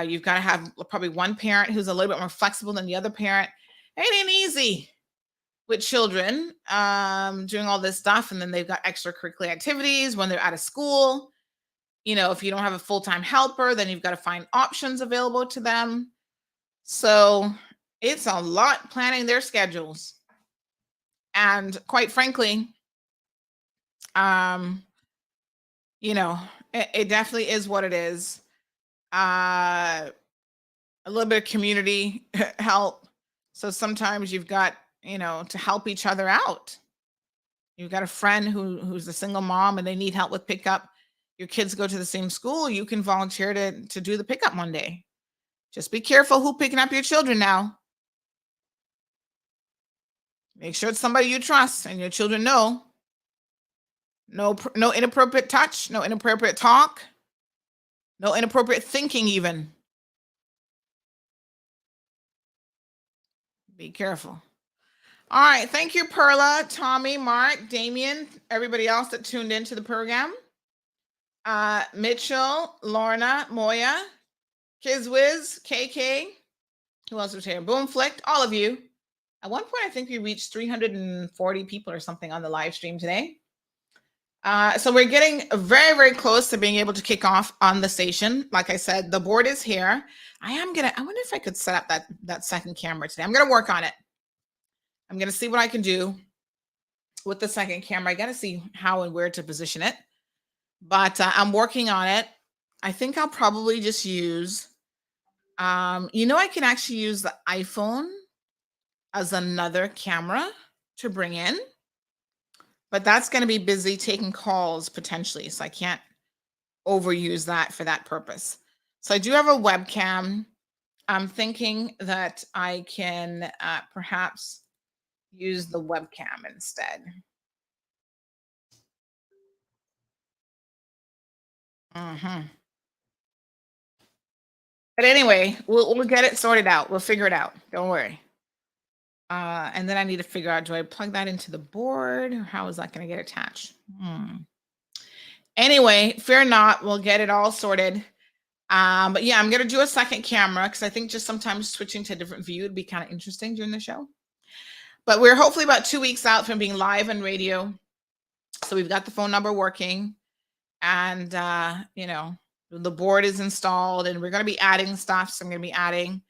You've got to have probably one parent who's a little bit more flexible than the other parent. It ain't easy with children doing all this stuff. And then they've got extracurricular activities when they're out of school. You know, if you don't have a full-time helper, then you've got to find options available to them. So it's a lot planning their schedules. And quite frankly, you know, it definitely is what it is. A little bit of community help. So sometimes you've got, you know, to help each other out. You've got a friend who's a single mom and they need help with pickup. Your kids go to the same school. You can volunteer to do the pickup one day. Just be careful who picking up your children now. Make sure it's somebody you trust and your children know. No inappropriate touch, no inappropriate talk, no inappropriate thinking even. Be careful. All right. Thank you, Perla, Tommy, Mark, Damien, everybody else that tuned into the program. Mitchell, Lorna, Moya, Kizwiz, KK. Who else was here? Boomflick, all of you. At one point, I think we reached 340 people or something on the live stream today. So we're getting very, very close to being able to kick off on the station. Like I said, the board is here. I wonder if I could set up that second camera today. I'm going to work on it. I'm going to see what I can do with the second camera. I got to see how and where to position it, but I'm working on it. I think I'll probably just use, I can actually use the iPhone as another camera to bring in, but that's going to be busy taking calls potentially. So I can't overuse that for that purpose. So I do have a webcam. I'm thinking that I can perhaps use the webcam instead. But anyway, we'll get it sorted out. We'll figure it out. Don't worry. And then I need to figure out, do I plug that into the board or how is that going to get attached? Anyway, fear not, we'll get it all sorted. But yeah, I'm going to do a second camera because I think just sometimes switching to a different view would be kind of interesting during the show. But we're hopefully about 2 weeks out from being live on radio. So we've got the phone number working and, the board is installed and we're going to be adding stuff. So I'm going to be adding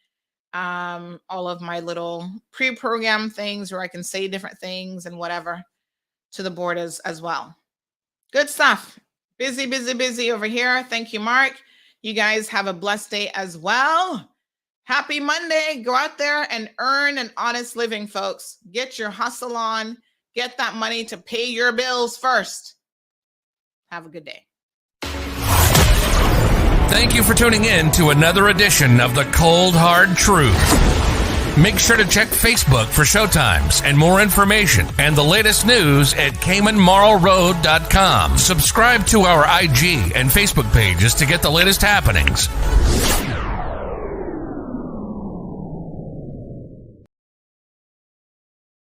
all of my little pre-programmed things where I can say different things and whatever to the board as well. Good stuff. Busy, busy, busy over here. Thank you, Mark. You guys have a blessed day as well. Happy Monday. Go out there and earn an honest living, folks. Get your hustle on. Get that money to pay your bills first. Have a good day. Thank you for tuning in to another edition of The Cold Hard Truth. Make sure to check Facebook for showtimes and more information and the latest news at CaymanMarlRoad.com. Subscribe to our IG and Facebook pages to get the latest happenings.